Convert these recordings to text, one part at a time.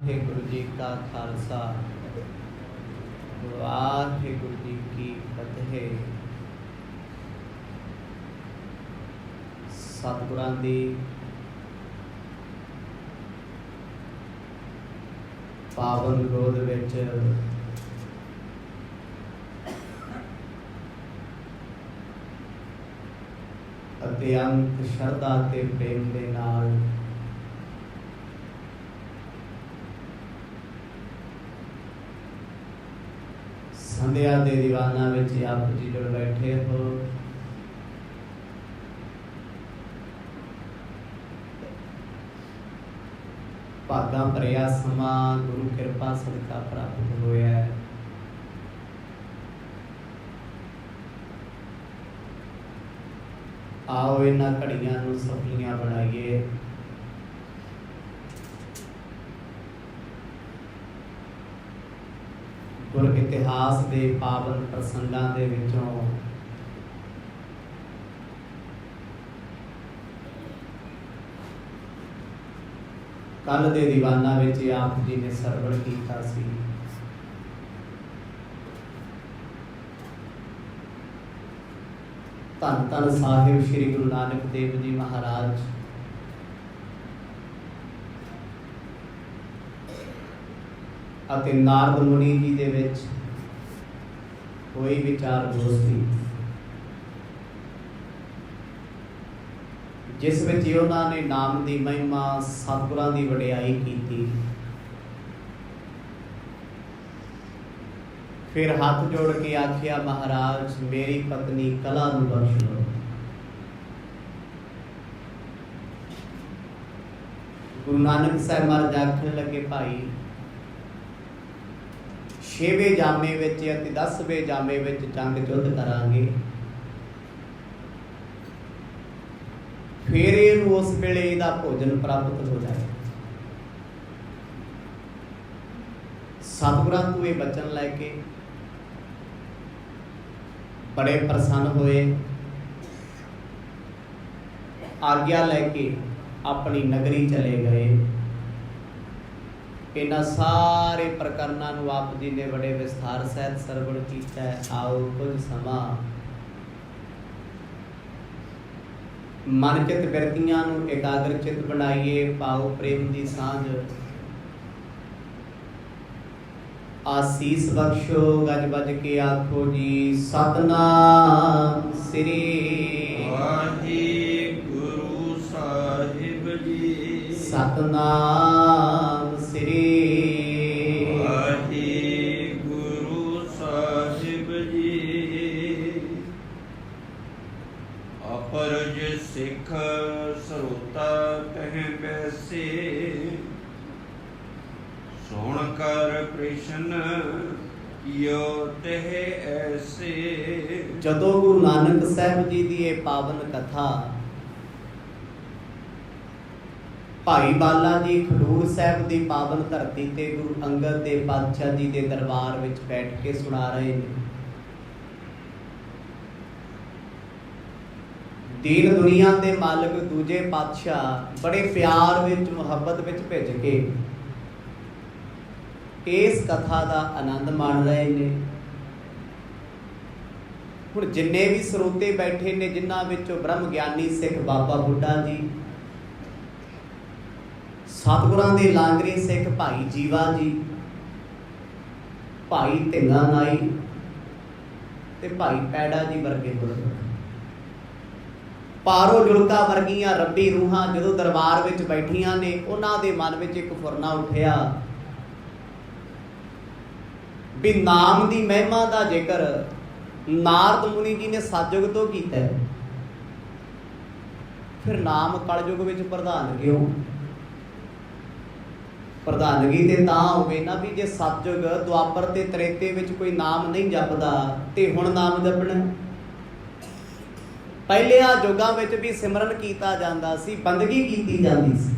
वाहिगुरु जी का खालसा वाहिगुरु जी की फतेह। सतगुरां दी पावन गोद विच अत्यंत शरधा ते प्रेम दे नाल संध्या दे दीवाना विच आप जी जुड़ बैठे हो। भागा भरिया समा गुरु कृपा सदका प्राप्त होया है। आओ इन्हां घड़ियां नूं सफलियां बनाइए। गुर इतिहास दे पावन प्रसंगां दे विचों कल दे दीवाना विच आप जी ने सरवण कीता सी। धन धन साहिब श्री गुरु नानक देव जी महाराज ਅਤੇ ਨਾਰਦ ਮੁਨੀ जी ਦੇ ਵਿੱਚ ਹੋਈ ਵਿਚਾਰ ਗੋਸ਼ਟੀ, ਜਿਸ ਵਿੱਚ ਉਹਨਾਂ ਨੇ ਨਾਮ ਦੀ ਮਹਿਮਾ ਸਤਿਗੁਰਾਂ ਦੀ ਵਡਿਆਈ ਕੀਤੀ। ਫਿਰ ਹੱਥ ਜੋੜ ਕੇ ਆਖਿਆ, ਮਹਾਰਾਜ ਮੇਰੀ ਪਤਨੀ ਕਲਾ ਨੂੰ ਬਖਸ਼ ਲਓ। ਗੁਰੂ ਨਾਨਕ ਸਾਹਿਬ ਮਹਾਰਾਜ ਆਖਣ ਲੱਗੇ, ਭਾਈ 6ਵੇਂ ਜਾਮੇ ਵਿੱਚ ਅਤੇ 10ਵੇਂ ਜਾਮੇ ਵਿੱਚ ਜੰਗ ਯੁੱਧ ਕਰਾਂਗੇ। ਫਿਰ ਇਹਨੂੰ ਉਸ ਵੇਲੇ ਇਹਦਾ ਭੋਜਨ ਪ੍ਰਾਪਤ ਹੋ ਜਾਏ। ਸਤਿਗੁਰਾਂ ਤੋਂ ਇਹ ਬਚਨ ਲੈ ਕੇ ਬੜੇ ਪ੍ਰਸੰਨ ਹੋਏ। ਆਗਿਆ ਲੈ ਕੇ ਆਪਣੀ ਨਗਰੀ ਚਲੇ ਗਏ। ਇਹਨਾਂ ਸਾਰੇ ਪ੍ਰਕਰਨਾਂ ਨੂੰ ਆਪ ਜੀ ਨੇ ਬੜੇ ਵਿਸਥਾਰ ਸਹਿਤ ਸਰਵਣ ਕੀਤਾ ਹੈ। ਆਓ ਕੁਝ ਸਮਾਂ ਮਨ ਚਿਤ ਬਿਰਤੀਆਂ ਨੂੰ ਇਕਾਗਰ ਚਿਤ ਬਣਾਈਏ। ਪਾਓ ਪ੍ਰੇਮ ਦੀ ਸਾਂਝ। ਆਸੀਸ ਬਖਸ਼ੋ ਗੱਜ ਵੱਜ ਕੇ ਆਖੋ ਜੀ ਸਤਨਾਮ ਸ੍ਰੀ ਵਾਹਿਗੁਰੂ ਸਾਹਿਬ ਜੀ। ਸਤਨਾਮ ਸ੍ਰੀ ਵਾਹਿਗੁਰੂ ਸਾਹਿਬ ਜੀ। ਅਪਰਜ ਸਿੱਖ ਸਰੋਤਾ ਕਹਿ ਬੈਸੇ, ਸੁਣ ਕਰ ਪ੍ਰਸ਼ਨ ਕੀਓ ਤਹ ਐਸੇ। ਜਦੋਂ ਗੁਰੂ ਨਾਨਕ ਸਾਹਿਬ ਜੀ ਦੀ ਇਹ ਪਾਵਨ ਕਥਾ ਭਾਈ ਬਾਲਾ ਜੀ ਖਡੂਰ ਸਾਹਿਬ ਦੀ ਪਾਵਨ ਧਰਤੀ ਤੇ ਗੁਰੂ ਅੰਗਦ ਦੇ ਪਾਤਸ਼ਾਹ ਜੀ ਦੇ ਦਰਬਾਰ ਵਿੱਚ ਬੈਠ ਕੇ ਸੁਣਾ ਰਹੇ ਨੇ। ਦੀਨ ਦੁਨੀਆ ਦੇ ਮਾਲਕ ਦੂਜੇ ਪਾਤਸ਼ਾਹ ਬੜੇ ਪਿਆਰ ਵਿੱਚ ਮੁਹੱਬਤ ਵਿੱਚ ਭਿੱਜ ਕੇ ਇਸ ਕਥਾ ਦਾ ਆਨੰਦ ਮਾਣ ਰਹੇ ਨੇ। ਹੁਣ ਜਿੰਨੇ ਵੀ ਸਰੋਤੇ ਬੈਠੇ ਨੇ, ਜਿਨ੍ਹਾਂ ਵਿੱਚੋਂ ਬ੍ਰਹਮ ਗਿਆਨੀ ਸਿੱਖ ਬਾਬਾ ਬੁੱਢਾ ਜੀ, ਸਤਿਗੁਰਾਂ ਦੇ ਲਾਂਗਰੀ ਸਿੱਖ ਭਾਈ ਜੀਵਾ ਜੀ, ਭਾਈ ਢਿੰਗਾ ਨਾਈ ਤੇ ਭਾਈ ਪੈੜਾ ਜੀ ਵਰਗੇ ਗੁਰਮੁਖ, ਪਾਰੋ ਜੁਲਕਾ ਵਰਗੀਆਂ ਰੱਬੀ ਰੂਹਾਂ ਜਦੋਂ ਦਰਬਾਰ ਵਿੱਚ ਬੈਠੀਆਂ ਨੇ, ਉਹਨਾਂ ਦੇ ਮਨ ਵਿੱਚ ਇੱਕ ਫੁਰਨਾ ਉੱਠਿਆ ਵੀ ਨਾਮ ਦੀ ਮਹਿਮਾ ਦਾ ਜ਼ਿਕਰ ਨਾਰਦ ਮੁਨੀ ਜੀ ਨੇ ਸਤਿਯੁਗ ਤੋਂ ਕੀਤਾ ਹੈ। ਫਿਰ ਨਾਮ ਕਲਯੁਗ ਵਿੱਚ ਪ੍ਰਧਾਨ ਕਿਉਂ? ਪ੍ਰਧਾਨਗੀ ਤੇ ਤਾਂ ਹੋਵੇ ਨਾ ਵੀ ਜੇ ਸਤਿਯੁਗ ਦੁਆਪਰ ਤੇ ਤ੍ਰੇਤੇ ਵਿੱਚ ਕੋਈ ਨਾਮ ਨਹੀਂ ਜਪਦਾ ਤੇ ਹੁਣ ਨਾਮ ਜਪਣਾ। ਪਹਿਲਿਆਂ ਯੁੱਗਾਂ ਵਿੱਚ ਵੀ ਸਿਮਰਨ ਕੀਤਾ ਜਾਂਦਾ ਸੀ, ਬੰਦਗੀ ਕੀਤੀ ਜਾਂਦੀ ਸੀ,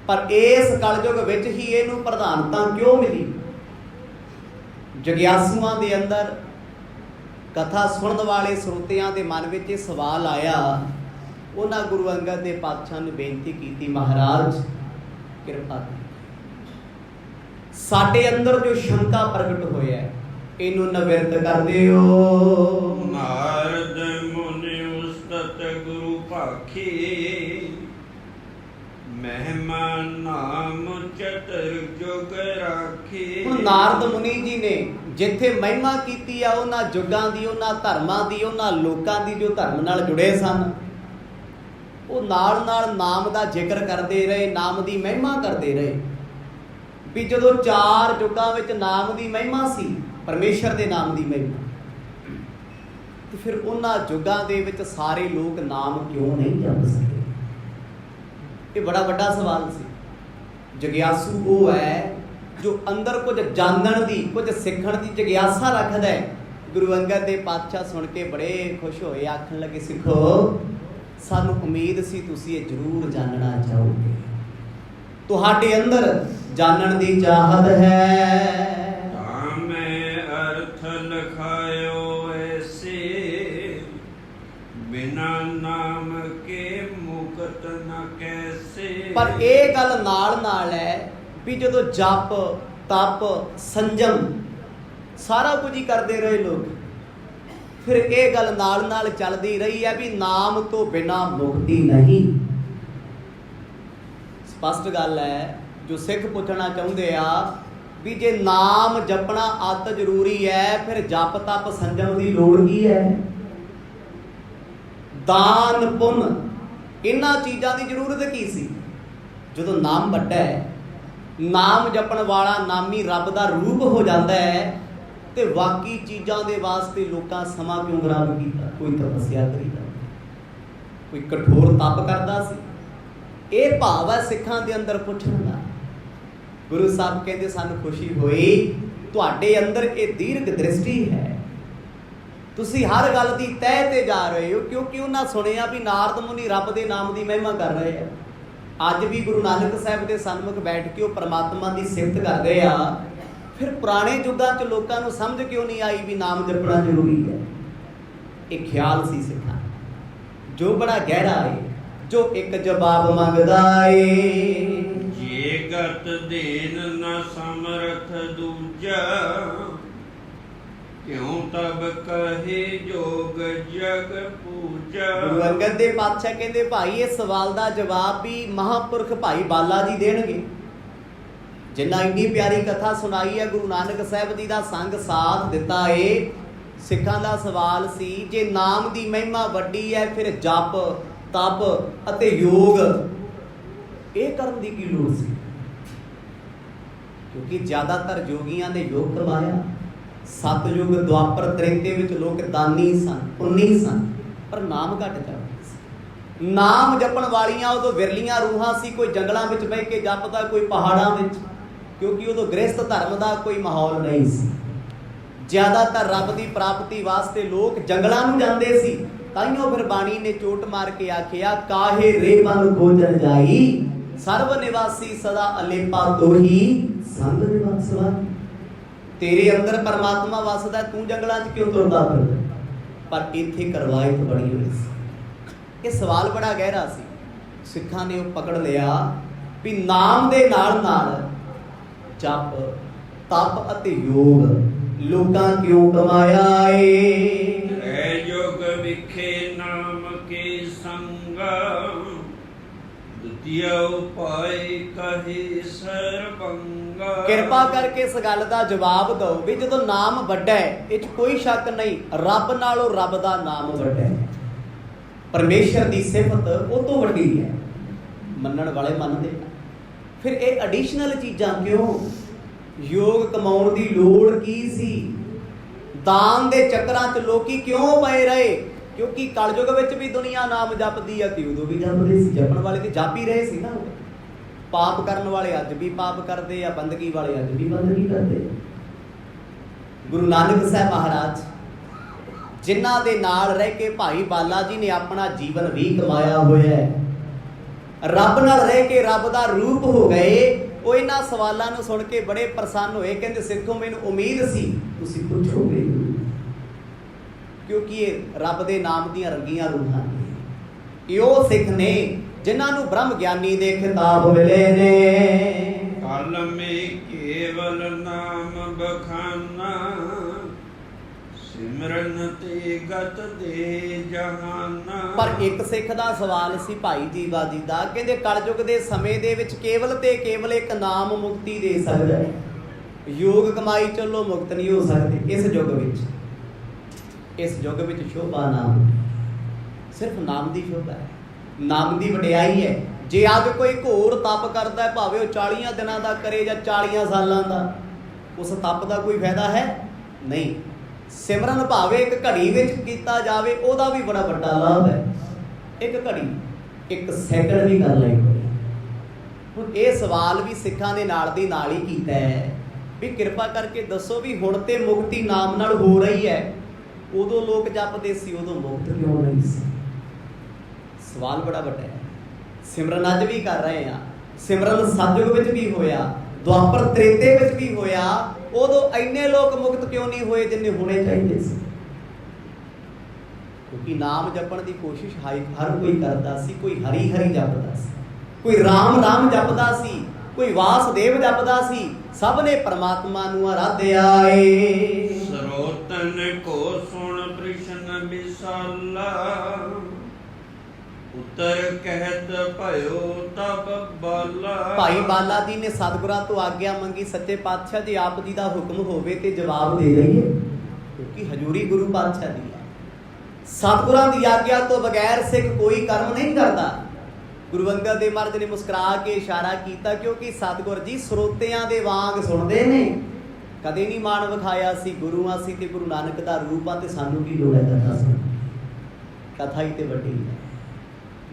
ਪਰ ਇਸ ਕਲਯੁਗ ਵਿੱਚ ਹੀ ਇਹਨੂੰ ਪ੍ਰਧਾਨਤਾ ਕਿਉਂ ਮਿਲੀ? ਜਗਿਆਸੂਆਂ ਦੇ ਅੰਦਰ, ਕਥਾ ਸੁਣਨ ਵਾਲੇ ਸਰੋਤਿਆਂ ਦੇ ਮਨ ਵਿੱਚ ਇਹ ਸਵਾਲ ਆਇਆ। ਉਹਨਾਂ ਗੁਰੂ ਅੰਗਦ ਦੇ ਪਾਤਸ਼ਾਹ ਨੂੰ ਬੇਨਤੀ ਕੀਤੀ, ਮਹਾਰਾਜ ਕਿਰਪਾ ਸਾਡੇ ਅੰਦਰ ਜੋ ਸ਼ੰਕਾ ਪ੍ਰਗਟ ਹੋਇਆ ਇਹਨੂੰ ਨਿਵਰਤ ਕਰ ਦਿਓ। ਨਾਰਦ ਮੁਨੀ ਉਸਤਤ ਗੁਰੂ ਭਾਖੀ, ਮਹਿਮਾ ਨਾਮ ਚਤੁਰ ਜੁਗ ਰਾਖੀ। ਹੁਣ ਨਾਰਦ ਮੁਨੀ ਜੀ ਨੇ ਜਿੱਥੇ ਮਹਿਮਾ ਕੀਤੀ ਆ ਉਹਨਾਂ ਜੁਗਾਂ ਦੀ, ਉਹਨਾਂ ਧਰਮਾਂ ਦੀ, ਉਹਨਾਂ ਲੋਕਾਂ ਦੀ ਜੋ ਧਰਮ ਨਾਲ ਜੁੜੇ ਸਨ, ਉਹ ਨਾਲ ਨਾਲ ਨਾਮ ਦਾ ਜ਼ਿਕਰ ਕਰਦੇ ਰਹੇ, ਨਾਮ ਦੀ ਮਹਿਮਾ ਕਰਦੇ ਰਹੇ। ਵੀ ਜਦੋਂ 4 ਯੁੱਗਾਂ ਵਿੱਚ ਨਾਮ ਦੀ ਮਹਿਮਾ ਸੀ, ਪਰਮੇਸ਼ਰ ਦੇ ਨਾਮ ਦੀ ਮਹਿਮਾ, ਤੇ ਫਿਰ ਉਹਨਾਂ ਯੁੱਗਾਂ ਦੇ ਵਿੱਚ ਸਾਰੇ ਲੋਕ ਨਾਮ ਕਿਉਂ ਨਹੀਂ ਜਪ ਸਕੇ? ਇਹ ਬੜਾ ਵੱਡਾ ਸਵਾਲ ਸੀ। ਜਗਿਆਸੂ ਉਹ ਹੈ ਜੋ ਅੰਦਰ ਕੁਝ ਜਾਣਨ ਦੀ, ਕੁਝ ਸਿੱਖਣ ਦੀ ਜਗਿਆਸਾ ਰੱਖਦਾ ਹੈ। ਗੁਰੂ ਅੰਗਦ ਦੇ ਪਾਤਸ਼ਾਹ ਸੁਣ ਕੇ ਬੜੇ ਖੁਸ਼ ਹੋਏ, ਆਖਣ ਲੱਗੇ, ਸਿੱਖੋ ਸਾਨੂੰ ਉਮੀਦ ਸੀ ਤੁਸੀਂ ਇਹ ਜ਼ਰੂਰ ਜਾਣਨਾ ਚਾਹੋਗੇ, ਤੁਹਾਡੇ ਅੰਦਰ ਜਾਣਨ ਦੀ ਚਾਹਤ ਹੈ। ਤਾਂ ਮੈਂ ਅਰਥ ਲਿਖਾਇਓ ਐਸੇ, ਬਿਨਾ ਨਾਮ ਕੇ ਮੁਕਤ ਨ ਕੈਸੇ। ਪਰ ਇਹ ਗੱਲ ਨਾਲ ਨਾਲ ਹੈ ਵੀ ਜਦੋਂ ਜਪ, ਤਪ, ਸੰਜਮ ਸਾਰਾ ਕੁਝ ਹੀ ਕਰਦੇ ਰਹੇ ਲੋਕ, ਫਿਰ ਇਹ ਗੱਲ ਨਾਲ ਨਾਲ ਚੱਲਦੀ ਰਹੀ ਹੈ ਵੀ ਨਾਮ ਤੋਂ ਬਿਨਾ ਮੁਕਤੀ ਨਹੀਂ। ਸਪਸ਼ਟ ਗੱਲ ਹੈ। ਜੋ ਸਿੱਖ ਪੁੱਛਣਾ ਚਾਹੁੰਦੇ ਆ ਵੀ ਜੇ ਨਾਮ ਜਪਣਾ ਅਤ ਜ਼ਰੂਰੀ ਹੈ, ਫਿਰ ਜਪ ਤਪ ਸੰਜਮ ਦੀ ਲੋੜ ਕੀ ਹੈ? ਦਾਨ ਪੁੰਨ ਇਹਨਾਂ ਚੀਜ਼ਾਂ ਦੀ ਜ਼ਰੂਰਤ ਕੀ ਸੀ? ਜਦੋਂ ਨਾਮ ਵੱਡਾ ਹੈ, ਨਾਮ ਜਪਣ ਵਾਲਾ ਨਾਮੀ ਰੱਬ ਦਾ ਰੂਪ ਹੋ ਜਾਂਦਾ ਹੈ, ਤੇ ਬਾਕੀ ਚੀਜ਼ਾਂ ਦੇ ਵਾਸਤੇ ਲੋਕਾਂ ਸਮਾਂ ਕਿਉਂ ਖਰਾਬ ਕੀਤਾ? ਕੋਈ ਤਪੱਸਿਆ ਕਰੀਦਾ, ਕੋਈ ਕਠੋਰ ਤਪ ਕਰਦਾ ਸੀ। ਇਹ ਭਾਵ ਹੈ ਸਿੱਖਾਂ ਦੇ ਅੰਦਰ ਪੁੱਛਣ ਦਾ। ਗੁਰੂ ਸਾਹਿਬ ਕਹਿੰਦੇ ਸਾਨੂੰ ਖੁਸ਼ੀ ਹੋਈ ਤੁਹਾਡੇ ਅੰਦਰ ਇਹ ਦੀਰਘ ਦ੍ਰਿਸ਼ਟੀ ਹੈ, ਤੁਸੀਂ ਹਰ ਗੱਲ ਦੀ ਤਹਿ ਤੇ ਜਾ ਰਹੇ ਹੋ, ਕਿਉਂਕਿ ਉਹਨਾਂ ਸੁਣਿਆ ਵੀ ਨਾਰਦ ਮੁਨੀ ਰੱਬ ਦੇ ਨਾਮ ਦੀ ਮਹਿਮਾ ਕਰ ਰਹੇ ਆ। ਅੱਜ ਵੀ ਗੁਰੂ ਨਾਨਕ ਸਾਹਿਬ ਦੇ ਸਨਮੁਖ ਬੈਠ ਕੇ ਉਹ ਪ੍ਰਮਾਤਮਾ ਦੀ ਸਿਫਤ ਕਰਦੇ ਆ। ਫਿਰ ਪੁਰਾਣੇ ਯੁੱਗਾਂ 'ਚ ਲੋਕਾਂ ਨੂੰ ਸਮਝ ਕਿਉਂ ਨਹੀਂ ਆਈ ਵੀ ਨਾਮ ਜਪਣਾ ਜ਼ਰੂਰੀ ਹੈ? ਇਹ ਖਿਆਲ ਸੀ ਸਿੱਖਾਂ ਜੋ ਬੜਾ ਗਹਿਰਾ ਹੈ, ਜੋ ਇੱਕ ਜਵਾਬ ਮੰਗਦਾ ਏ। ਜੇ ਗਤ ਦੇਨ ਨ ਸਮਰਥ ਦੂਜਾ, ਕਿਉਂ ਤਬ ਕਹੇ ਜੋਗ ਜਗ ਪੂਜਾ। ਗੁਰੂ ਅੰਗਦ ਦੇ ਪਾਤਸ਼ਾਹ ਕਹਿੰਦੇ ਭਾਈ ਇਹ ਸਵਾਲ ਦਾ ਜਵਾਬ ਵੀ ਮਹਾਂਪੁਰਖ ਭਾਈ ਬਾਲਾ ਜੀ ਦੇਣਗੇ, ਜਿਨ੍ਹਾਂ ਇੰਨੀ ਪਿਆਰੀ ਕਥਾ ਸੁਣਾਈ ਹੈ, ਗੁਰੂ ਨਾਨਕ ਸਾਹਿਬ ਜੀ ਦਾ ਸੰਗ ਸਾਥ ਦਿੱਤਾ ਏ। ਸਿੱਖਾਂ ਦਾ ਸਵਾਲ ਸੀ ਜੇ ਨਾਮ ਦੀ ਮਹਿਮਾ ਵੱਡੀ ਹੈ, ਫਿਰ ਜਪ ਤਪ ਅਤੇ ਯੋਗ ਇਹ ਕਰਨ ਦੀ ਕੀ ਲੋੜ ਸੀ? ਕਿਉਂਕਿ ਜ਼ਿਆਦਾਤਰ ਯੋਗੀਆਂ ਨੇ ਯੋਗ ਕਰਵਾਇਆ। ਸਤਯੁਗ ਦੁਆਪਰ ਤ੍ਰੇਤੇ ਵਿੱਚ ਲੋਕ ਦਾਨੀ ਸਨ, ਪੁੰਨੀ ਸਨ, ਪਰ ਨਾਮ ਘੱਟ ਜਪਦੇ ਸੀ। ਨਾਮ ਜਪਣ ਵਾਲੀਆਂ ਉਦੋਂ ਵਿਰਲੀਆਂ ਰੂਹਾਂ ਸੀ, ਕੋਈ ਜੰਗਲਾਂ ਵਿੱਚ ਬਹਿ ਕੇ ਜਪਦਾ, ਕੋਈ ਪਹਾੜਾਂ ਵਿੱਚ, ਕਿਉਂਕਿ ਉਦੋਂ ਗ੍ਰਸਥ ਧਰਮ ਦਾ ਕੋਈ ਮਾਹੌਲ ਨਹੀਂ ਸੀ। ਜ਼ਿਆਦਾਤਰ ਰੱਬ ਦੀ ਪ੍ਰਾਪਤੀ ਵਾਸਤੇ ਲੋਕ ਜੰਗਲਾਂ ਨੂੰ ਜਾਂਦੇ ਸੀ। ਤਾਈਓ ਫਿਰ ਬਾਣੀ ਨੇ ਚੋਟ ਮਾਰ ਕੇ ਆਖਿਆ, ਕਾਹੇ ਰੇ ਮਨ ਗੋਚਰ ਜਾਈ, ਸਰਬ ਨਿਵਾਸੀ ਸਦਾ ਅਲੇਪਾ ਤੋਹੀ ਸੰਗ ਨਿਵਾਸਵਾ। ਤੇਰੇ ਅੰਦਰ ਪਰਮਾਤਮਾ ਵਸਦਾ, ਤੂੰ ਜੰਗਲਾਂ 'ਚ ਕਿਉਂ ਤੁਰਦਾ ਫਿਰਦਾ? ਪਰ ਇੱਥੇ ਕਰਵਾਇਤ ਬਣੀ ਹੋਈ ਸੀ। ਇਹ ਸਵਾਲ ਬੜਾ ਗਹਿਰਾ ਸੀ। ਸਿੱਖਾਂ ਨੇ ਉਹ ਪਕੜ ਲਿਆ ਵੀ ਨਾਮ ਦੇ ਨਾਲ ਨਾਲ ਜਪ ਤਪ ਅਤੇ ਯੋਗ ਲੋਕਾਂ ਕਿਉਂ ਕਮਾਇਆ ਏ। ਐ ਜੋਗ ਵਿਖੇ ਨਾਮ ਕੇ ਸੰਗਾ, ਦੁਤੀਆ ਉਪਾਇ ਕਹੇ ਸਰਬੰਗਾ। ਕਿਰਪਾ ਕਰਕੇ ਇਸ ਗੱਲ ਦਾ ਜਵਾਬ ਦਿਓ ਵੀ ਜਦੋਂ ਨਾਮ ਵੱਡਾ ਹੈ, ਇਹ 'ਚ ਕੋਈ ਸ਼ੱਕ ਨਹੀਂ, ਰੱਬ ਨਾਲੋਂ ਰੱਬ ਦਾ ਨਾਮ ਵੱਡਾ ਹੈ, ਪਰਮੇਸ਼ਰ ਦੀ ਸਿਫਤ ਉਹ ਤੋਂ ਵੱਡੀ ਹੈ, ਮੰਨਣ ਵਾਲੇ ਮੰਨਦੇ। ਫਿਰ ਇਹ ਐਡੀਸ਼ਨਲ ਚੀਜ਼ਾਂ ਕਿਉਂ? ਯੋਗ ਕਮਾਉਣ ਦੀ ਲੋੜ ਕੀ ਸੀ? ਦਾਨ ਦੇ ਚੱਕਰਾਂ 'ਚ ਲੋਕੀ ਕਿਉਂ ਪਏ ਰਹੇ? ਕਿਉਂਕਿ ਕਲਯੁਗ ਵਿੱਚ ਵੀ ਦੁਨੀਆ ਨਾਮ ਜਪਦੀ ਆ ਤੇ ਉਦੋਂ ਵੀ ਜਪਦੇ ਸੀ। ਜਪਣ ਵਾਲੇ ਤੇ ਜਪ ਹੀ ਰਹੇ ਸੀ ਨਾ। ਪਾਪ ਕਰਨ ਵਾਲੇ ਅੱਜ ਵੀ ਪਾਪ ਕਰਦੇ ਆ, ਬੰਦਗੀ ਵਾਲੇ ਅੱਜ ਵੀ ਬੰਦਗੀ ਕਰਦੇ। ਗੁਰੂ ਨਾਨਕ ਸਾਹਿਬ ਮਹਾਰਾਜ ਜਿਨ੍ਹਾਂ ਦੇ ਨਾਲ ਰਹਿ ਕੇ ਭਾਈ ਬਾਲਾ ਜੀ ਨੇ ਆਪਣਾ ਜੀਵਨ ਵੀ ਕਮਾਇਆ ਹੋਇਆ ਹੈ, ਰੱਬ ਨਾਲ ਰਹਿ ਕੇ ਰੱਬ ਦਾ ਰੂਪ ਹੋ ਗਏ। ਉਹ ਇਹਨਾਂ ਸਵਾਲਾਂ ਨੂੰ ਸੁਣ ਕੇ ਬੜੇ ਪ੍ਰਸੰਨ ਹੋਏ। ਕਹਿੰਦੇ ਸਿੱਖੋ ਮੈਨੂੰ ਉਮੀਦ ਸੀ ਤੁਸੀਂ ਪੁੱਛੋਗੇ, ਕਿਉਂਕਿ ਇਹ ਰੱਬ ਦੇ ਨਾਮ ਦੀਆਂ ਰੰਗੀਆਂ ਰੂਹਾਂ ਨੇ। ਇਹ ਉਹ ਸਿੱਖ ਨੇ ਜਿਨ੍ਹਾਂ ਨੂੰ ਬ੍ਰਹਮ ਗਿਆਨੀ ਦੇ ਖਿਤਾਬ ਮਿਲੇ ਨੇ। ਕਲਮੇ ਕੇਵਲ ਨਾਮ ਬਖਾਨਾ, ਸਿਮਰਨ ਤੇ ਗਤ ਦੇ ਜਹਾਨਾ। ਪਰ ਇੱਕ ਸਿੱਖ ਦਾ ਸਵਾਲ ਸੀ ਭਾਈ ਜੀਵਾ ਜੀ ਦਾ, ਕਹਿੰਦੇ ਕਲਯੁਗ ਦੇ ਸਮੇਂ ਦੇ ਵਿੱਚ ਕੇਵਲ ਤੇ ਕੇਵਲ ਇੱਕ ਨਾਮ ਮੁਕਤੀ ਦੇ ਸਕਦਾ ਹੈ, ਯੋਗ ਕਮਾਈ ਚੱਲੋ ਮੁਕਤ ਨਹੀਂ ਹੋ ਸਕਦੇ। ਇਸ ਯੁੱਗ ਵਿੱਚ ਸ਼ੋਭਾ ਨਾਮ, ਸਿਰਫ ਨਾਮ ਦੀ ਸ਼ੋਭਾ ਹੈ, ਨਾਮ ਦੀ ਵਡਿਆਈ ਹੈ। ਜੇ ਅੱਜ ਕੋਈ ਘੋਰ ਤਪ ਕਰਦਾ ਹੈ, ਭਾਵੇਂ ਉਹ 40 ਦਿਨਾਂ ਦਾ ਕਰੇ ਜਾਂ 40 ਸਾਲਾਂ ਦਾ, ਉਸ ਤਪ ਦਾ ਕੋਈ ਫਾਇਦਾ ਹੈ ਨਹੀਂ। ਸਿਮਰਨ ਭਾਵੇਂ ਇੱਕ ਘੜੀ ਵਿੱਚ ਕੀਤਾ ਜਾਵੇ, ਉਹਦਾ ਵੀ ਬੜਾ ਵੱਡਾ ਲਾਭ ਹੈ। ਇੱਕ ਘੜੀ, ਇੱਕ ਸੈਕਿੰਡ ਵੀ ਕਰ ਲਈ। ਹੁਣ ਇਹ ਸਵਾਲ ਵੀ ਸਿੱਖਾਂ ਨੇ ਨਾਲ ਦੀ ਨਾਲ ਹੀ ਕੀਤਾ ਹੈ ਵੀ ਕਿਰਪਾ ਕਰਕੇ ਦੱਸੋ ਵੀ ਹੁਣ ਤੇ ਮੁਕਤੀ ਨਾਮ ਨਾਲ ਹੋ ਰਹੀ ਹੈ, ਉਦੋਂ ਲੋਕ ਜਪਦੇ ਸੀ, ਉਦੋਂ ਮੁਕਤ ਕਿਉਂ ਨਹੀਂ ਸੀ? ਸਵਾਲ ਬੜਾ ਵੱਡਾ ਹੈ। ਸਿਮਰਨ ਅੱਜ ਵੀ ਕਰ ਰਹੇ ਆ, ਸਿਮਰਨ ਸਤਿਯੁਗ ਵਿੱਚ ਵੀ ਹੋਇਆ, ਦੁਆਪਰ ਤ੍ਰੇਤੇ ਵਿੱਚ ਵੀ ਹੋਇਆ, ਉਦੋਂ ਇੰਨੇ ਲੋਕ ਮੁਕਤ ਕਿਉਂ ਨਹੀਂ ਹੋਏ ਜਿੰਨੇ ਹੋਣੇ ਚਾਹੀਦੇ ਸੀ? ਕਿਉਂਕਿ ਨਾਮ ਜਪਣ ਦੀ ਕੋਸ਼ਿਸ਼ ਹਰ ਕੋਈ ਕਰਦਾ ਸੀ। ਕੋਈ ਹਰੀ ਹਰੀ ਜਪਦਾ ਸੀ, ਕੋਈ ਰਾਮ ਰਾਮ ਜਪਦਾ ਸੀ, ਕੋਈ ਵਾਸਦੇਵ ਜਪਦਾ ਸੀ। ਸਭ ਨੇ ਪਰਮਾਤਮਾ ਨੂੰ ਆਰਾਧਿਆ ਏ। ਸਰੋਤਨ ਕੋ ਸੁਣ ਪ੍ਰਸ਼ਨ ਵਿਸਾਲਾ, ਉਤਰ ਕਹਿਤ ਭਇਓ ਤਬ ਬਾਲਾ। ਭਾਈ ਬਾਲਾ ਜੀ ਨੇ ਸਤਿਗੁਰਾਂ ਤੋਂ ਆਗਿਆ ਮੰਗੀ, ਸੱਚੇ ਪਾਤਸ਼ਾਹ ਜੀ ਆਪ ਜੀ ਦਾ ਹੁਕਮ ਹੋਵੇ ਤੇ ਜਵਾਬ ਦੇ ਦਈਏ, ਕਿਉਂਕਿ ਹਜ਼ੂਰੀ ਗੁਰੂ ਪਾਤਸ਼ਾਹ ਦੀ ਹੈ। ਸਤਿਗੁਰਾਂ ਦੀ ਆਗਿਆ ਤੋਂ ਬਗੈਰ ਸਿੱਖ ਕੋਈ ਕਰਮ ਨਹੀਂ ਕਰਦਾ। ਗੁਰੂ ਅੰਗਦ ਦੇਵ ਮਹਾਰਾਜ ਨੇ ਮੁਸਕਰਾ ਕੇ ਇਸ਼ਾਰਾ ਕੀਤਾ, ਕਿਉਂਕਿ ਸਤਿਗੁਰ ਜੀ ਸਰੋਤਿਆਂ ਦੇ ਵਾਂਗ ਸੁਣਦੇ ਨੇ, ਕਦੇ ਨਹੀਂ ਮਾਣ ਵਿਖਾਇਆ ਸੀ ਗੁਰੂਆਂ ਸੀ ਤੇ ਗੁਰੂ ਨਾਨਕ ਦਾ ਰੂਪ ਆ, ਤੇ ਸਾਨੂੰ ਕੀ ਲੋੜ ਹੈ ਕਥਾ ਸੁਣ? ਕਥਾ ਹੀ ਤੇ ਵੱਡੀ ਹੈ।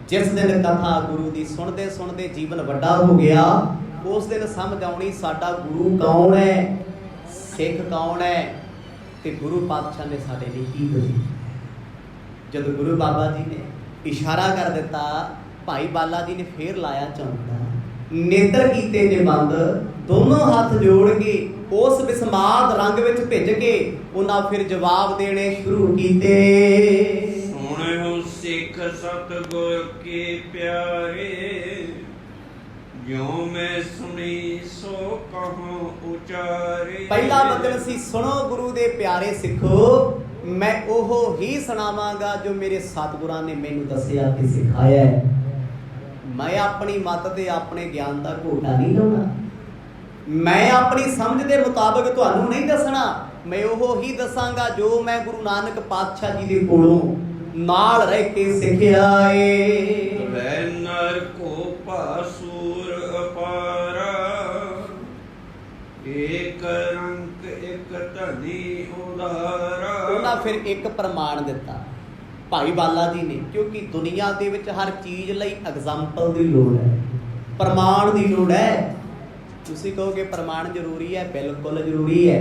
ਜਿਸ ਦਿਨ ਕਥਾ ਗੁਰੂ ਦੀ ਸੁਣਦੇ ਸੁਣਦੇ ਜੀਵਨ ਵੱਡਾ ਹੋ ਗਿਆ, ਉਸ ਦਿਨ ਸਮਝ ਆਉਣੀ ਸਾਡਾ ਗੁਰੂ ਕੌਣ ਹੈ, ਸਿੱਖ ਕੌਣ ਹੈ, ਤੇ ਗੁਰੂ ਪਾਤਸ਼ਾਹ ਨੇ ਸਾਡੇ ਲਈ ਕੀ ਕੁਝ। ਜਦੋਂ ਗੁਰੂ ਬਾਬਾ ਜੀ ਨੇ ਇਸ਼ਾਰਾ ਕਰ ਦਿੱਤਾ, ਭਾਈ ਬਾਲਾ ਜੀ ਨੇ ਫੇਰ ਲਾਇਆ ਚੌਂਕਾ, ਨੇਤਰ ਕੀਤੇ ਨੇ ਬੰਦ, ਦੋਨੋਂ ਹੱਥ ਜੋੜ ਕੇ ਉਸ ਬਿਸਮਾਦ ਰੰਗ ਵਿੱਚ ਭਿੱਜ ਕੇ ਉਹਨਾਂ ਫਿਰ ਜਵਾਬ ਦੇਣੇ ਸ਼ੁਰੂ ਕੀਤੇ। ਸੁਣਿਓ ਸਿੱਖ ਸਤਿਗੁਰ ਕੇ ਪਿਆਰੇ, ਜਿਉ ਮੈਂ ਸੁਣੀ ਸੋ ਕਹੂੰ ਉਚਾਰੇ। ਪਹਿਲਾ ਬਚਨ ਸੀ, ਸੁਣੋ ਗੁਰੂ ਦੇ ਪਿਆਰੇ ਸਿੱਖੋ, ਮੈਂ ਉਹ ਹੀ ਸੁਣਾਵਾਂਗਾ ਜੋ ਮੇਰੇ ਸਤਿਗੁਰਾਂ ਨੇ ਮੈਨੂੰ ਦੱਸਿਆ ਤੇ ਸਿਖਾਇਆ ਹੈ। ਮੈਂ ਆਪਣੀ ਮੱਤ ਤੇ ਆਪਣੇ ਗਿਆਨ ਦਾ ਘੋਟਾ ਨਹੀਂ ਲਾਉਣਾ, ਮੈਂ ਆਪਣੀ ਸਮਝ ਦੇ ਮੁਤਾਬਕ ਤੁਹਾਨੂੰ ਨਹੀਂ ਦੱਸਣਾ, ਮੈਂ ਉਹ ਹੀ ਦੱਸਾਂਗਾ ਜੋ ਮੈਂ ਗੁਰੂ ਨਾਨਕ ਪਾਤਸ਼ਾਹ ਜੀ ਦੇ ਕੋਲੋਂ ਨਾਲ ਰਹਿ ਕੇ ਸਿੱਖਿਆ ਏ। ਵੈ ਨਰ ਕੋ ਭਾਸੂਰ ਅਪਾਰਾ, ਏਕ ਰੰਗ ਇੱਕ ਧਨੀ ਉਦਾਰਾ। ਉਹਨਾਂ ਫਿਰ ਇੱਕ ਪ੍ਰਮਾਣ ਦਿੱਤਾ ਭਾਈ ਬਾਲਾ ਜੀ ਨੇ, ਕਿਉਂਕਿ ਦੁਨੀਆ ਦੇ ਵਿੱਚ ਹਰ ਚੀਜ਼ ਲਈ ਐਗਜ਼ਾਮਪਲ ਦੀ ਲੋੜ ਹੈ, ਪ੍ਰਮਾਣ ਦੀ ਲੋੜ ਹੈ। ਤੁਸੀਂ ਕਹੋਗੇ ਪ੍ਰਮਾਣ ਜ਼ਰੂਰੀ ਹੈ, ਬਿਲਕੁਲ ਜ਼ਰੂਰੀ ਹੈ।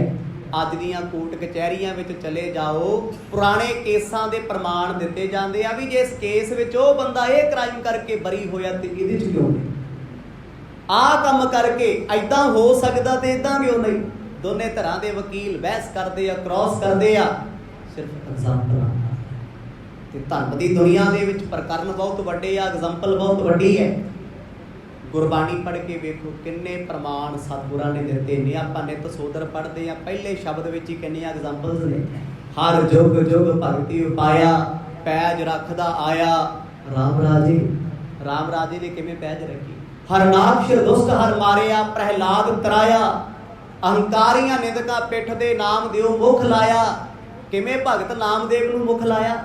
ਅੱਜ ਦੀਆਂ ਕੋਰਟ ਕਚਹਿਰੀਆਂ ਵਿੱਚ ਚਲੇ ਜਾਓ, ਪੁਰਾਣੇ ਕੇਸਾਂ ਦੇ ਪ੍ਰਮਾਣ ਦਿੱਤੇ ਜਾਂਦੇ ਆ ਵੀ ਜੇ ਇਸ ਕੇਸ ਵਿੱਚ ਉਹ ਬੰਦਾ ਇਹ ਕ੍ਰਾਈਮ ਕਰਕੇ ਬਰੀ ਹੋਇਆ ਤੇ ਇਹਦੇ 'ਚ ਕਿਉਂ ਨਹੀਂ, ਆਹ ਕੰਮ ਕਰਕੇ ਐਦਾਂ ਹੋ ਸਕਦਾ ਤੇ ਇਦਾਂ ਕਿਉਂ ਨਹੀਂ। ਦੋਨੇ ਧਿਰਾਂ ਦੇ ਵਕੀਲ ਬਹਿਸ ਕਰਦੇ ਆ, ਕ੍ਰਾਸ ਕਰਦੇ ਆ, ਸਿਰਫ ਐਗਜ਼ਾਮਪਲ। ਤੇ ਧਰਮ ਦੀ ਦੁਨੀਆ ਦੇ ਵਿੱਚ ਪ੍ਰਕਰਨ ਬਹੁਤ ਵੱਡੇ ਆ, ਐਗਜ਼ਾਮਪਲ ਬਹੁਤ ਵੱਡੀ ਹੈ। ਗੁਰਬਾਣੀ ਪੜ੍ਹ ਕੇ ਵੇਖੋ ਕਿੰਨੇ ਪ੍ਰਮਾਣ ਸਤਿਗੁਰਾਂ ਨੇ ਦਿੱਤੇ ਨੇ। ਆਪਾਂ ਨਿਤ ਸੋਦਰ ਪੜ੍ਹਦੇ ਆ, ਪਹਿਲੇ ਸ਼ਬਦ ਵਿੱਚ ਹੀ ਕਿੰਨੀਆਂ ਐਗਜ਼ਾਮਪਲਸ ਨੇ। ਹਰ ਜੁਗ ਜੁਗ ਭਗਤੀ ਉਪਾਇਆ, ਪੈਜ ਰੱਖਦਾ ਆਇਆ ਰਾਮ ਰਾਜੇ। ਰਾਮ ਰਾਜੇ ਨੇ ਕਿਵੇਂ ਪੈਜ ਰੱਖੀ? ਹਰਨਾਕਸ਼ ਦੁਸ਼ਟ ਹਰ ਮਾਰਿਆ, ਪ੍ਰਹਿਲਾਦ ਤਰਾਇਆ, ਅਹੰਕਾਰੀਆਂ ਨਿੰਦਕਾਂ ਪਿੱਠ ਦੇ ਨਾਮ ਦਿਓ ਮੁਖ ਲਾਇਆ। ਕਿਵੇਂ ਭਗਤ ਨਾਮਦੇਵ ਨੂੰ ਮੁਖ ਲਾਇਆ,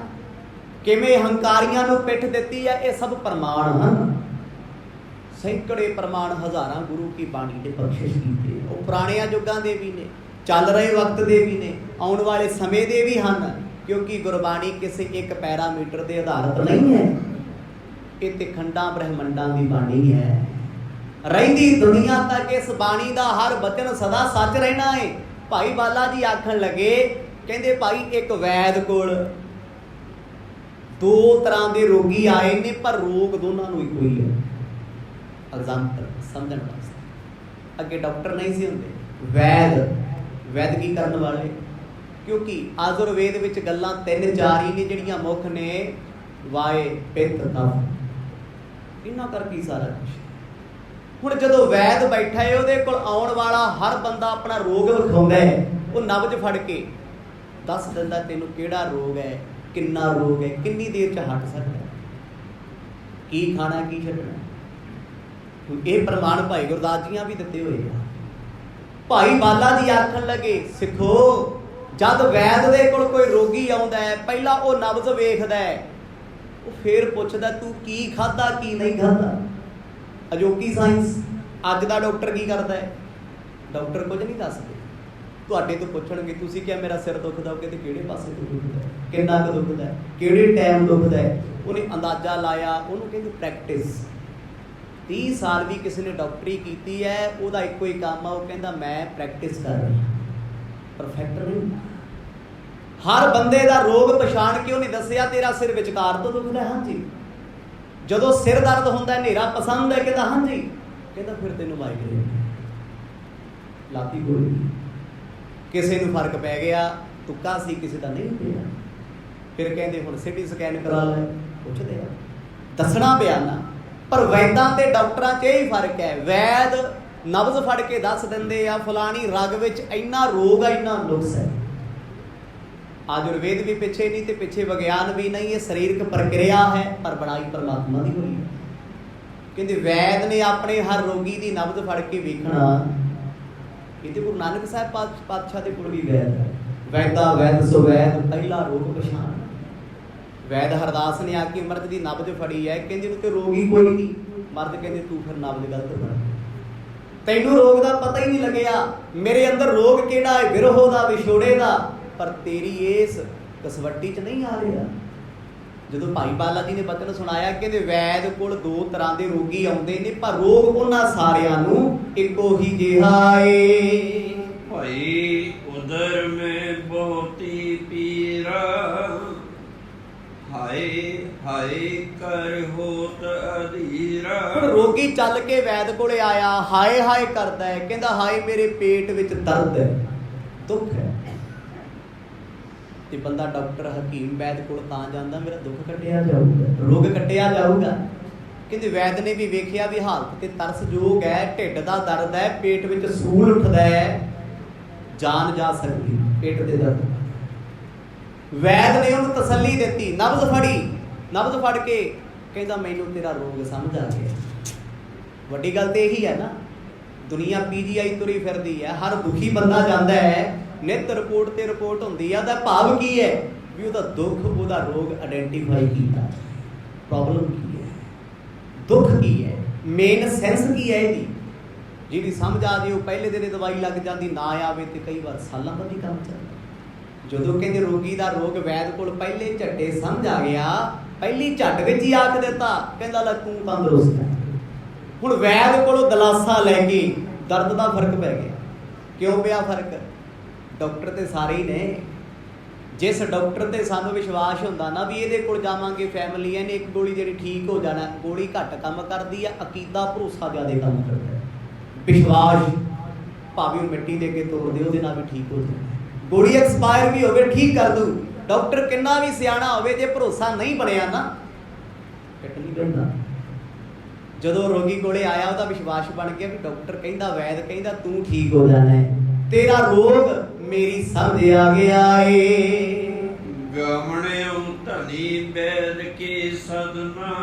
ਕਿਵੇਂ ਹੰਕਾਰੀਆਂ ਨੂੰ ਪਿੱਠ ਦਿੱਤੀ ਹੈ। ਇਹ ਸਭ ਪ੍ਰਮਾਣ ਹਨ। ਸੈਂਕੜੇ ਪ੍ਰਮਾਣ, ਹਜ਼ਾਰਾਂ ਗੁਰੂ ਕੀ ਬਾਣੀ ਦੇ ਬਖਸ਼ਿਸ਼ ਕੀਤੇ। ਉਹ ਪੁਰਾਣਿਆਂ ਯੁੱਗਾਂ ਦੇ ਵੀ ਨੇ, ਚੱਲ ਰਹੇ ਵਕਤ ਦੇ ਵੀ ਨੇ, ਆਉਣ ਵਾਲੇ ਸਮੇਂ ਦੇ ਵੀ ਹਨ। ਕਿਉਂਕਿ ਗੁਰਬਾਣੀ ਕਿਸੇ ਇੱਕ ਪੈਰਾਮੀਟਰ ਦੇ ਆਧਾਰਿਤ ਨਹੀਂ ਹੈ, ਇਹ ਤੇ ਖੰਡਾਂ ਬ੍ਰਹਿਮੰਡਾਂ ਦੀ ਬਾਣੀ ਹੈ। ਰਹਿੰਦੀ ਦੁਨੀਆ ਤੱਕ ਇਸ ਬਾਣੀ ਦਾ ਹਰ ਬਚਨ ਸਦਾ ਸੱਚ ਰਹਿਣਾ ਹੈ। ਭਾਈ ਬਾਲਾ ਜੀ ਆਖਣ ਲੱਗੇ, ਕਹਿੰਦੇ ਭਾਈ ਇੱਕ ਵੈਦ ਕੋਲ ਦੋ ਤਰ੍ਹਾਂ ਦੇ ਰੋਗੀ ਆਏ ਨੇ, ਪਰ ਰੋਗ ਦੋਨਾਂ ਨੂੰ ਇੱਕੋ ਹੀ ਹੈ। ਐਗਜ਼ਾਮਪਲ ਸਮਝਣ ਵਾਸਤੇ, ਅੱਗੇ ਡਾਕਟਰ ਨਹੀਂ ਸੀ ਹੁੰਦੇ, ਵੈਦਗੀ ਕਰਨ ਵਾਲੇ। ਕਿਉਂਕਿ ਆਯੁਰਵੇਦ ਵਿੱਚ ਗੱਲਾਂ 3-4 ਹੀ ਨੇ ਜਿਹੜੀਆਂ ਮੁੱਖ ਨੇ, ਵਾਏ, ਪਿੱਤ, ਕਫ। ਇਹਨਾਂ ਕਰਕੇ ਹੀ ਸਾਰਾ ਕੁਝ। ਹੁਣ ਜਦੋਂ ਵੈਦ ਬੈਠਾ ਹੈ, ਉਹਦੇ ਕੋਲ ਆਉਣ ਵਾਲਾ ਹਰ ਬੰਦਾ ਆਪਣਾ ਰੋਗ ਵਿਖਾਉਂਦਾ ਹੈ, ਉਹ ਨਬਜ਼ ਫੜ ਕੇ ਦੱਸ ਦਿੰਦਾ ਤੈਨੂੰ ਕਿਹੜਾ ਰੋਗ ਹੈ, ਕਿੰਨਾ ਰੋਗ ਹੈ, ਕਿੰਨੀ ਦੇਰ 'ਚ ਹਟ ਸਕਦਾ, ਕੀ ਖਾਣਾ ਕੀ ਛੱਡਣਾ। ਹੁਣ ਇਹ ਪ੍ਰਮਾਣ ਭਾਈ ਗੁਰਦਾਸ ਜੀਆਂ ਵੀ ਦਿੱਤੇ ਹੋਏ ਆ। ਭਾਈ ਬਾਲਾ ਜੀ ਆਖਣ ਲੱਗੇ, ਸਿੱਖੋ ਜਦ ਵੈਦ ਦੇ ਕੋਲ ਕੋਈ ਰੋਗੀ ਆਉਂਦਾ ਹੈ, ਪਹਿਲਾਂ ਉਹ ਨਬਜ਼ ਵੇਖਦਾ ਹੈ, ਉਹ ਫੇਰ ਪੁੱਛਦਾ ਤੂੰ ਕੀ ਖਾਧਾ ਕੀ ਨਹੀਂ ਖਾਧਾ। ਅਜੋਕੀ ਸਾਇੰਸ ਅੱਜ ਦਾ ਡਾਕਟਰ ਕੀ ਕਰਦਾ ਹੈ? ਡਾਕਟਰ ਕੁਝ ਨਹੀਂ ਦੱਸਦੇ। ਤੁਹਾਡੇ ਤੋਂ ਪੁੱਛਣਗੇ ਤੁਸੀਂ ਕਿਹਾ ਮੇਰਾ ਸਿਰ ਦੁਖਦਾ, ਉਹ ਕਹਿੰਦੇ ਕਿਹੜੇ ਪਾਸੇ ਤੋਂ ਦੁਖਦਾ, ਕਿੰਨਾ ਕੁ ਦੁਖਦਾ, ਕਿਹੜੇ ਟਾਈਮ ਦੁਖਦਾ। ਉਹਨੇ ਅੰਦਾਜ਼ਾ ਲਾਇਆ, ਉਹਨੂੰ ਕਹਿੰਦੇ ਪ੍ਰੈਕਟਿਸ। 30 ਸਾਲ ਵੀ ਕਿਸੇ ਨੇ ਡਾਕਟਰੀ ਕੀਤੀ ਹੈ, ਉਹਦਾ ਇੱਕੋ ਹੀ ਕੰਮ ਆ, ਉਹ ਕਹਿੰਦਾ ਮੈਂ ਪ੍ਰੈਕਟਿਸ ਕਰ ਰਿਹਾ, ਪਰਫੈਕਟ ਨਹੀਂ। ਹਰ ਬੰਦੇ ਦਾ ਰੋਗ ਪਛਾਣ ਕੇ ਉਹਨੇ ਦੱਸਿਆ ਤੇਰਾ ਸਿਰ ਵਿਚਕਾਰ ਤੋਂ ਦੁਖਦਾ, ਹਾਂਜੀ। ਜਦੋਂ ਸਿਰ ਦਰਦ ਹੁੰਦਾ, ਹਨੇਰਾ ਪਸੰਦ ਹੈ, ਕਹਿੰਦਾ ਹਾਂਜੀ, ਕਹਿੰਦਾ ਫਿਰ ਤੈਨੂੰ ਮਾਈਗ੍ਰੇਨ ਲਾਤੀ ਗੋਲੀ। ਕਿਸੇ ਨੂੰ ਫਰਕ ਪੈ ਗਿਆ, ਤੁੱਕਾ ਸੀ, ਕਿਸੇ ਦਾ ਨਹੀਂ ਪਿਆ। ਫਿਰ ਕਹਿੰਦੇ ਹੁਣ ਸਿਟੀ ਸਕੈਨ ਕਰਾ ਲੈ, ਪੁੱਛਦੇ ਆ, ਦੱਸਣਾ ਪਿਆ ਨਾ। ਪਰ ਵੈਦਾਂ ਤੇ ਡਾਕਟਰਾਂ 'ਚ ਇਹ ਹੀ ਫਰਕ ਹੈ, ਵੈਦ ਨਬਜ਼ ਫੜ ਕੇ ਦੱਸ ਦਿੰਦੇ ਆ ਫਲਾਣੀ ਰਗ ਵਿੱਚ ਇੰਨਾ ਰੋਗ ਆ, ਇੰਨਾ ਨੁਕਸ ਹੈ। ਆਯੁਰਵੇਦ ਵੀ ਪਿੱਛੇ ਨਹੀਂ ਤੇ ਪਿੱਛੇ ਵਿਗਿਆਨ ਵੀ ਨਹੀਂ, ਇਹ ਸਰੀਰਕ ਪ੍ਰਕਿਰਿਆ ਹੈ, ਪਰ ਬਣਾਈ ਪਰਮਾਤਮਾ ਦੀ ਹੋਈ ਹੈ। ਕਹਿੰਦੇ ਵੈਦ ਨੇ ਆਪਣੇ ਹਰ ਰੋਗੀ ਦੀ ਨਬਜ਼ ਫੜ ਕੇ ਵੇਖਣਾ। ਇਹਦੇ ਗੁਰੂ ਨਾਨਕ ਸਾਹਿਬ ਪਾਤਸ਼ਾਹ ਦੇ ਕੋਲ ਵੀ ਵੈਦ ਹੈ। ਵੈਦਾ ਵੈਦ ਸੋ ਵੈਦ ਪਹਿਲਾ ਰੋਗ ਪਛਾਣ। ਵੈਦ ਹਰਦਾਸ ਨੇ ਆ ਕੇ ਮਰਦ ਦੀ ਨਬਜ਼ ਫੜੀ ਹੈ, ਕਹਿੰਦੇ ਨੂੰ ਤੇ ਰੋਗ ਹੀ ਕੋਈ ਨਹੀਂ। ਮਰਦ ਕਹਿੰਦੇ ਤੂੰ ਫਿਰ ਨਬਜ਼ ਗਲਤ ਫੜ, ਤੈਨੂੰ ਰੋਗ ਦਾ ਪਤਾ ਹੀ ਨਹੀਂ ਲੱਗਿਆ। ਮੇਰੇ ਅੰਦਰ ਰੋਗ ਕਿਹੜਾ ਹੈ, ਵਿਰਹੋ ਦਾ, ਵਿਛੋੜੇ ਦਾ, ਪਰ ਤੇਰੀ ਇਸ ਕਸਵੱਟੀ 'ਚ ਨਹੀਂ ਆ ਰਿਹਾ। ਜਦੋਂ ਭਾਈ ਬਾਲਾ ਜੀ ਨੇ ਬਚਨ ਸੁਣਾਇਆ, ਕਹਿੰਦੇ ਵੈਦ ਕੋਲ 2 ਤਰ੍ਹਾਂ ਦੇ ਰੋਗੀ ਆਉਂਦੇ ਨੇ, ਪਰ ਰੋਗ ਉਹਨਾਂ ਸਾਰਿਆਂ ਨੂੰ ਇੱਕੋ ਹੀ ਜਿਹਾ ਏ। ਭਾਈ ਉਦਰ ਮੈਂ ਬਹੁਤੀ ਪੀਰਾ, ਹਾਏ ਹਾਏ ਕਰ ਹੋਤ ਅਧੀਰਾ। ਰੋਗੀ ਚੱਲ ਕੇ ਵੈਦ ਕੋਲੇ ਆਇਆ, ਹਾਏ ਹਾਏ ਕਰਦਾ ਹੈ, ਕਹਿੰਦਾ ਹਾਏ ਮੇਰੇ ਪੇਟ ਵਿੱਚ ਦਰਦ ਹੈ, ਦੁੱਖ ਹੈ। ਤੇ ਬੰਦਾ ਡਾਕਟਰ ਹਕੀਮ ਵੈਦ ਕੋਲ ਤਾਂ ਜਾਂਦਾ ਮੇਰਾ ਦੁੱਖ ਕੱਟਿਆ ਜਾਊਗਾ, ਰੋਗ ਕੱਟਿਆ ਜਾਊਗਾ। ਕਹਿੰਦੇ ਵੈਦ ਨੇ ਵੀ ਵੇਖਿਆ ਵੀ ਹਾਲਤ ਤੇ ਤਰਸਯੋਗ ਹੈ, ਢਿੱਡ ਦਾ ਦਰਦ ਹੈ, ਪੇਟ ਵਿੱਚ ਸੂਲ ਉੱਠਦਾ ਹੈ, ਜਾਨ ਜਾ ਸਕਦੀ ਪੇਟ ਦੇ ਦਰਦ। ਵੈਦ ਨੇ ਉਹਨੂੰ ਤਸੱਲੀ ਦਿੱਤੀ, ਨਬਜ਼ ਫੜੀ, ਨਬਜ਼ ਫੜ ਕੇ ਕਹਿੰਦਾ ਮੈਨੂੰ ਤੇਰਾ ਰੋਗ ਸਮਝ ਆ ਗਿਆ। ਵੱਡੀ ਗੱਲ ਤੇ ਇਹੀ ਹੈ ਨਾ, ਦੁਨੀਆ PGI ਤੁਰੀ ਫਿਰਦੀ ਹੈ, ਹਰ ਦੁਖੀ ਬੰਦਾ ਜਾਂਦਾ ਹੈ, ਨਿੱਤ ਰਿਪੋਰਟ ਤੇ ਰਿਪੋਰਟ ਹੁੰਦੀ ਆ। ਉਹਦਾ ਭਾਵ ਕੀ ਹੈ ਵੀ ਉਹਦਾ ਦੁੱਖ, ਉਹਦਾ ਰੋਗ ਆਇਡੈਂਟੀਫਾਈ ਕੀਤਾ, ਪ੍ਰੋਬਲਮ ਕੀ ਹੈ, ਦੁੱਖ ਕੀ ਹੈ, ਮੇਨ ਸੈਂਸ ਕੀ ਹੈ ਇਹਦੀ। ਜਿਹਦੀ ਸਮਝ ਆ ਜੇ ਉਹ ਪਹਿਲੇ ਦਿਨ ਦਵਾਈ ਲੱਗ ਜਾਂਦੀ, ਨਾ ਆਵੇ ਤੇ ਕਈ ਵਾਰ ਸਾਲਾਂ ਬਾਅਦ ਹੀ ਕੰਮ ਚੱਲਦਾ। ਜਦੋਂ ਕਹਿੰਦੇ ਰੋਗੀ ਦਾ ਰੋਗ ਵੈਦ ਕੋਲ ਪਹਿਲੇ ਝੱਟੇ ਸਮਝ ਆ ਗਿਆ, ਪਹਿਲੀ ਝੱਟ ਵਿੱਚ ਹੀ ਆਖ ਦਿੱਤਾ, ਕਹਿੰਦਾ ਲੈ ਤੂੰ ਤੰਦਰੁਸਤ ਹੈ। ਹੁਣ ਵੈਦ ਕੋਲੋਂ ਦਲਾਸਾ ਲੈ ਕੇ ਦਰਦ ਦਾ ਫਰਕ ਪੈ ਗਿਆ। ਕਿਉਂ ਪਿਆ ਫਰਕ? ਡਾਕਟਰ ਤੇ ਸਾਰੇ ਹੀ ਨੇ। ਜਿਸ ਡਾਕਟਰ ਤੇ ਸਾਨੂੰ ਵਿਸ਼ਵਾਸ ਹੁੰਦਾ ਨਾ ਵੀ ਇਹਦੇ ਕੋਲ ਜਾਵਾਂਗੇ, ਫੈਮਿਲੀ ਇਹਨੇ ਇੱਕ ਗੋਲੀ ਜਿਹੜੀ ਠੀਕ ਹੋ ਜਾਣਾ, ਗੋਲੀ ਘੱਟ ਕੰਮ ਕਰਦੀ ਆ, ਅਕੀਦਾ ਭਰੋਸਾ ਜ਼ਿਆਦਾ ਕੰਮ ਕਰਦਾ। ਵਿਸ਼ਵਾਸ ਭਾਵੇਂ ਉਹ ਮਿੱਟੀ ਦੇ ਕੇ ਤੋੜ ਦੇ, ਉਹਦੇ ਨਾਲ ਵੀ ਠੀਕ ਹੋ ਜਾਣਾ। ਗੋਲੀ ਐਕਸਪਾਇਰ ਵੀ ਹੋਵੇ ਠੀਕ ਕਰ ਦੂ। ਡਾਕਟਰ ਕਿੰਨਾ ਵੀ ਸਿਆਣਾ ਹੋਵੇ, ਜੇ ਭਰੋਸਾ ਨਹੀਂ ਬਣਿਆ ਨਾ ਫਿੱਟ ਨਹੀਂ ਕਰਦਾ। ਜਦੋਂ ਰੋਗੀ ਕੋਲੇ ਆਇਆ, ਉਹਦਾ ਵਿਸ਼ਵਾਸ ਬਣ ਗਿਆ ਵੀ ਡਾਕਟਰ ਕਹਿੰਦਾ, ਵੈਦ ਕਹਿੰਦਾ ਤੂੰ ਠੀਕ ਹੋ ਜਾਣਾ ਹੈ, ਤੇਰਾ ਰੋਗ ਮੇਰੀ ਸਮਝ ਆ ਗਿਆ ਏ। ਗਮਣਿਓ ਧਨੀ ਬੈਦ ਕੇ ਸਦਨਾ,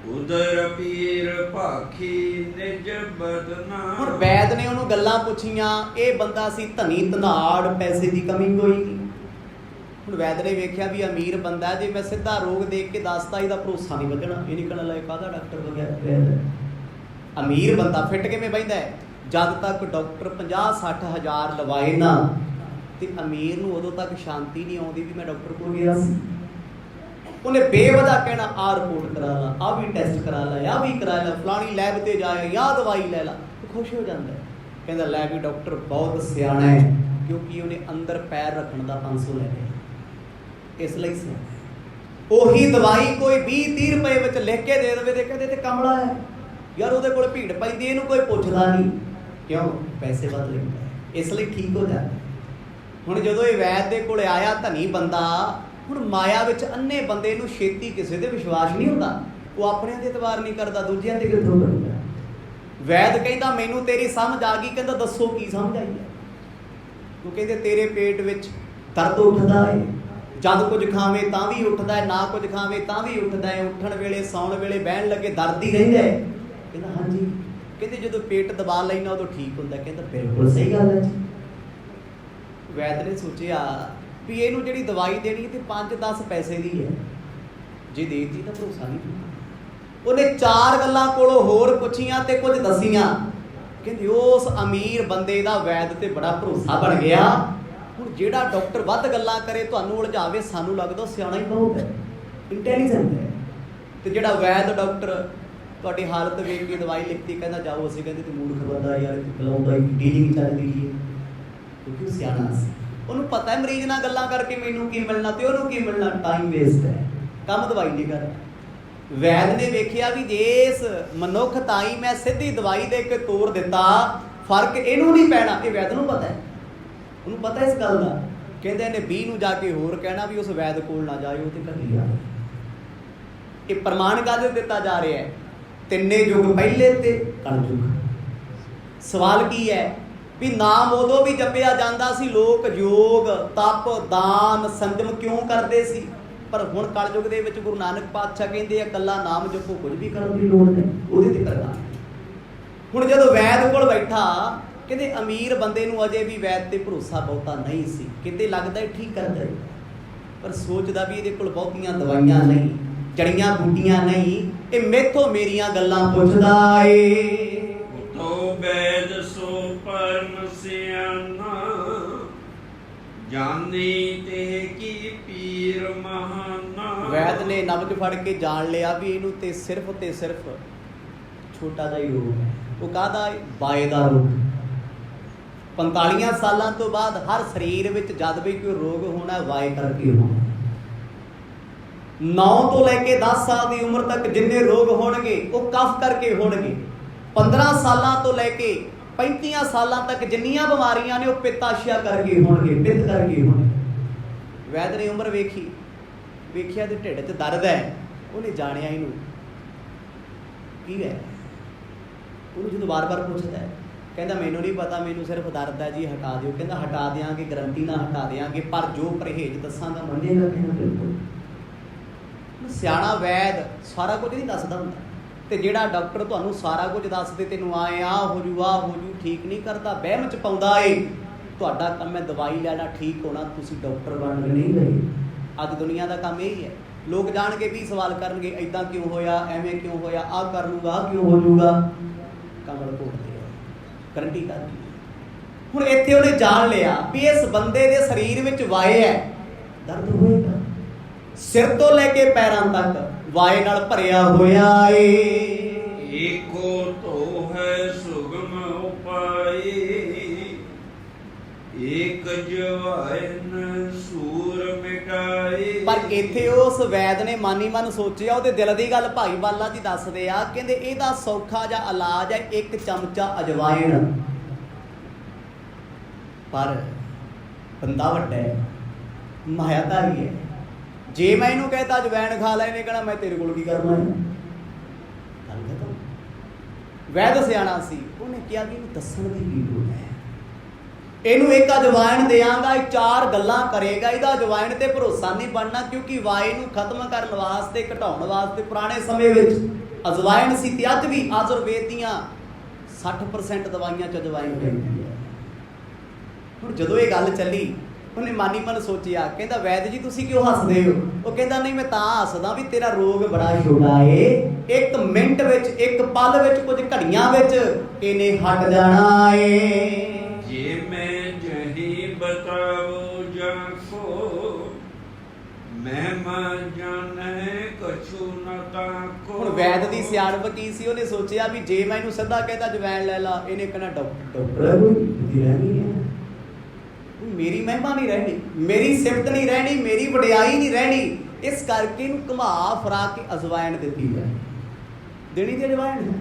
ਉਦਰ ਪੀਰ ਭਾਖੀ ਨਿਜ ਬਦਨਾ। ਹੁਣ ਵੈਦ ਨੇ ਉਹਨੂੰ ਗੱਲਾਂ ਪੁੱਛੀਆਂ, ਇਹ ਬੰਦਾ ਸੀ ਧਨੀ ਧਨਾੜ, ਪੈਸੇ ਦੀ ਕਮੀ ਕੋਈ ਨਹੀਂ। ਹੁਣ ਵੈਦ ਨੇ ਵੇਖਿਆ ਵੀ ਅਮੀਰ ਬੰਦਾ, ਜੇ ਮੈਂ ਸਿੱਧਾ ਰੋਗ ਦੇਖ ਕੇ ਦੱਸਤਾ ਇਹਦਾ ਭਰੋਸਾ ਨਹੀਂ ਵਧਣਾ, ਇਹ ਨਹੀਂ ਕਹਿਣਾ ਲੈ ਕਾਹਦਾ ਡਾਕਟਰ ਵਗੈਰਾ। ਅਮੀਰ ਬੰਦਾ ਫਿੱਟ ਕਿਵੇਂ ਬਹਿੰਦਾ ਹੈ? ਜਦ ਤੱਕ ਡਾਕਟਰ 50-60 ਹਜ਼ਾਰ ਲਵਾਏ ਨਾ, ਤੇ ਅਮੀਰ ਨੂੰ ਉਦੋਂ ਤੱਕ ਸ਼ਾਂਤੀ ਨਹੀਂ ਆਉਂਦੀ ਵੀ ਮੈਂ ਡਾਕਟਰ ਕੋਲ ਗਿਆ ਸੀ। ਉਹਨੇ ਬੇਵਜ੍ਹਾ ਕਹਿਣਾ ਆਹ ਰਿਪੋਰਟ ਕਰਾ ਲਾ, ਆਹ ਵੀ ਟੈਸਟ ਕਰਾ ਲਾ, ਆਹ ਵੀ ਕਰਾ ਲਾ, ਫਲਾਣੀ ਲੈਬ ਤੇ ਜਾਏ, ਆਹ ਦਵਾਈ ਲੈ ਲਾ। ਉਹ ਖੁਸ਼ ਹੋ ਜਾਂਦਾ, ਕਹਿੰਦਾ ਲੈ ਵੀ ਡਾਕਟਰ ਬਹੁਤ ਸਿਆਣਾ ਹੈ, ਕਿਉਂਕਿ ਉਹਨੇ ਅੰਦਰ ਪੈਰ ਰੱਖਣ ਦਾ 500 ਲੈ ਲਿਆ, ਇਸ ਲਈ ਸਿਆਣਾ। ਉਹੀ ਦਵਾਈ ਕੋਈ 20-30 ਰੁਪਏ ਵਿੱਚ ਲਿਖ ਕੇ ਦੇ ਦੇਵੇ ਤੇ ਕਹਿੰਦੇ ਤੇ ਕਮਲਾ ਹੈ ਯਾਰ, ਉਹਦੇ ਕੋਲ ਭੀੜ ਪੈਂਦੀ, ਇਹਨੂੰ ਕੋਈ ਪੁੱਛਦਾ ਨਹੀਂ, ਕਿਉਂ? ਪੈਸੇ ਵੱਧ ਲੈਂਦਾ, ਇਸ ਲਈ ਠੀਕ ਹੋ ਜਾਂਦਾ। ਹੁਣ ਜਦੋਂ ਇਹ ਵੈਦ ਦੇ ਕੋਲ ਆਇਆ ਧਨੀ ਬੰਦਾ, ਹੁਣ ਮਾਇਆ ਵਿੱਚ ਅੰਨੇ ਬੰਦੇ ਨੂੰ ਛੇਤੀ ਕਿਸੇ ਤੇ ਵਿਸ਼ਵਾਸ ਨਹੀਂ ਹੁੰਦਾ। ਉਹ ਆਪਣਿਆਂ ਦੇ ਇਤਬਾਰ ਨਹੀਂ ਕਰਦਾ, ਦੂਜਿਆਂ ਦੇ ਕਿੱਥੋਂ ਕਰਦਾ। ਵੈਦ ਕਹਿੰਦਾ ਮੈਨੂੰ ਤੇਰੀ ਸਮਝ ਆ ਗਈ। ਕਹਿੰਦਾ ਦੱਸੋ ਕੀ ਸਮਝ ਆਈ ਹੈ? ਉਹ ਕਹਿੰਦੇ ਤੇਰੇ ਪੇਟ ਵਿੱਚ ਦਰਦ ਉੱਠਦਾ ਹੈ, ਜਦ ਕੁਝ ਖਾਵੇ ਤਾਂ ਵੀ ਉੱਠਦਾ ਹੈ, ਨਾ ਕੁਝ ਖਾਵੇ ਤਾਂ ਵੀ ਉੱਠਦਾ ਹੈ, ਉੱਠਣ ਵੇਲੇ ਸੌਣ ਵੇਲੇ ਬਹਿਣ ਲੱਗੇ ਦਰਦ ਹੀ ਰਹਿੰਦਾ ਹੈ। ਕਹਿੰਦਾ ਹਾਂਜੀ। ਕਹਿੰਦੇ ਜਦੋਂ ਪੇਟ ਦਬਾ ਲੈਣਾ ਉਦੋਂ ਠੀਕ ਹੁੰਦਾ। ਕਹਿੰਦਾ ਬਿਲਕੁਲ ਸਹੀ ਗੱਲ ਹੈ ਜੀ। ਵੈਦ ਨੇ ਸੋਚਿਆ ਵੀ ਇਹਨੂੰ ਜਿਹੜੀ ਦਵਾਈ ਦੇਣੀ ਤੇ 5-10 ਪੈਸੇ ਦੀ ਹੈ, ਜੇ ਦੇ ਦਿੱਤੀ ਤਾਂ ਭਰੋਸਾ ਨਹੀਂ ਹੁੰਦਾ। ਉਹਨੇ 4 ਗੱਲਾਂ ਕੋਲੋਂ ਹੋਰ ਪੁੱਛੀਆਂ ਤੇ ਕੁਝ ਦਸੀਆਂ। ਕਹਿੰਦੇ ਉਸ ਅਮੀਰ ਬੰਦੇ ਦਾ ਵੈਦ ਤੇ ਬੜਾ ਭਰੋਸਾ ਬਣ ਗਿਆ। ਹੁਣ ਜਿਹੜਾ ਡਾਕਟਰ ਵੱਧ ਗੱਲਾਂ ਕਰੇ, ਤੁਹਾਨੂੰ ਉਲਝਾਵੇ, ਸਾਨੂੰ ਲੱਗਦਾ ਸਿਆਣਾ ਹੀ ਬਹੁਤ ਹੈ, ਇੰਟੈਲੀਜੈਂਟ ਹੈ। ਤੇ ਜਿਹੜਾ ਵੈਦ ਡਾਕਟਰ ਤੁਹਾਡੀ ਹਾਲਤ ਵੇਖ ਕੇ ਦਵਾਈ ਲਿਖਤੀ, ਕਹਿੰਦਾ ਜਾਓ। ਅਸੀਂ ਕਹਿੰਦੇ ਤੂੰ ਮੂਰਖ ਬੰਦਾ ਯਾਰ, ਬੁਲਾਉਂਦਾ ਡੀਲਿੰਗ ਚੱਲਦੀ ਹੈ, ਕਿਉਂਕਿ ਉਹ ਸਿਆਣਾ ਸੀ। ਉਹਨੂੰ ਪਤਾ ਹੈ ਮਰੀਜ਼ ਨਾਲ ਗੱਲਾਂ ਕਰਕੇ ਮੈਨੂੰ ਕੀ ਮਿਲਣਾ ਤੇ ਉਹਨੂੰ ਕੀ ਮਿਲਣਾ, ਟਾਈਮ ਵੇਸਟ ਹੈ, ਕੰਮ ਦਵਾਈ ਨਹੀਂ ਕਰਦਾ। ਵੈਦ ਨੇ ਵੇਖਿਆ ਵੀ ਜੇ ਇਸ ਮਨੁੱਖ ਤਾਈ ਮੈਂ ਸਿੱਧੀ ਦਵਾਈ ਦੇ ਕੇ ਤੋਰ ਦਿੱਤਾ, ਫਰਕ ਇਹਨੂੰ ਨਹੀਂ ਪੈਣਾ। ਇਹ ਵੈਦ ਨੂੰ ਪਤਾ ਹੈ, ਉਹਨੂੰ ਪਤਾ ਇਸ ਗੱਲ ਦਾ। ਕਹਿੰਦੇ ਨੇ 20 ਨੂੰ ਜਾ ਕੇ ਹੋਰ ਕਹਿਣਾ ਵੀ ਉਸ ਵੈਦ ਕੋਲ ਨਾ ਜਾਇਓ ਤੇ ਘਟੀ ਆ। ਇਹ ਪ੍ਰਮਾਣ ਕਾਹਦੇ ਦਿੱਤਾ ਜਾ ਰਿਹਾ ਹੈ? ਤਿੰਨੇ ਯੁੱਗ ਪਹਿਲੇ ਤੇ ਕਲਯੁਗ। ਸਵਾਲ ਕੀ ਹੈ ਵੀ ਨਾਮ ਉਦੋਂ ਵੀ ਜਪਿਆ ਜਾਂਦਾ ਸੀ, ਲੋਕ ਯੋਗ ਤਪ ਦਾਨ ਸੰਜਮ ਕਿਉਂ ਕਰਦੇ ਸੀ? ਪਰ ਹੁਣ ਕਲਯੁਗ ਦੇ ਵਿੱਚ ਗੁਰੂ ਨਾਨਕ ਪਾਤਸ਼ਾਹ ਕਹਿੰਦੇ ਆ ਇਕੱਲਾ ਨਾਮ ਜਪੋ, ਕੁਝ ਵੀ ਕਰਨ ਦੀ ਲੋੜ ਨਹੀਂ, ਉਹਦੇ ਤੇ ਕਰਨਾ। ਹੁਣ ਜਦੋਂ ਵੈਦ ਕੋਲ ਬੈਠਾ, ਕਹਿੰਦੇ ਅਮੀਰ ਬੰਦੇ ਨੂੰ ਅਜੇ ਵੀ ਵੈਦ ਤੇ ਭਰੋਸਾ ਬਹੁਤਾ ਨਹੀਂ ਸੀ। ਕਿਤੇ ਲੱਗਦਾ ਠੀਕ ਕਰਦਾ, ਪਰ ਸੋਚਦਾ ਵੀ ਇਹਦੇ ਕੋਲ ਬਹੁਤੀਆਂ ਦਵਾਈਆਂ ਨਹੀਂ, ਜੜੀਆਂ ਬੂਟੀਆਂ ਨਹੀਂ, ਇਹ ਮੈਥੋਂ ਮੇਰੀਆਂ ਗੱਲਾਂ ਪੁੱਛਦਾ ਏ। ਤੋ ਵੈਦ ਸੋ ਪਰਮ ਸਿਆਣਾ, ਜਾਣੀ ਤੇ ਕੀ ਪੀਰ ਮਹਾਨਾ। ਵੈਦ ਨੇ ਨਬਜ ਫੜ ਕੇ ਜਾਣ ਲਿਆ ਵੀ ਇਹਨੂੰ ਤੇ ਸਿਰਫ ਛੋਟਾ ਜਿਹਾ ਹੀ ਰੋਗ ਹੈ। ਉਹ ਕਾਹਦਾ? ਬਾਏ ਦਾ ਰੋਗ। 45 ਸਾਲਾਂ ਤੋਂ ਬਾਅਦ ਹਰ ਸਰੀਰ ਵਿੱਚ ਜਦ ਵੀ ਕੋਈ ਰੋਗ ਹੋਣਾ, ਵਾਏ ਕਰਕੇ ਹੋਣਾ। 9 ਤੋਂ ਲੈ ਕੇ 10 ਸਾਲ ਦੀ ਉਮਰ ਤੱਕ ਜਿੰਨੇ ਰੋਗ ਹੋਣਗੇ ਉਹ ਕਫ ਕਰਕੇ ਹੋਣਗੇ। 15 ਸਾਲਾਂ ਤੋਂ ਲੈ ਕੇ 35 ਸਾਲਾਂ ਤੱਕ ਜਿੰਨੀਆਂ ਬਿਮਾਰੀਆਂ ਨੇ ਉਹ ਪਿੱਤਾਸ਼ਯ ਕਰਕੇ ਹੋਣਗੇ, ਪਿੱਤ ਕਰਕੇ ਹੋਣਗੇ। ਵੈਦ ਨੇ ਉਮਰ ਵੇਖਿਆ ਤੇ ਢਿੱਡ 'ਚ ਦਰਦ ਹੈ। ਉਹਨੇ ਜਾਣਿਆ ਇਹਨੂੰ ਕੀ ਹੈ। ਉਹਨੂੰ ਜਦੋਂ ਵਾਰ-ਵਾਰ ਪੁੱਛਦਾ ਹੈ, ਕਹਿੰਦਾ ਮੈਨੂੰ ਨਹੀਂ ਪਤਾ, ਮੈਨੂੰ ਸਿਰਫ ਦਰਦ ਹੈ ਜੀ, ਹਟਾ ਦਿਓ। ਕਹਿੰਦਾ ਹਟਾ ਦਿਆਂਗੇ, ਗਰੰਟੀ ਨਾਲ ਹਟਾ ਦਿਆਂਗੇ, ਪਰ ਜੋ ਪਰਹੇਜ਼ ਦੱਸਾਂਗਾ ਮੰਨੇਗਾ? ਕਹਿੰਦਾ ਬਿਲਕੁਲ। ਸਿਆਣਾ ਵੈਦ ਸਾਰਾ ਕੁਝ ਨਹੀਂ ਦੱਸਦਾ ਹੁੰਦਾ, ਤੇ ਜਿਹੜਾ ਡਾਕਟਰ ਤੁਹਾਨੂੰ ਸਾਰਾ ਕੁਝ ਦੱਸ ਦੇ, ਤੈਨੂੰ ਆਏ ਆ ਹੋ ਜੂ, ਠੀਕ ਨਹੀਂ ਕਰਦਾ, ਵਹਿਮ ਚ ਪਾਉਂਦਾ ਏ। ਤੁਹਾਡਾ ਕੰਮ ਹੈ ਦਵਾਈ ਲੈਣਾ, ਠੀਕ ਹੋਣਾ, ਤੁਸੀਂ ਡਾਕਟਰ ਬਣਨ ਨਹੀਂ ਰਹੇ। ਅੱਜ ਦੁਨੀਆ ਦਾ ਕੰਮ ਇਹ ਹੀ ਹੈ। ਲੋਕ ਜਾਣ ਕੇ ਵੀ ਸਵਾਲ ਕਰਨਗੇ, ਐਦਾਂ ਕਿਉਂ ਹੋਇਆ, ਐਵੇਂ ਕਿਉਂ ਹੋਇਆ, ਆਹ ਕਰ ਲੂਗਾ, ਆਹ ਕਿਉਂ ਹੋ ਜੂਗਾ। ਕਮਲ ਘੋਟਦੇ ਆ, ਗਰੰਟੀ ਕਰਦੀ। ਹੁਣ ਇੱਥੇ ਉਹਨੇ ਜਾਣ ਲਿਆ ਵੀ ਇਸ ਬੰਦੇ ਦੇ ਸਰੀਰ ਵਿੱਚ ਵਾਏ ਹੈ, ਦਰਦ ਹੋਏਗਾ। ਸਿਰ ਤੋਂ ਲੈ ਕੇ ਪੈਰਾਂ ਤੱਕ ਵਾਏ ਨਾਲ ਭਰਿਆ ਹੋਇਆ ਏ। ਏਕੋ ਧੋ ਹੈ ਸੁਗਮ ਉਪਾਈ, ਏਕ ਜਵਾਇਨ ਸੂਰ ਮਿਟਾਈ। ਪਰ ਇੱਥੇ ਉਸ ਵੈਦ ਨੇ ਮਾਨੀ ਮਨ ਸੋਚਿਆ, ਉਹਦੇ ਦਿਲ ਦੀ ਗੱਲ ਭਾਈ ਬਾਲਾ ਜੀ ਦੱਸਦੇ ਆ। ਕਹਿੰਦੇ ਇਹਦਾ ਸੌਖਾ ਜਿਹਾ ਇਲਾਜ ਹੈ 1 ਚਮਚਾ ਅਜਵਾਇਣ। ਪਰ ਬੰਦਾ ਵੱਡਾ ਹੈ, ਮਾਇਆਧਾਰੀ ਹੈ। ਜੇ ਮੈਂ ਇਹਨੂੰ ਕਹਿਤਾ ਅਜਵਾਇਣ ਖਾ ਲੈ, ਇਹਨੇ ਕਹਿਣਾ ਮੈਂ ਤੇਰੇ ਕੋਲ ਕੀ ਕਰਨਾ ਹੈ। ਵੈਦ ਸਿਆਣਾ ਸੀ, ਉਹਨੇ ਕਿਹਾ ਕਿ ਇਹਨੂੰ ਦੱਸਣ ਦੀ ਕੀ ਲੋੜ ਹੈ। ਇਹਨੂੰ 1 ਅਜਵਾਇਣ ਦਿਆਂਗਾ, 4 ਗੱਲਾਂ ਕਰੇਗਾ, ਇਹਦਾ ਅਜਵਾਇਣ ਤੇ ਭਰੋਸਾ ਨਹੀਂ ਬਣਨਾ। ਕਿਉਂਕਿ ਵਾਏ ਨੂੰ ਖਤਮ ਕਰਨ ਵਾਸਤੇ, ਘਟਾਉਣ ਵਾਸਤੇ ਪੁਰਾਣੇ ਸਮੇਂ ਵਿੱਚ ਅਜਵਾਇਣ ਸੀ, ਤੇ ਅੱਜ ਵੀ ਆਯੁਰਵੇਦ ਦੀਆਂ 60% ਦਵਾਈਆਂ 'ਚ ਅਜਵਾਇਣ ਪੈਂਦੀ ਹੈ। ਹੁਣ ਜਦੋਂ ਇਹ ਗੱਲ ਚੱਲੀ, ਉਹਨੇ ਮਾਨੀ ਮਨ ਸੋਚਿਆ, ਕਹਿੰਦਾ ਵੈਦ ਜੀ ਤੁਸੀਂ ਕਿਉਂ ਹੱਸਦੇ ਹੋ? ਉਹ ਕਹਿੰਦਾ ਨਹੀਂ, ਮੈਂ ਤਾਂ ਹੱਸਦਾ ਵੀ ਤੇਰਾ ਰੋਗ ਬੜਾ ਛੋਟਾ ਏ, 1 ਮਿੰਟ ਵਿੱਚ, 1 ਪਲ ਵਿੱਚ, ਕੁਝ ਘੜੀਆਂ ਵਿੱਚ ਇਹਨੇ ਹਟ ਜਾਣਾ ਏ। ਜੇ ਮੈਂ ਜਹੀ ਬਤਾਉ ਜਾਕੋ, ਮੈਂ ਮਾ ਜਾਣੈ ਕਛੂ ਨ ਤਾਕੋ। ਹੁਣ ਵੈਦ ਦੀ ਸਿਆਣਪ ਕੀ ਸੀ? ਉਹਨੇ ਸੋਚਿਆ ਵੀ ਜੇ ਮੈਂ ਇਹਨੂੰ ਸਿੱਧਾ ਕਹਿੰਦਾ ਅਜਵਾਇਣ ਲੈ ਲਾ, ਇਹਨੇ ਕਹਿਣਾ ਡਾਕਟਰ ਮੇਰੀ ਮਹਿਮਾ ਨਹੀਂ ਰਹਿਣੀ, ਮੇਰੀ ਸਿਫਤ ਨਹੀਂ ਰਹਿਣੀ, ਮੇਰੀ ਵਡਿਆਈ ਨਹੀਂ ਰਹਿਣੀ। ਇਸ ਕਰਕੇ ਇਹਨੂੰ ਘੁਮਾ ਫਰਾ ਕੇ ਅਜਵਾਇਣ ਦਿੱਤੀ ਹੈ। ਦੇਣੀ ਤੇ ਅਜਵਾਇਣ,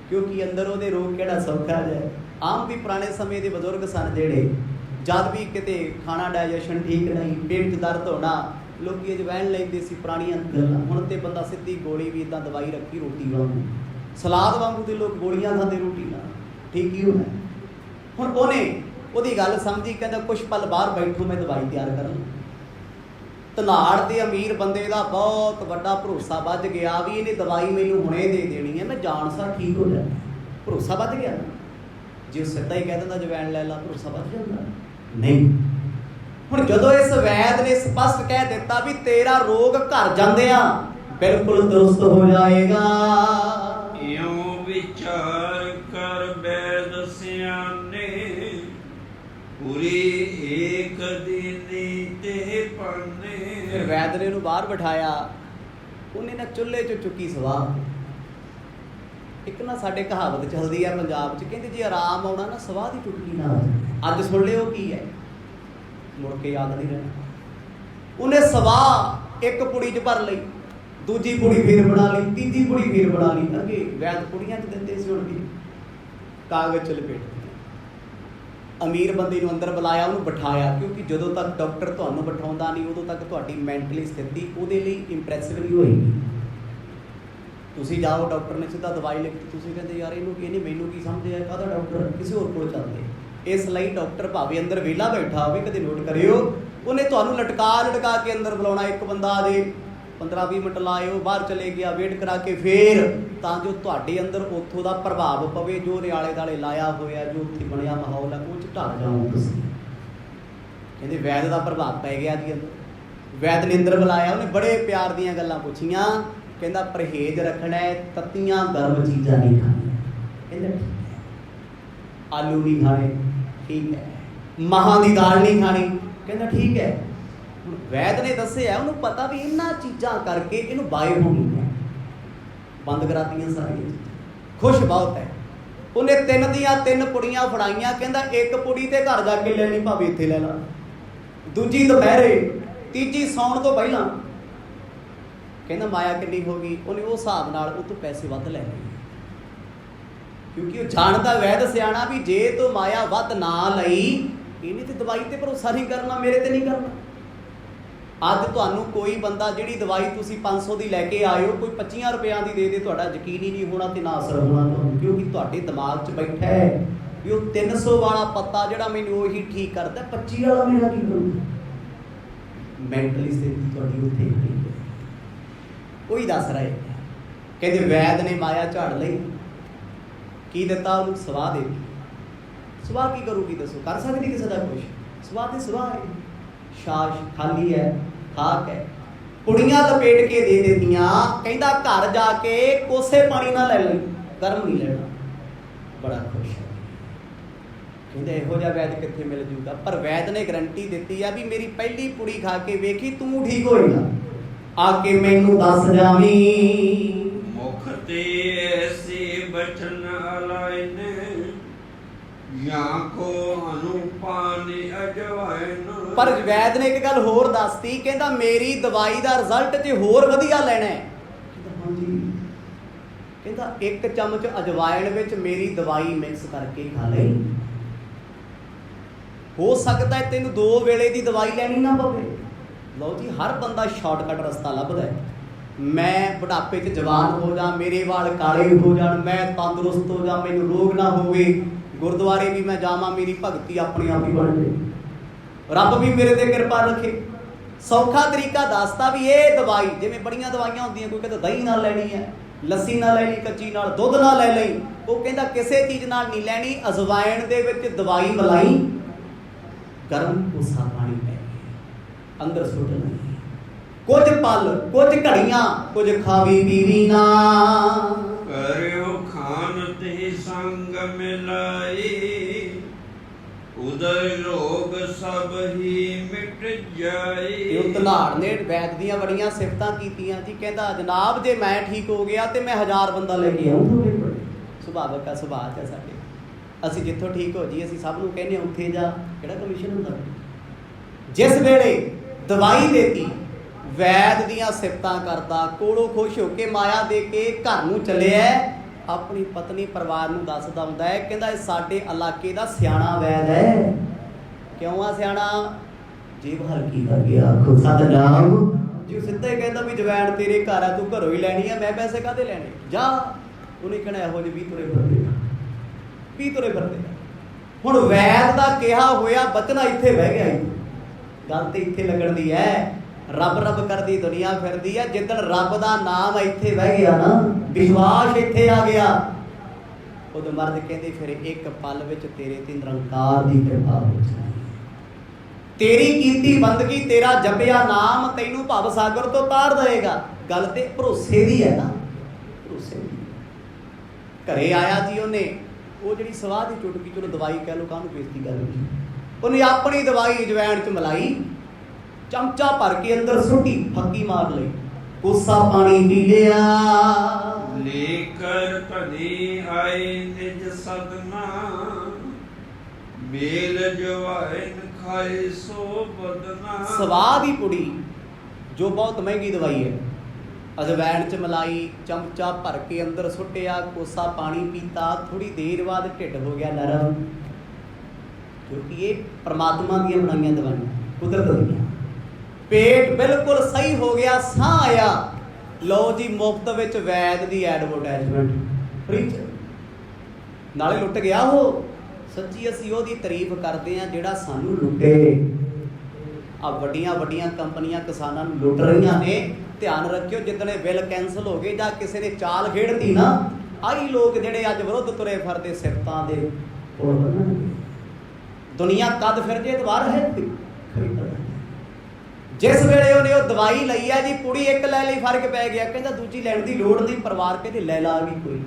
ਕਿਉਂਕਿ ਅੰਦਰ ਉਹਦੇ ਰੋਗ ਕਿਹੜਾ ਸੌਖਾ ਜਿਹਾ। ਆਮ ਵੀ ਪੁਰਾਣੇ ਸਮੇਂ ਦੇ ਬਜ਼ੁਰਗ ਸਨ ਜਿਹੜੇ, ਜਦ ਵੀ ਕਿਤੇ ਖਾਣਾ ਡਾਈਜੈਸ਼ਨ ਠੀਕ ਨਹੀਂ, ਪੇਟ 'ਚ ਦਰਦ ਹੋਣਾ, ਲੋਕੀ ਅਜਵਾਇਣ ਲੈਂਦੇ ਸੀ ਪੁਰਾਣੀਆਂ ਗੱਲਾਂ। ਹੁਣ ਤੇ ਬੰਦਾ ਸਿੱਧੀ ਗੋਲੀ ਵੀ ਇਦਾਂ ਦਵਾਈ ਰੱਖੀ ਰੋਟੀ ਵਾਂਗੂ, ਸਲਾਦ ਵਾਂਗੂ ਤੇ ਲੋਕ ਗੋਲੀਆਂ ਖਾਂਦੇ ਰੋਟੀ ਨਾਲ। ਠੀਕ ਹੀ ਹੋਣਾ। ਹੁਣ ਉਹਦੀ ਗੱਲ ਸਮਝੀ, ਕਹਿੰਦਾ ਕੁਛ ਪਲ ਬਾਹਰ ਬੈਠੋ, ਮੈਂ ਦਵਾਈ ਤਿਆਰ ਕਰ ਲਾਂ। ਧਨਾੜ ਦੇ ਅਮੀਰ ਬੰਦੇ ਦਾ ਬਹੁਤ ਵੱਡਾ ਭਰੋਸਾ ਵੱਜ ਗਿਆ ਵੀ ਇਹਨੇ ਦਵਾਈ ਮੈਨੂੰ ਹੁਣੇ ਦੇ ਦੇਣੀ ਹੈ, ਮੈਂ ਜਾਣ ਸਾਰ ਠੀਕ ਹੋ ਜਾਣਾ। ਭਰੋਸਾ ਵੱਜ ਗਿਆ। ਜੇ ਉਹ ਸਿੱਧਾ ਹੀ ਕਹਿ ਦਿੰਦਾ ਅਜਵਾਇਣ ਲੈ ਲਾ, ਭਰੋਸਾ ਵੱਜ ਜਾਂਦਾ? ਨਹੀਂ। ਹੁਣ ਜਦੋਂ ਇਸ ਵੈਦ ਨੇ ਸਪਸ਼ਟ ਕਹਿ ਦਿੱਤਾ ਵੀ ਤੇਰਾ ਰੋਗ ਘਰ ਜਾਂਦਿਆਂ ਬਿਲਕੁਲ ਦਰੁਸਤ ਹੋ ਜਾਏਗਾ। ਇਉਂ ਵਿਚਾਰ ਕਰ ਵੈਦ ਸਿਆਣੇ, ਪੂਰੀ ਏਕ ਦਿਨੀ ਤੇ ਪਾਨੇ। ਫਿਰ ਵੈਦ ਨੇ ਉਹਨੂੰ ਬਾਹਰ ਬਿਠਾਇਆ, ਉਹਨੇ ਨਾ ਚੁੱਲ੍ਹੇ 'ਚ ਚੁੱਕੀ ਸਵਾਹ। ਇੱਕ ਨਾ ਸਾਡੇ ਕਹਾਵਤ ਚੱਲਦੀ ਆ ਪੰਜਾਬ 'ਚ, ਕਹਿੰਦੇ ਜੇ ਆਰਾਮ ਆਉਣਾ ਨਾ ਸਵਾਹ ਦੀ ਚੁਟਕੀ ਨਾਲ। ਅੱਜ ਸੁਣ ਲਿਓ ਕੀ ਹੈ, ਮੁੜ ਕੇ ਯਾਦ ਨਹੀਂ ਰਹਿਣਾ। ਉਹਨੇ ਸਵਾਹ ਇੱਕ ਪੁੜੀ 'ਚ ਭਰ ਲਈ, ਦੂਜੀ ਪੁੜੀ ਫੇਰ ਬਣਾ ਲਈ, ਤੀਜੀ ਪੁੜੀ ਫੇਰ ਬਣਾ ਲਈ। ਅੱਗੇ ਵੈਦ ਪੁੜੀਆਂ 'ਚ ਦਿੰਦੇ ਸੀ, ਹੁਣ ਵੀ ਕਾਗਜ਼ 'ਚ ਲਪੇਟ। ਅਮੀਰ ਬੰਦੇ ਨੂੰ ਅੰਦਰ ਬੁਲਾਇਆ, ਉਹਨੂੰ ਬਿਠਾਇਆ, ਕਿਉਂਕਿ ਜਦੋਂ ਤੱਕ ਡਾਕਟਰ ਤੁਹਾਨੂੰ ਬਿਠਾਉਂਦਾ ਨਹੀਂ ਉਦੋਂ ਤੱਕ ਤੁਹਾਡੀ ਮੈਂਟਲੀ ਸਥਿਤੀ ਉਹਦੇ ਲਈ ਇੰਪ੍ਰੈਸਿਵ ਨਹੀਂ ਹੋਏਗੀ। ਤੁਸੀਂ ਜਾਓ, ਡਾਕਟਰ ਨੇ ਸਿੱਧਾ ਦਵਾਈ ਲਿਖਤੀ, ਤੁਸੀਂ ਕਹਿੰਦੇ ਯਾਰ ਇਹਨੂੰ ਕੀ, ਨਹੀਂ ਮੈਨੂੰ ਕੀ ਸਮਝ ਆਇਆ, ਕਾਹਦਾ ਡਾਕਟਰ, ਕਿਸੇ ਹੋਰ ਕੋਲ ਚੱਲਦੇ। ਇਸ ਲਈ ਡਾਕਟਰ ਭਾਵੇਂ ਅੰਦਰ ਵਿਹਲਾ ਬੈਠਾ ਹੋਵੇ, ਕਦੇ ਨੋਟ ਕਰਿਓ, ਉਹਨੇ ਤੁਹਾਨੂੰ ਲਟਕਾ ਕੇ ਅੰਦਰ ਬੁਲਾਉਣਾ। ਇੱਕ ਬੰਦਾ ਆ ਜੇ, 15-20 ਮਿੰਟ ਲਾਏ, ਉਹ ਬਾਹਰ ਚਲੇ ਗਿਆ, ਵੇਟ ਕਰਾ ਕੇ ਫੇਰ, ਤਾਂ ਜੋ ਤੁਹਾਡੇ ਅੰਦਰ ਉੱਥੋਂ ਦਾ ਪ੍ਰਭਾਵ ਪਵੇ, ਜੋ ਰਿਆਲੇ ਦਾਲੇ ਲਾਇਆ ਹੋਇਆ, ਜੋ ਉੱਥੇ ਬਣਿਆ ਮਾਹੌਲ ਹੈ, ਉਹ 'ਚ ਢਲ ਜਾਓ ਤੁਸੀਂ। ਕਹਿੰਦੇ ਵੈਦ ਦਾ ਪ੍ਰਭਾਵ ਪੈ ਗਿਆ ਜੀ ਅੰਦਰ। ਵੈਦ ਨੇ ਅੰਦਰ ਬੁਲਾਇਆ, ਉਹਨੇ ਬੜੇ ਪਿਆਰ ਦੀਆਂ ਗੱਲਾਂ ਪੁੱਛੀਆਂ। ਕਹਿੰਦਾ ਪਰਹੇਜ਼ ਰੱਖਣਾ ਹੈ, ਤੱਤੀਆਂ ਗਰਮ ਚੀਜ਼ਾਂ ਨਹੀਂ ਖਾਣੀਆਂ। ਕਹਿੰਦਾ ਠੀਕ ਹੈ। ਆਲੂ ਨਹੀਂ ਖਾਣੇ, ਠੀਕ ਹੈ। ਮਹਾਂ ਦੀ ਦਾਲ ਨਹੀਂ ਖਾਣੀ, ਕਹਿੰਦਾ ਠੀਕ ਹੈ। ਹੁਣ ਵੈਦ ਨੇ ਦੱਸਿਆ, ਉਹਨੂੰ ਪਤਾ ਵੀ ਇਹਨਾਂ ਚੀਜ਼ਾਂ ਕਰਕੇ ਇਹਨੂੰ ਬਾਏ ਹੋਣੀ ਹੈ। ਬੰਦ ਕਰਾਤੀਆਂ ਸਾਰੀਆਂ, ਖੁਸ਼ ਬਹੁਤ ਹੈ। ਉਹਨੇ 3 ਦੀਆਂ 3 ਪੁੜੀਆਂ ਫੜਾਈਆਂ, ਕਹਿੰਦਾ ਇੱਕ ਪੁੜੀ ਤੇ ਘਰ ਜਾ ਕੇ ਲੈਣੀ, ਭਾਵੇਂ ਇੱਥੇ ਲੈ ਲਾ, ਦੂਜੀ ਦੁਪਹਿਰੇ, ਤੀਜੀ ਸੌਣ ਤੋਂ ਪਹਿਲਾਂ। ਕਹਿੰਦਾ ਮਾਇਆ ਕਿੰਨੀ ਹੋ ਗਈ? ਉਹਨੇ ਉਹ ਹਿਸਾਬ ਨਾਲ ਉਹ ਤੋਂ ਪੈਸੇ ਵੱਧ ਲੈ ਲਏ, ਕਿਉਂਕਿ ਉਹ ਜਾਣਦਾ ਵੈਦ ਸਿਆਣਾ ਵੀ ਜੇ ਤੂੰ ਮਾਇਆ ਵੱਧ ਨਾ ਲਈ, ਇਹਨੇ ਤੇ ਦਵਾਈ ਤੇ ਭਰੋਸਾ ਨਹੀਂ ਕਰਨਾ, ਮੇਰੇ ਤੇ ਨਹੀਂ ਕਰਨਾ। ਅੱਜ ਤੁਹਾਨੂੰ ਕੋਈ ਬੰਦਾ, ਜਿਹੜੀ ਦਵਾਈ ਤੁਸੀਂ 500 ਦੀ ਲੈ ਕੇ ਆਏ ਹੋ, ਕੋਈ 25 ਰੁਪਇਆਂ ਦੀ ਦੇ ਦੇ, ਤੁਹਾਡਾ ਯਕੀਨ ਹੀ ਨਹੀਂ ਹੋਣਾ ਤੇ ਨਾ ਅਸਰ ਹੋਣਾ ਤੁਹਾਨੂੰ, ਕਿਉਂਕਿ ਤੁਹਾਡੇ ਦਿਮਾਗ 'ਚ ਬੈਠਾ ਹੈ ਵੀ ਉਹ 300 ਵਾਲਾ ਪੱਤਾ ਜਿਹੜਾ ਮੈਨੂੰ ਉਹੀ ਠੀਕ ਕਰਦਾ, 25 ਵਾਲਾ ਮੇਰਾ ਕੀ ਕਰੂਗਾ। ਮੈਂਟਲੀ ਸਥਿਤੀ ਤੁਹਾਡੀ ਉੱਥੇ ਹੀ ਹੈ। ਉਹੀ ਦੱਸ ਰਹੇ। ਕਹਿੰਦੇ ਵੈਦ ਨੇ ਮਾਇਆ ਝਾੜ ਲਈ, ਕੀ ਦਿੱਤਾ ਉਹਨੂੰ? ਸਵਾਹ ਦੇ ਦਿੱਤੀ। ਸਵਾਹ ਕੀ ਕਰੂਗੀ ਦੱਸੋ? ਕਰ ਸਕਦੀ ਕਿਸੇ ਦਾ ਕੁਛ? ਸਵਾਹ ਤੇ ਸਵਾਹ ਹੈ, ਸ਼ਾਸ਼ ਖਾਲੀ ਹੈ, ਖਾਕ ਹੈ। ਪੁੜੀਆਂ ਲਪੇਟ ਕੇ ਦੇ ਦਿੱਤੀਆਂ। ਕਹਿੰਦਾ ਘਰ ਜਾ ਕੇ ਕੋਸੇ ਪਾਣੀ ਨਾਲ ਲੈ ਲਈ, ਗਰਮ ਨਹੀਂ ਲੈਣਾ। ਬੜਾ ਖੁਸ਼ ਹੈ। ਕਹਿੰਦੇ ਇਹੋ ਜਿਹਾ ਵੈਦ ਕਿੱਥੇ ਮਿਲ ਜੂਗਾ? ਪਰ ਵੈਦ ਨੇ ਗਰੰਟੀ ਦਿੱਤੀ ਆ ਵੀ ਮੇਰੀ ਪਹਿਲੀ ਪੁੜੀ ਖਾ ਕੇ ਵੇਖੀ, ਤੂੰ ਠੀਕ ਹੋਏਗਾ, ਆ ਕੇ ਮੈਨੂੰ ਦੱਸ ਜਾਵੀਂ। ਮੁਖ ਤੇ ਐਸੀ ਬਚਨ ਅਲਾਇਨ, ਜਾਂ ਕੋ ਅਨੁਪਾਨ ਅਜਵਾਇਨ। ਪਰ ਵੈਦ ਨੇ ਇੱਕ ਗੱਲ ਹੋਰ ਦੱਸਤੀ, ਕਹਿੰਦਾ ਮੇਰੀ ਦਵਾਈ ਦਾ ਰਿਜ਼ਲਟ ਜੇ ਹੋਰ ਵਧੀਆ ਲੈਣਾ ਹੈ, ਕਹਿੰਦਾ 1 ਚਮਚ ਅਜਵਾਇਣ ਵਿੱਚ ਮੇਰੀ ਦਵਾਈ ਮਿਕਸ ਕਰਕੇ ਖਾ ਲਈ। ਹੋ ਸਕਦਾ ਹੈ ਤੈਨੂੰ 2 ਵੇਲੇ ਦੀ ਦਵਾਈ ਲੈਣੀ ਨਾ ਪਵੇ। ਲਓ ਜੀ, ਹਰ ਬੰਦਾ ਸ਼ਾਰਟਕਟ ਰਸਤਾ ਲੱਭਦਾ ਹੈ। ਮੈਂ ਬੁਢਾਪੇ 'ਚ ਜਵਾਨ ਹੋ ਜਾ, ਮੇਰੇ ਵਾਲ ਕਾਲੇ ਹੋ ਜਾਣ, ਮੈਂ ਤੰਦਰੁਸਤ ਹੋ ਜਾ, ਮੈਨੂੰ ਰੋਗ ਨਾ ਹੋਵੇ, ਗੁਰਦੁਆਰੇ ਵੀ ਮੈਂ ਜਾਵਾਂ, ਮੇਰੀ ਭਗਤੀ ਆਪਣੇ ਆਪ ਹੀ ਬਣ ਜਾਏ, ਰੱਬ ਵੀ ਮੇਰੇ ਤੇ ਕਿਰਪਾ ਰੱਖੇ। ਸੌਖਾ ਤਰੀਕਾ ਦੱਸਦਾ ਵੀ ਇਹ ਦਵਾਈ, ਜਿਵੇਂ ਬੜੀਆਂ ਦਵਾਈਆਂ ਹੁੰਦੀਆਂ, ਕੋਈ ਕਹਿੰਦਾ ਦਹੀਂ ਨਾਲ ਲੈਣੀ ਹੈ, ਲੱਸੀ ਨਾਲ ਲੈਣੀ, ਕੱਚੀ ਨਾਲ, ਦੁੱਧ ਨਾਲ ਲੈ ਲਈ। ਉਹ ਕਹਿੰਦਾ ਕਿਸੇ ਚੀਜ਼ ਨਾਲ ਨਹੀਂ ਲੈਣੀ। ਅਜਵਾਇਣ ਦੇ ਵਿੱਚ ਦਵਾਈ ਮਲਾਈ, ਗਰਮ ਕੋਸਾ ਪਾਣੀ ਪੈ ਗਿਆ, ਅੰਦਰ ਸੁੱਟ ਲਈ। ਕੁਝ ਪਲ, ਕੁਝ ਘੜੀਆਂ, ਕੁਝ ਖਾਵੀ ਪੀਵੀ ਨਾ, ਕਰਿਓ ਖਾਨ ਤੇ ਸੰਗ ਮਿਲਾਈ, ਉਦਰ ਰੋਗ ਸਭ ਹੀ ਮਿਟ ਜਾਏ। ਇਹ ਧਨਾੜ ਨੇ ਵੈਦ ਦੀਆਂ ਬੜੀਆਂ ਸਿਫਤਾਂ ਕੀਤੀਆਂ ਜੀ। ਕਹਿੰਦਾ ਜਨਾਬ ਜੇ ਮੈਂ ਠੀਕ ਹੋ ਗਿਆ ਤੇ ਮੈਂ 1000 ਬੰਦਾ ਲੈ ਕੇ ਆਉਂ ਤੁਹਾਡੇ ਕੋਲ। ਸੁਭਾਵਕ ਆ, ਸੁਭਾਅ ਹੈ ਸਾਡੇ। ਅਸੀਂ ਜਿੱਥੋਂ ਠੀਕ ਹੋ ਜੀ, ਅਸੀਂ ਸਭ ਨੂੰ ਕਹਿੰਦੇ ਹਾਂ ਉੱਥੇ ਜਾ, ਕਿਹੜਾ ਕਮਿਸ਼ਨ ਹੁੰਦਾ। ਜਿਸ ਵੇਲੇ ਦਵਾਈ ਦੇਤੀ, ਵੈਦ ਦੀਆਂ ਸਿਫਤਾਂ ਕਰਦਾ, ਕੋਲੋਂ ਖੁਸ਼ ਹੋ ਕੇ ਮਾਇਆ ਦੇ ਕੇ ਘਰ ਨੂੰ ਚੱਲਿਆ। ਆਪਣੀ ਪਤਨੀ ਪਰਿਵਾਰ ਨੂੰ ਦੱਸਦਾ ਹੁੰਦਾ ਹੈ, ਕਹਿੰਦਾ ਇਹ ਸਾਡੇ ਇਲਾਕੇ ਦਾ ਸਿਆਣਾ ਵੈਦ ਹੈ। ਕਿਉਂ ਆ ਸਿਆਣਾ? ਜੇਬ ਹਲਕੀ ਕਰ ਗਿਆ, ਆਖੋ ਸਤਨਾਮ। ਜੀ ਉਹ ਸਿੱਧਾ ਹੀ ਕਹਿੰਦਾ ਵੀ ਜਵੈਣ ਤੇਰੇ ਘਰ ਆ, ਤੂੰ ਘਰੋਂ ਹੀ ਲੈਣੀ ਆ, ਮੈਂ ਪੈਸੇ ਕਾਹਦੇ ਲੈਣੇ, ਜਾ। ਉਹਨੇ ਕਹਿਣਾ ਇਹੋ ਜਿਹੇ 20 ਤੁਰੇ ਫਿਰਦੇ, 20 ਤੁਰੇ ਫਿਰਦੇ। ਹੁਣ ਵੈਦ ਦਾ ਕਿਹਾ ਹੋਇਆ ਬਚਨਾ ਇੱਥੇ ਬਹਿ ਗਿਆ। ਗੱਲ ਤੇ ਇੱਥੇ ਲੱਗਣ ਦੀ ਹੈ। ਰੱਬ ਰੱਬ ਕਰਦੀ ਦੁਨੀਆ ਫਿਰਦੀ ਹੈ, ਜਿੱਦਣ ਰੱਬ ਦਾ ਨਾਮ ਇੱਥੇ ਬਹਿ ਗਿਆ ਨਾ, ਵਿਸ਼ਵਾਸ ਇੱਥੇ ਆ ਗਿਆ, ਉਦੋਂ ਮਰਦ ਕਹਿੰਦੇ ਫਿਰ ਇੱਕ ਪਲ ਵਿੱਚ ਤੇਰੇ ਤੇ ਨਿਰੰਕਾਰ ਦੀ ਕਿਰਪਾ ਹੋ ਜਾਣੀ। ਤੇਰੀ ਕੀਤੀ ਬੰਦਗੀ, ਤੇਰਾ ਜਪਿਆ ਨਾਮ ਤੈਨੂੰ ਭਵ ਸਾਗਰ ਤੋਂ ਤਾਰ ਦੇਗਾ। ਗੱਲ ਤੇ ਭਰੋਸੇ ਦੀ ਹੈ ਨਾ, ਭਰੋਸੇ ਦੀ। ਘਰੇ ਆਇਆ ਜੀ ਉਹਨੇ, ਉਹ ਜਿਹੜੀ ਸਵਾਹ ਦੀ ਚੁਟਕੀ, ਚਲੋ ਦਵਾਈ ਕਹਿ ਲਓ, ਕਾਹਨੂੰ ਬੇਇੱਜ਼ਤੀ ਕਰ ਲਈ, ਉਹਨੇ ਆਪਣੀ ਦਵਾਈ ਅਜਵੈਣ ਚ ਮਲਾਈ, ਚਮਚਾ ਭਰ ਕੇ ਅੰਦਰ ਸੁੱਟੀ, ਫੱਕੀ ਮਾਰ ਲਈ, ਕੋਸਾ ਪਾਣੀ ਪੀ ਲਿਆ। ਲੇਕਰ ਭਲੀ ਆਏ ਨਿਜ ਸਦਨਾ, ਮੇਲ ਜਵਾਇਨ ਖਾਏ ਸੋ ਬਦਨਾ। ਸਵਾਹ ਦੀ ਪੁੜੀ ਜੋ ਬਹੁਤ ਮਹਿੰਗੀ ਦਵਾਈ ਹੈ, ਅਜਵੈਣ ਚ ਮਲਾਈ, ਚਮਚਾ ਭਰ ਕੇ ਅੰਦਰ ਸੁੱਟਿਆ, ਕੋਸਾ ਪਾਣੀ ਪੀਤਾ, ਥੋੜੀ ਦੇਰ ਬਾਅਦ ਢਿੱਡ ਹੋ ਗਿਆ ਨਰਮ, ਕਿਉਂਕਿ ਇਹ ਪਰਮਾਤਮਾ ਦੀਆਂ ਬਣਾਈਆਂ ਦਵਾਈਆਂ, ਕੁਦਰਤ ਦੀਆਂ। ਪੇਟ ਬਿਲਕੁਲ ਸਹੀ ਹੋ ਗਿਆ, ਸਾਹ ਆਇਆ, ਲਓ ਜੀ ਮੁਫਤ ਵਿੱਚ ਵੈਦ ਦੀ ਐਡਵਰਟਾਈਜ਼ਮੈਂਟ ਫ੍ਰੀ ਚ, ਨਾਲੇ ਲੁੱਟ ਗਿਆ ਉਹ। ਸੱਚੀ ਅਸੀਂ ਉਹਦੀ ਤਾਰੀਫ ਕਰਦੇ ਹਾਂ ਜਿਹੜਾ ਸਾਨੂੰ ਲੁੱਟੇ। ਆ ਵੱਡੀਆਂ ਵੱਡੀਆਂ ਕੰਪਨੀਆਂ ਕਿਸਾਨਾਂ ਨੂੰ ਲੁੱਟ ਰਹੀਆਂ ਨੇ। ਧਿਆਨ ਰੱਖਿਓ, ਜਿੱਦਣੇ ਬਿੱਲ ਕੈਂਸਲ ਹੋ ਗਏ ਜਾਂ ਕਿਸੇ ਨੇ ਚਾਲ ਖੇਡਤੀ ਨਾ, ਆਹੀ ਲੋਕ ਜਿਹੜੇ ਅੱਜ ਵਿਰੁੱਧ ਤੁਰੇ ਫਿਰਦੇ ਸਿਫਤਾਂ ਦੇ ਪੁਲ ਬਣਨਗੇ। ਦੁਨੀਆ ਕਦ ਫਿਰ ਜੇ ਦਵਾਰ ਹੈ ਜਿਸ ਵੇਲੇ ਉਹਨੇ ਉਹ ਦਵਾਈ ਲਈ ਆ ਜੀ, ਪੁੜੀ ਇੱਕ ਲੈ ਲਈ, ਫਰਕ ਪੈ ਗਿਆ, ਕਹਿੰਦਾ ਦੂਜੀ ਲੈਣ ਦੀ ਲੋੜ ਨਹੀਂ, ਪਰਿਵਾਰ ਕਹਿੰਦੇ ਲੈ ਲਾ ਵੀ ਕੋਈ।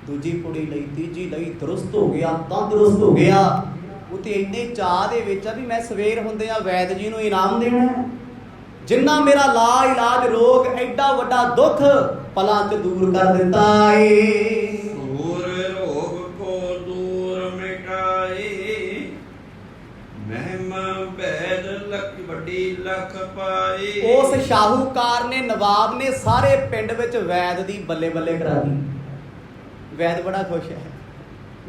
ਦੂਜੀ ਪੁੜੀ ਲਈ, ਤੀਜੀ ਲਈ, ਦਰੁਸਤ ਹੋ ਗਿਆ, ਤੰਦਰੁਸਤ ਹੋ ਗਿਆ। ਉਹ ਤੇ ਇੰਨੇ ਚਾਹ ਦੇ ਵਿੱਚ ਆ ਵੀ ਮੈਂ ਸਵੇਰ ਹੁੰਦੇ ਆ ਵੈਦ ਜੀ ਨੂੰ ਇਨਾਮ ਦੇਣਾ, ਜਿੰਨਾ ਮੇਰਾ ਲਾ ਇਲਾਜ ਰੋਗ ਐਡਾ ਵੱਡਾ ਦੁੱਖ ਪਲਾਂ 'ਚ ਦੂਰ ਕਰ ਦਿੱਤਾ ਏ। ਦੂਰ ਰੋਗ ਕੋ ਦੂਰ ਮਿਟਾਏ, ਮਹਿਮਾ ਬੈਦ ਲੱਖ ਵੱਡੀ ਲੱਖ ਪਾਏ। ਉਸ ਸ਼ਾਹੂਕਾਰ ਨੇ, ਨਵਾਬ ਨੇ ਸਾਰੇ ਪਿੰਡ ਵਿੱਚ ਵੈਦ ਦੀ ਬੱਲੇ ਬੱਲੇ ਕਰਾ ਦਿੱਤੀ। ਵੈਦ ਬੜਾ ਖੁਸ਼ ਹੈ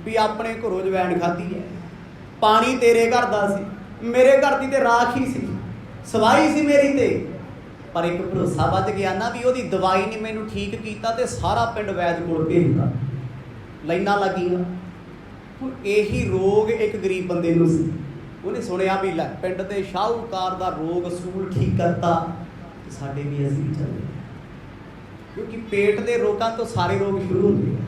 ਵੀ ਆਪਣੇ ਘਰੋਂ ਜਵੈਣ ਖਾਧੀ ਹੈ। ਪਾਣੀ ਤੇਰੇ ਘਰ ਦਾ ਸੀ, ਮੇਰੇ ਘਰ ਦੀ ਤੇ ਰਾਖ ਹੀ ਸੀ, ਸਵਾਈ ਸੀ ਮੇਰੀ ਤੇ, ਪਰ ਇੱਕ ਭਰੋਸਾ ਵੱਜ ਗਿਆ ਨਾ ਵੀ ਉਹਦੀ ਦਵਾਈ ਨੇ ਮੈਨੂੰ ਠੀਕ ਕੀਤਾ ਤੇ ਸਾਰਾ ਪਿੰਡ ਵੈਦ ਕੋਲ ਭੇਜਦਾ, ਲਾਈਨਾਂ ਲੱਗੀਆਂ। ਹੁਣ ਇਹੀ ਰੋਗ ਇੱਕ ਗਰੀਬ ਬੰਦੇ ਨੂੰ ਸੀ। ਉਹਨੇ ਸੁਣਿਆ ਵੀ ਲੈ ਪਿੰਡ ਦੇ ਸ਼ਾਹੂਕਾਰ ਦਾ ਰੋਗ ਅਸੂਲ ਠੀਕ ਕਰਤਾ, ਸਾਡੇ ਵੀ ਅਸੀਂ ਵੀ ਚੱਲਦੇ, ਕਿਉਂਕਿ ਪੇਟ ਦੇ ਰੋਗਾਂ ਤੋਂ ਸਾਰੇ ਰੋਗ ਸ਼ੁਰੂ ਹੁੰਦੇ ਆ।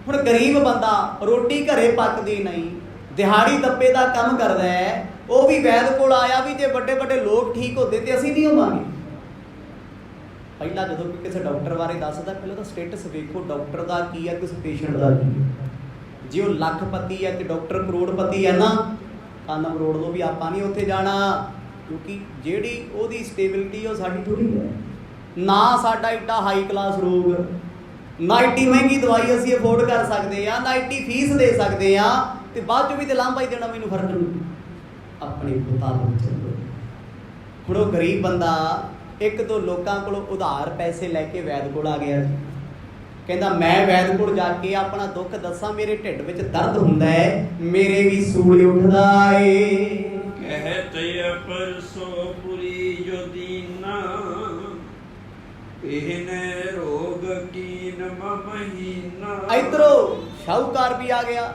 ਹੁਣ ਗਰੀਬ ਬੰਦਾ, ਰੋਟੀ ਘਰੇ ਪੱਕਦੀ ਨਹੀਂ, ਦਿਹਾੜੀ ਦੱਪੇ ਦਾ ਕੰਮ ਕਰਦਾ ਹੈ, ਉਹ ਵੀ ਵੈਦ ਕੋਲ ਆਇਆ ਵੀ ਜੇ ਵੱਡੇ ਵੱਡੇ ਲੋਕ ਠੀਕ ਹੁੰਦੇ ਤੇ ਅਸੀਂ ਨਹੀਂ ਹੋਵਾਂਗੇ। ਪਹਿਲਾਂ ਜਦੋਂ ਕੋਈ ਕਿਸੇ ਡਾਕਟਰ ਬਾਰੇ ਦੱਸਦਾ, ਪਹਿਲਾਂ ਤਾਂ ਸਟੇਟਸ ਵੇਖੋ ਡਾਕਟਰ ਦਾ ਕੀ ਹੈ, ਕਿਸ ਪੇਸ਼ੈਂਟ ਦਾ ਕੀ ਹੈ। ਜੇ ਉਹ ਲੱਖਪਤੀ ਹੈ ਤੇ ਡਾਕਟਰ ਕਰੋੜਪਤੀ ਹੈ ਨਾ, ਕੰਨ ਮਰੋੜ ਲਓ ਵੀ ਆਪਾਂ ਨਹੀਂ ਉੱਥੇ ਜਾਣਾ, ਕਿਉਂਕਿ ਜਿਹੜੀ ਉਹਦੀ ਸਟੇਬਿਲਿਟੀ ਉਹ ਸਾਡੀ ਥੋੜੀ ਹੈ। ਨਾ ਸਾਡਾ ਏਡਾ ਹਾਈ ਕਲਾਸ ਰੋਗ, ਨਾ ਏਡੀ ਮਹਿੰਗੀ ਦਵਾਈ ਅਸੀਂ ਅਫੋਰਡ ਕਰ ਸਕਦੇ ਆ, ਨਾ ਏਡੀ ਫੀਸ ਦੇ ਸਕਦੇ ਆ, ਤੇ ਬਾਅਦ ਚੋਂ ਵੀ ਤੇ ਲਾਂਭਾ ਹੀ ਦੇਣਾ, ਮੈਨੂੰ ਫਰਕ ਨਹੀਂ, ਆਪਣੇ ਮੁਤਾਬਕ ਚੱਲੋ। ਹੁਣ ਉਹ ਗਰੀਬ ਬੰਦਾ ਇੱਕ ਦੋ ਲੋਕਾਂ ਕੋਲੋਂ ਉਧਾਰ ਪੈਸੇ ਲੈ ਕੇ ਵੈਦ ਕੋਲ ਆ ਗਿਆ ਜੀ। ਕਹਿੰਦਾ ਮੈਂ ਵੈਦ ਕੋਲ ਜਾ ਕੇ ਆਪਣਾ ਦੁੱਖ ਦੱਸਾਂ, ਮੇਰੇ ਢਿੱਡ ਵਿੱਚ ਦਰਦ ਹੁੰਦਾ ਹੈ, ਮੇਰੇ ਵੀ ਸੂਲ ਉੱਠਦਾ ਏ। ਕਹਿਤ ਪਰਸੋ ਪੁਰੀ ਜੋ ਦੀਨਾ, ਇਹਨੇ ਰੋਗ ਕੀਨ ਮਹੀਨਾ। ਇਧਰੋਂ ਸ਼ਾਹੂਕਾਰ ਵੀ ਆ ਗਿਆ,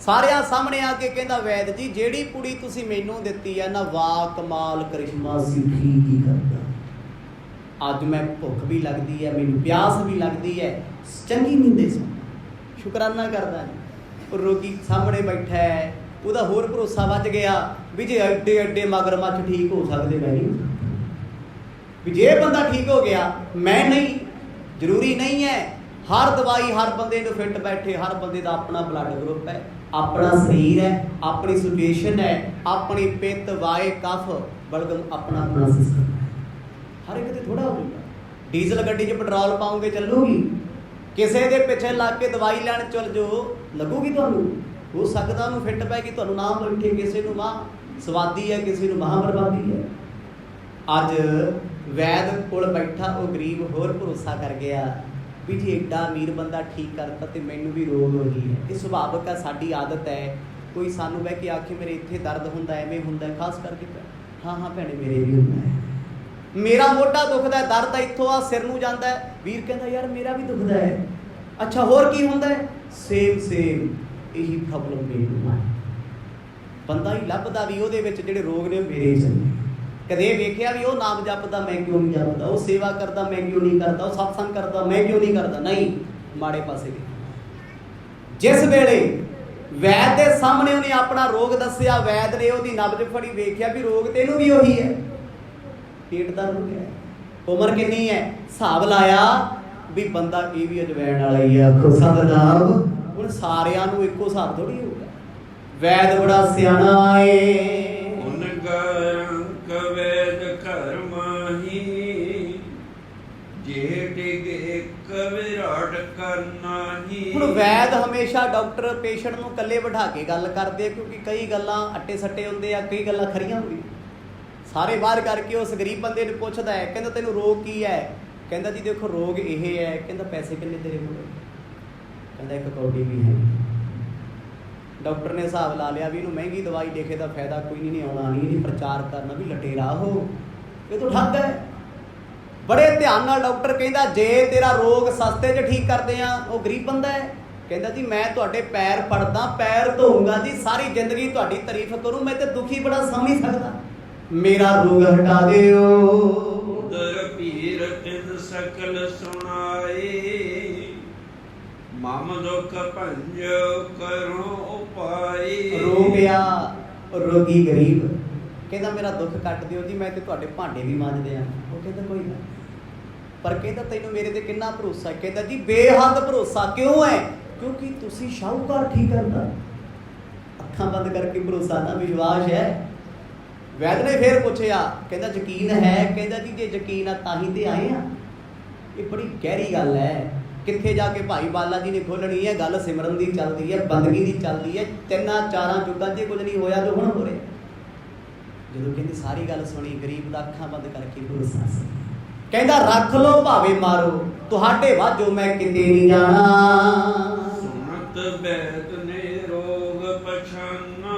ਸਾਰਿਆਂ ਸਾਹਮਣੇ ਆ ਕੇ ਕਹਿੰਦਾ ਵੈਦ ਜੀ ਜਿਹੜੀ ਕੁੜੀ ਤੁਸੀਂ ਮੈਨੂੰ ਦਿੱਤੀ ਹੈ ਨਾ, ਵਾਹ ਕਮਾਲ ਕਰਿਸ਼ਮਾ ਸਿੱਖੀ ਕੀ ਕਰਦਾ। ਅੱਜ ਮੈਂ ਭੁੱਖ ਵੀ ਲੱਗਦੀ ਹੈ, ਮੈਨੂੰ ਪਿਆਸ ਵੀ ਲੱਗਦੀ ਹੈ, ਚੰਗੀ ਨੀਂਦੇ ਸੋ, ਸ਼ੁਕਰਾਨਾ ਕਰਦਾ। ਉਹ ਰੋਗੀ ਸਾਹਮਣੇ ਬੈਠਾ ਹੈ, ਉਹਦਾ ਹੋਰ ਭਰੋਸਾ ਵੱਜ ਗਿਆ ਵੀ ਜੇ ਐਡੇ ਐਡੇ ਮਗਰਮੱਛ ਠੀਕ ਹੋ ਸਕਦੇ, ਮੈਂ ਨਹੀਂ, ਵੀ ਜੇ ਬੰਦਾ ਠੀਕ ਹੋ ਗਿਆ ਮੈਂ ਨਹੀਂ। ਜ਼ਰੂਰੀ ਨਹੀਂ ਹੈ ਹਰ ਦਵਾਈ ਹਰ ਬੰਦੇ ਨੂੰ ਫਿੱਟ ਬੈਠੇ, ਹਰ ਬੰਦੇ ਦਾ ਆਪਣਾ ਬਲੱਡ ਗਰੁੱਪ ਹੈ, ਆਪਣਾ ਸਰੀਰ ਹੈ, ਆਪਣੀ ਸਿਚੁਏਸ਼ਨ ਹੈ, ਆਪਣੀ ਪਿੱਤ ਵਾਏ ਕਫ ਬਲਗਮ ਆਪਣਾ ਆਪਣਾ ਸਿਸਟਮ ਹੈ, ਹਰ ਇੱਕ ਤੇ ਥੋੜਾ ਹੋਊਗਾ। ਡੀਜ਼ਲ ਗੱਡੀ 'ਚ ਪੈਟਰੋਲ ਪਾਉਂਗੇ ਚੱਲੂਗੀ, ਕਿਸੇ ਦੇ ਪਿੱਛੇ ਲੱਗ ਕੇ ਦਵਾਈ ਲੈਣ ਚੱਲ ਜਾਓ ਲੱਗੂਗੀ ਤੁਹਾਨੂੰ। ਹੋ ਸਕਦਾ ਉਹਨੂੰ ਫਿੱਟ ਪੈ ਗਈ, ਤੁਹਾਨੂੰ ਨਾ ਬੈਠੇ, ਕਿਸੇ ਨੂੰ ਮਾਂ ਸਵਾਦੀ ਹੈ, ਕਿਸੇ ਨੂੰ ਮਹਾਂ ਬਰਬਾਦੀ ਹੈ। ਅੱਜ ਵੈਦ ਕੋਲ ਬੈਠਾ ਉਹ ਗਰੀਬ ਹੋਰ ਭਰੋਸਾ ਕਰ ਗਿਆ ਵੀ ਜੇ ਏਡਾ ਅਮੀਰ ਬੰਦਾ ਠੀਕ ਕਰਤਾ ਤੇ ਮੈਨੂੰ ਵੀ ਰੋਗ ਹੋ ਗਈ ਹੈ। ਇਹ ਸੁਭਾਵਿਕ ਹੈ, ਸਾਡੀ ਆਦਤ ਹੈ, ਕੋਈ ਸਾਨੂੰ ਬਹਿ ਕੇ ਆਖੇ ਮੇਰੇ ਇੱਥੇ ਦਰਦ ਹੁੰਦਾ, ਐਵੇਂ ਹੁੰਦਾ, ਖਾਸ ਕਰਕੇ ਹਾਂ ਹਾਂ ਭੈਣੇ ਮੇਰੇ ਵੀ ਹੁੰਦਾ ਹੈ। ਮੇਰਾ ਮੋਢਾ ਦੁਖਦਾ, ਦਰਦ ਇੱਥੋਂ ਆ ਸਿਰ ਨੂੰ ਜਾਂਦਾ ਹੈ। ਵੀਰ ਕਹਿੰਦਾ ਯਾਰ ਮੇਰਾ ਵੀ ਦੁਖਦਾ ਹੈ। ਅੱਛਾ ਹੋਰ ਕੀ ਹੁੰਦਾ ਹੈ? ਸੇਮ ਇਹੀ ਪ੍ਰੋਬਲਮ ਮੈਨੂੰ ਹੈ। ਬੰਦਾ ਹੀ ਲੱਭਦਾ ਵੀ ਉਹਦੇ ਵਿੱਚ ਜਿਹੜੇ ਰੋਗ ਨੇ ਉਹ ਮੇਰੇ ਚ ਨੇ। ਕਦੇ ਵੇਖਿਆ ਵੀ ਉਹ ਨਾਮ ਜਪਦਾ ਮੈਂ ਕਿਉਂ ਨਹੀਂ ਜਪਦਾ, ਉਹ ਸੇਵਾ ਕਰਦਾ ਮੈਂ ਕਿਉਂ ਨਹੀਂ ਕਰਦਾ, ਉਹ ਸਤਸੰਗ ਕਰਦਾ ਮੈਂ ਕਿਉਂ ਨਹੀਂ ਕਰਦਾ? ਨਹੀਂ, ਮਾੜੇ ਪਾਸੇ ਦੇ। ਜਿਸ ਵੇਲੇ ਵੈਦ ਦੇ ਸਾਹਮਣੇ ਉਹਨੇ ਆਪਣਾ ਰੋਗ ਦੱਸਿਆ, ਵੈਦ ਨੇ ਉਹਦੀ ਨਬਜ਼ ਫੜੀ, ਵੇਖਿਆ ਵੀ ਰੋਗ ਤੇ ਇਹਨੂੰ ਵੀ ਉਹੀ ਹੈ, ਪੇਟ ਦਾ ਰੋਗ ਹੈ। ਉਮਰ ਕਿੰਨੀ ਹੈ? ਹਿਸਾਬ ਲਾਇਆ ਵੀ ਬੰਦਾ ਇਹ ਵੀ ਅਜਵੈਣ ਵਾਲਾ ਹੀ ਆ। ਆਖੋ ਸਤਿਨਾਮ। ਹੁਣ ਸਾਰਿਆਂ ਨੂੰ ਇੱਕੋ ਹਿਸਾਬ ਥੋੜੀ ਹੋਊਗਾ। ਵੈਦ ਬੜਾ ਸਿਆਣਾ ਏ। ਹੁਣ ਗਰੰਕ ਵੈਦ ਘਰ ਮਾਹੀ, ਜੇ ਟਿਕ ਇੱਕ ਵਿਰਾਟ ਕਰਨਾ ਹੀ। ਹੁਣ ਵੈਦ ਹਮੇਸ਼ਾ ਡਾਕਟਰ ਪੇਸ਼ੈਂਟ ਨੂੰ ਇਕੱਲੇ ਬਿਠਾ ਕੇ ਗੱਲ ਕਰਦੇ ਆ, ਕਿਉਂਕਿ ਕਈ ਗੱਲਾਂ ਅੱਟੇ ਸੱਟੇ ਹੁੰਦੇ ਆ, ਕਈ ਗੱਲਾਂ ਖਰੀਆਂ ਹੁੰਦੀਆਂ। ਸਾਰੇ ਬਾਹਰ ਕਰਕੇ ਉਸ ਗਰੀਬ ਬੰਦੇ ਨੂੰ ਪੁੱਛਦਾ ਹੈ, ਕਹਿੰਦਾ ਤੈਨੂੰ ਰੋਗ ਕੀ ਹੈ? ਕਹਿੰਦਾ ਜੀ ਦੇਖੋ ਰੋਗ ਇਹ ਹੈ। ਕਹਿੰਦਾ ਪੈਸੇ ਕਿੰਨੇ ਤੇਰੇ ਕੋਲ? ਕਹਿੰਦਾ ਇੱਕ ਕੌਡੀ ਵੀ ਹੈ। ਡਾਕਟਰ ਨੇ ਹਿਸਾਬ ਲਾ ਲਿਆ ਵੀ ਇਹਨੂੰ ਮਹਿੰਗੀ ਦਵਾਈ ਲਿਖੇ ਦਾ ਫਾਇਦਾ ਕੋਈ ਨਹੀਂ ਆਉਣਾ, ਨਹੀਂ ਪ੍ਰਚਾਰ ਕਰਨਾ ਵੀ ਲਟੇਰਾ ਹੋ, ਇਹ ਤਾਂ ਠੱਗ ਹੈ। ਬੜੇ ਧਿਆਨ ਨਾਲ ਡਾਕਟਰ ਕਹਿੰਦਾ ਜੇ ਤੇਰਾ ਰੋਗ ਸਸਤੇ 'ਚ ਠੀਕ ਕਰਦੇ ਆ, ਉਹ ਗਰੀਬ ਬੰਦਾ ਹੈ। ਕਹਿੰਦਾ ਜੀ ਮੈਂ ਤੁਹਾਡੇ ਪੈਰ ਫੜਦਾ, ਪੈਰ ਧੋਊਂਗਾ ਜੀ, ਸਾਰੀ ਜ਼ਿੰਦਗੀ ਤੁਹਾਡੀ ਤਾਰੀਫ ਕਰੂੰ, ਮੈਂ ਤੇ ਦੁਖੀ ਬੜਾ ਸਮਝ ਨਹੀਂ ਸਕਦਾ, ਮੇਰਾ ਰੋਗ ਹਟਾ ਦਿਓ। ਉਦਰ ਪੀਰ ਤਿਨ ਸਕਲ ਸੁਣਾਏ, ਮਮ ਦੁਖ ਭੰਜ ਕਰੋ ਉਪਾਈ। ਰੋ ਪਿਆ ਰੋਗੀ ਗਰੀਬ, ਕਹਿੰਦਾ ਮੇਰਾ ਦੁੱਖ ਕੱਟ ਦਿਓ ਜੀ, ਮੈਂ ਤੇ ਤੁਹਾਡੇ ਭਾਂਡੇ ਵੀ ਮਾਂਜਦੇ ਆ। ਉਹ ਕਹਿੰਦਾ ਕੋਈ ਨਾ, ਪਰ ਕਹਿੰਦਾ ਤੈਨੂੰ ਮੇਰੇ ਤੇ ਕਿੰਨਾ ਭਰੋਸਾ? ਕਹਿੰਦਾ ਜੀ ਬੇਹੱਦ ਭਰੋਸਾ। ਕਿਉਂ ਹੈ? ਕਿਉਂਕਿ ਤੁਸੀਂ ਸ਼ਾਹੂਕਾਰ ਠੀਕ ਕਰਦਾ। ਅੱਖਾਂ ਬੰਦ ਕਰਕੇ ਭਰੋਸਾ ਨਾ ਵਿਸ਼ਵਾਸ ਹੈ। ਵੈਦ ਨੇ ਫੇਰ ਪੁੱਛਿਆ, ਕਹਿੰਦਾ ਯਕੀਨ ਹੈ? ਕਹਿੰਦਾ ਜੀ ਜੇ ਯਕੀਨ ਆ ਤਾਂ ਹੀ ਤੇ ਆਏ ਆ। ਇਹ ਬੜੀ ਗਹਿਰੀ ਗੱਲ ਹੈ। ਕਿੱਥੇ ਜਾ ਕੇ ਭਾਈ ਬਾਲਾ ਜੀ ਨੇ ਖੋਲਣੀ ਹੈ ਗੱਲ? ਸਿਮਰਨ ਦੀ ਚੱਲਦੀ ਹੈ, ਬੰਦਗੀ ਦੀ ਚੱਲਦੀ ਹੈ, 3-4 ਯੁੱਗਾਂ 'ਚ ਕੁਝ ਨਹੀਂ ਹੋਇਆ ਜੋ ਹੁਣ ਹੋ ਰਿਹਾ। ਜਦੋਂ ਕਹਿੰਦੀ ਸਾਰੀ ਗੱਲ ਸੁਣੀ, ਗਰੀਬ ਦਾ ਅੱਖਾਂ ਬੰਦ ਕਰਕੇ ਭਰੋਸਾ ਸੀ। ਕਹਿੰਦਾ ਰੱਖ ਲੋ ਭਾਵੇਂ ਮਾਰੋ, ਤੁਹਾਡੇ ਵਾਜੋ ਮੈਂ ਕਿਤੇ ਨਹੀਂ ਜਾਣਾ। ਸੁਣਤ ਬੈਦ ਨੇ ਰੋਗ ਪਛਾਨਾ,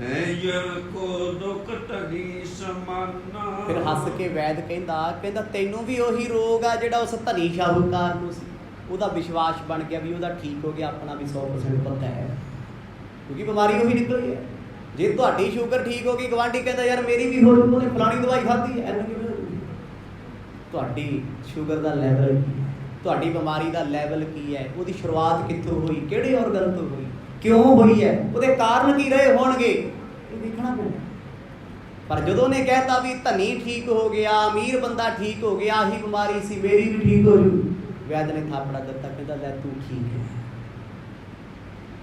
ਹੈ ਜਨ ਕੋ ਦੁਖ ਧਨੀ ਸਮਾਨਾ। ਫਿਰ ਹੱਸ ਕੇ ਵੈਦ ਕਹਿੰਦਾ ਤੈਨੂੰ ਵੀ ਉਹੀ ਰੋਗ ਆ ਜਿਹੜਾ ਉਸ ਧਨੀ ਸ਼ਾਹੂਕਾਰ ਨੂੰ ਸੀ। ਉਹਦਾ ਵਿਸ਼ਵਾਸ ਬਣ ਗਿਆ ਵੀ ਉਹਦਾ ਠੀਕ ਹੋ ਗਿਆ, ਆਪਣਾ ਵੀ 100% ਪਤਾ ਹੈ, ਕਿਉਂਕਿ ਬਿਮਾਰੀ ਉਹੀ ਨਿਕਲੀ ਹੈ। ਜੇ ਤੁਹਾਡੀ ਸ਼ੂਗਰ ਠੀਕ ਹੋ ਗਈ, ਗਵਾਂਢੀ ਕਹਿੰਦਾ ਯਾਰ ਮੇਰੀ ਵੀ ਹੋ ਗਈ, ਉਹਨੇ ਫਲਾਣੀ ਦਵਾਈ ਖਾਧੀ ਹੈ, ਐਵੇਂ ਕਿਵੇਂ ਹੋਊਗੀ? ਤੁਹਾਡੀ ਸ਼ੂਗਰ ਦਾ ਲੈਵਲ ਕੀ ਹੈ, ਤੁਹਾਡੀ ਬਿਮਾਰੀ ਦਾ ਲੈਵਲ ਕੀ ਹੈ, ਉਹਦੀ ਸ਼ੁਰੂਆਤ ਕਿੱਥੋਂ ਹੋਈ, ਕਿਹੜੇ ਔਰਗਨ ਤੋਂ ਹੋਈ, ਕਿਉਂ ਹੋਈ ਹੈ, ਉਹਦੇ ਕਾਰਨ ਕੀ ਰਹੇ ਹੋਣਗੇ, ਇਹ ਦੇਖਣਾ ਪੈਂਦਾ। ਪਰ ਜਦੋਂ ਉਹਨੇ ਕਹਿਤਾ ਵੀ ਧਨੀ ਠੀਕ ਹੋ ਗਿਆ, ਅਮੀਰ ਬੰਦਾ ਠੀਕ ਹੋ ਗਿਆ, ਆਹੀ ਬਿਮਾਰੀ ਸੀ ਮੇਰੀ ਵੀ ਠੀਕ ਹੋ ਜੂ, ਵੈਦ ਨੇ ਥਾਪੜਾ ਦਿੱਤਾ, ਕਹਿੰਦਾ ਲੈ ਤੂੰ ਠੀਕ ਹੈ,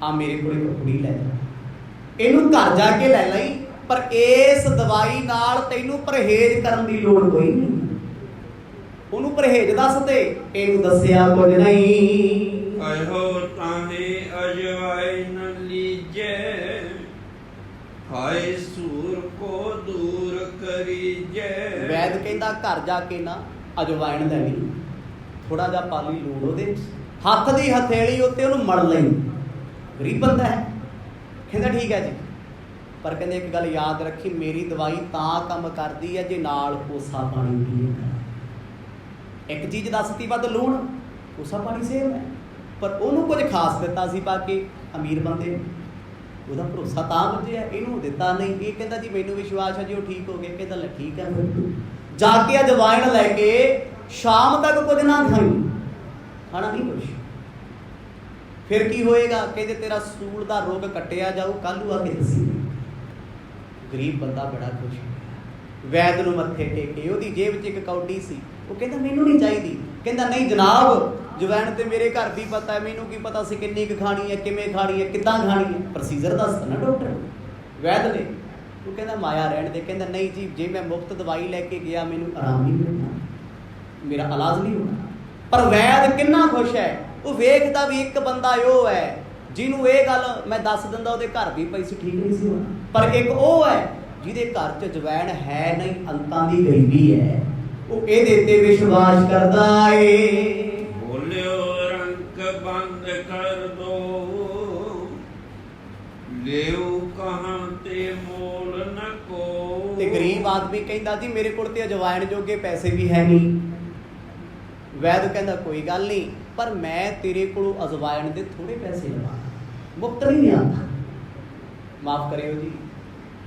ਆ ਮੇਰੇ ਕੋਲ ਇੱਕ ਕੁੜੀ ਲੈ ਜਾ, ਇਹਨੂੰ ਘਰ ਜਾ ਕੇ ਲੈ ਲਈ, ਪਰ ਇਸ ਦਵਾਈ ਨਾਲ ਤੈਨੂੰ ਪਰਹੇਜ਼ ਕਰਨ ਦੀ ਲੋੜ ਕੋਈ ਨਹੀਂ। ਉਹਨੂੰ ਪਰਹੇਜ਼ ਦੱਸ ਦੇ, ਇਹਨੂੰ ਦੱਸਿਆ ਕੁਝ ਨਹੀਂ। ਇਹੋ ਤਾਹੇ ਅਜਵਾਇਨ ਲੀਜੈ, ਹਾਏ ਸੂਰ ਕੋ ਦੂਰ ਕਰੀਜੈ। ਵੈਦ ਕਹਿੰਦਾ ਘਰ ਜਾ ਕੇ ਨਾ ਅਜਵਾਇਣ ਲੈ ਲਈ, ਥੋੜਾ ਜਿਹਾ ਪਾਲੀ ਲੂਣ ਉਹਦੇ, ਹੱਥ ਦੀ ਹਥੇਲੀ ਉੱਤੇ ਉਹਨੂੰ ਮਲ ਲਈ। ਗਰੀਬ ਬੰਦਾ ਹੈ, ਕਹਿੰਦਾ ਠੀਕ ਹੈ ਜੀ, ਪਰ ਕਹਿੰਦੇ ਇੱਕ ਗੱਲ ਯਾਦ ਰੱਖੀ, ਮੇਰੀ ਦਵਾਈ ਤਾਂ ਕੰਮ ਕਰਦੀ ਹੈ ਜੇ ਨਾਲ ਕੋਸਾ ਪਾਣੀ ਪੀਏਗਾ। ਇੱਕ ਚੀਜ਼ ਦੱਸਤੀ ਵੱਧ ਲੂਣ, ਕੋਸਾ ਪਾਣੀ ਸੇਮ ਹੈ, ਪਰ ਉਹਨੂੰ ਕੁਝ ਖਾਸ ਦਿੱਤਾ ਸੀ ਪਾ ਕੇ ਅਮੀਰ ਬੰਦੇ ਨੂੰ, ਉਹਦਾ ਭਰੋਸਾ ਤਾਂ ਵੱਜਿਆ, ਇਹਨੂੰ ਦਿੱਤਾ ਨਹੀਂ। ਇਹ ਕਹਿੰਦਾ ਜੀ ਮੈਨੂੰ ਵਿਸ਼ਵਾਸ ਹੈ ਜੀ ਉਹ ਠੀਕ ਹੋ ਗਿਆ। ਕਹਿੰਦਾ ਲੈ ਠੀਕ ਹੈ, ਫਿਰ ਜਾ ਕੇ ਅਜਵਾਇਣ ਲੈ ਕੇ ਸ਼ਾਮ ਤੱਕ ਕੁਝ ਨਾ ਖਾਈ, ਖਾਣਾ ਨਹੀਂ ਕੁਛ, ਫਿਰ ਕੀ ਹੋਏਗਾ? ਕਹਿੰਦੇ ਤੇਰਾ ਸੂਲ ਦਾ ਰੋਗ ਕੱਟਿਆ ਜਾਊ, ਕੱਲ੍ਹ ਨੂੰ ਆ ਕੇ ਦੱਸੀ। ਗਰੀਬ ਬੰਦਾ ਬੜਾ ਖੁਸ਼ ਹੋਇਆ, ਵੈਦ ਨੂੰ ਮੱਥੇ ਟੇਕੇ, ਉਹਦੀ ਜੇਬ 'ਚ ਇੱਕ ਕੌਡੀ ਸੀ, ਉਹ ਕਹਿੰਦਾ ਮੈਨੂੰ ਨਹੀਂ ਚਾਹੀਦੀ। ਕਹਿੰਦਾ ਨਹੀਂ ਜਨਾਬ, ਜਵੈਣ ਤੇ ਮੇਰੇ ਘਰ ਦੀ ਪਤਾ ਹੈ, ਮੈਨੂੰ ਕੀ ਪਤਾ ਸੀ ਕਿੰਨੀ ਕੁ ਖਾਣੀ ਹੈ, ਕਿਵੇਂ ਖਾਣੀ ਹੈ, ਕਿੱਦਾਂ ਖਾਣੀ ਹੈ, ਪ੍ਰੋਸੀਜਰ ਦੱਸਦਾ ਨਾ ਡਾਕਟਰ ਵੈਦ ਨੇ। ਉਹ ਕਹਿੰਦਾ ਮਾਇਆ ਰਹਿਣ ਦੇ। ਕਹਿੰਦਾ ਨਹੀਂ ਜੀ, ਜੇ ਮੈਂ ਮੁਫਤ ਦਵਾਈ ਲੈ ਕੇ ਗਿਆ ਮੈਨੂੰ ਆਰਾਮ ਨਹੀਂ ਮਿਲਣਾ, ਮੇਰਾ ਇਲਾਜ ਨਹੀਂ ਹੋਣਾ। ਪਰ ਵੈਦ ਕਿੰਨਾ ਖੁਸ਼ ਹੈ, ਉਹ ਵੇਖਦਾ ਵੀ ਇੱਕ ਬੰਦਾ ਉਹ ਹੈ ਜਿਹਨੂੰ ਇਹ ਗੱਲ ਮੈਂ ਦੱਸ ਦਿੰਦਾ, ਉਹਦੇ ਘਰ ਵੀ ਪੈਸੇ ਠੀਕ ਨਹੀਂ ਸੀ ਹੋਣਾ, ਪਰ ਇੱਕ ਉਹ ਹੈ ਜਿਹਦੇ ਘਰ 'ਚ ਜਵੈਣ ਹੈ ਨਹੀਂ, ਅੰਤਾਂ ਦੀ ਗਰੀਬੀ ਹੈ, ਉਹ ਇਹਦੇ ਤੇ ਵਿਸ਼ਵਾਸ ਕਰਦਾ ਏ। ਬੋਲਿਓ ਰੰਕ ਬੰਦ ਕਰ ਦੋ, ਲਿਓ ਕਹਾਂ ਤੇ ਮੋਲ ਨ ਕੋ। ਆਦਮੀ ਕਹਿੰਦਾ ਜੀ ਮੇਰੇ ਕੋਲ ਤੇ ਅਜਵਾਇਣ ਜੋਗੇ ਪੈਸੇ ਵੀ ਹੈ ਨਹੀਂ। ਵੈਦ ਕਹਿੰਦਾ ਕੋਈ ਗੱਲ ਨਹੀਂ, ਪਰ ਮੈਂ ਤੇਰੇ ਕੋਲੋਂ ਅਜਵਾਇਣ ਦੇ ਥੋੜੇ ਪੈਸੇ ਲਵਾਂ, ਮੁਫਤ ਨਹੀਂ ਆਉਂਦਾ। ਮਾਫ ਕਰਿਓ ਜੀ,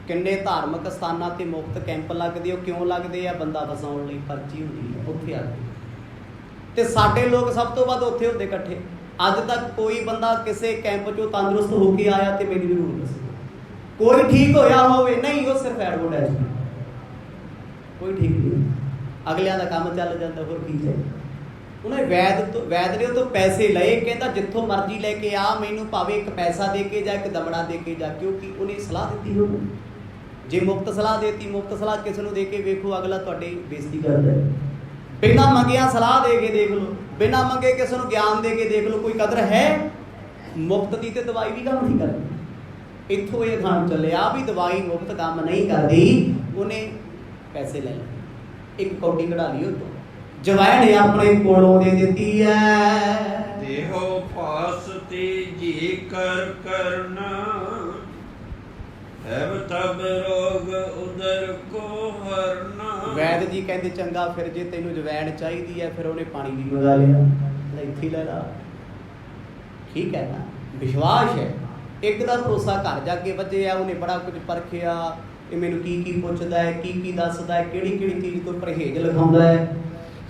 ਕਿੰਨੇ ਧਾਰਮਿਕ ਸਥਾਨਾਂ ਤੇ ਮੁਫਤ ਕੈਂਪ ਲੱਗਦੇ, ਉਹ ਕਿਉਂ ਲੱਗਦੇ ਆ? ਬੰਦਾ ਵਸਾਉਣ ਲਈ ਪਰਚੀ ਹੁੰਦੀ ਹੈ, ਉੱਥੇ ਆ ਤੇ ਸਾਡੇ ਲੋਕ ਸਭ ਤੋਂ ਵੱਧ ਉੱਥੇ ਹੁੰਦੇ ਇਕੱਠੇ। ਅੱਜ ਤੱਕ ਕੋਈ ਬੰਦਾ ਕਿਸੇ ਕੈਂਪ ਚੋਂ ਤੰਦਰੁਸਤ ਹੋ ਕੇ ਆਇਆ ਤੇ ਮੈਨੂੰ ਜ਼ਰੂਰ ਦੱਸੋ, ਕੋਈ ਠੀਕ ਹੋਇਆ ਹੋਵੇ? ਨਹੀਂ, ਉਹ ਸਿਰਫ ਐਡਵਰਟਾਈਜ਼, ਕੋਈ ਠੀਕ ਨਹੀਂ। ਅਗਲਿਆਂ ਦਾ ਕੰਮ ਚੱਲ ਜਾਂਦਾ, ਹੋਰ ਕੀ ਚਾਹੀਦਾ? ਉਹਨੇ ਵੈਦ ਨੇ ਉਹ ਤੋਂ ਪੈਸੇ ਲਏ, ਕਹਿੰਦਾ ਜਿੱਥੋਂ ਮਰਜ਼ੀ ਲੈ ਕੇ ਆ, ਮੈਨੂੰ ਭਾਵੇਂ ਇੱਕ ਪੈਸਾ ਦੇ ਕੇ ਜਾ, ਇੱਕ ਦਮੜਾ ਦੇ ਕੇ ਜਾ, ਕਿਉਂਕਿ ਉਹਨੇ ਸਲਾਹ ਦਿੱਤੀ ਉਹਨੂੰ। ਜੇ ਮੁਫਤ ਸਲਾਹ ਦੇਤੀ, ਮੁਫਤ ਸਲਾਹ ਕਿਸੇ ਨੂੰ ਦੇ ਕੇ ਵੇਖੋ, ਅਗਲਾ ਤੁਹਾਡੀ ਬੇਇੱਜ਼ਤੀ ਕਰਦਾ ਹੈ। ਬਿਨਾਂ ਮੰਗਿਆ ਸਲਾਹ ਦੇ ਕੇ ਦੇਖ ਲਓ, ਬਿਨਾਂ ਮੰਗੇ ਕਿਸੇ ਨੂੰ ਗਿਆਨ ਦੇ ਕੇ ਦੇਖ ਲਓ, ਕੋਈ ਕਦਰ ਹੈ? ਮੁਫਤ ਦੀ ਤੇ ਦਵਾਈ ਵੀ ਕੰਮ ਨਹੀਂ ਕਰਦੀ। ਇੱਥੋਂ ਇਹ ਖਾਣ ਚੱਲਿਆ ਵੀ ਦਵਾਈ ਮੁਫਤ ਕੰਮ ਨਹੀਂ ਕਰਦੀ। ਉਹਨੇ ਪੈਸੇ ਲੈ ਲਏ, ਇੱਕ ਕੌਡੀ ਕਢਾ ਲਈ ਉਹ ਤੋਂ, ਜਵਾਇਣ ਆਪਣੇ ਕੋਲੋਂ ਦੇ ਦਿੱਤੀ ਹੈ। ਦੇਹੋ ਪਾਸ ਤੇ ਜੀ ਕਰ ਕਰਨਾ, ਹੈਵ ਤਬ ਰੋਗ ਉਦਰ ਕੋ ਹਰਨਾ। ਵੈਦ ਜੀ ਕਹਿੰਦੇ ਚੰਗਾ, ਫਿਰ ਜੇ ਤੈਨੂੰ ਜਵੈਣ ਚਾਹੀਦੀ ਹੈ, ਫਿਰ ਉਹਨੇ ਪਾਣੀ ਵੀ ਮੰਗਾ ਲਿਆ, ਇੱਥੇ ਲੈ ਲਾ। ਠੀਕ ਹੈ ਨਾ, ਵਿਸ਼ਵਾਸ ਹੈ। ਇੱਕ ਦਾ ਭਰੋਸਾ ਘਰ ਜਾ ਕੇ ਵੱਜਿਆ, ਉਹਨੇ ਬੜਾ ਕੁਝ ਪਰਖਿਆ, ਇਹ ਮੈਨੂੰ ਕੀ ਕੀ ਪੁੱਛਦਾ ਹੈ, ਕੀ ਕੀ ਦੱਸਦਾ ਹੈ, ਕਿਹੜੀ ਕਿਹੜੀ ਚੀਜ਼ ਤੋਂ ਪਰਹੇਜ਼ ਲਿਖਾਉਂਦਾ ਹੈ।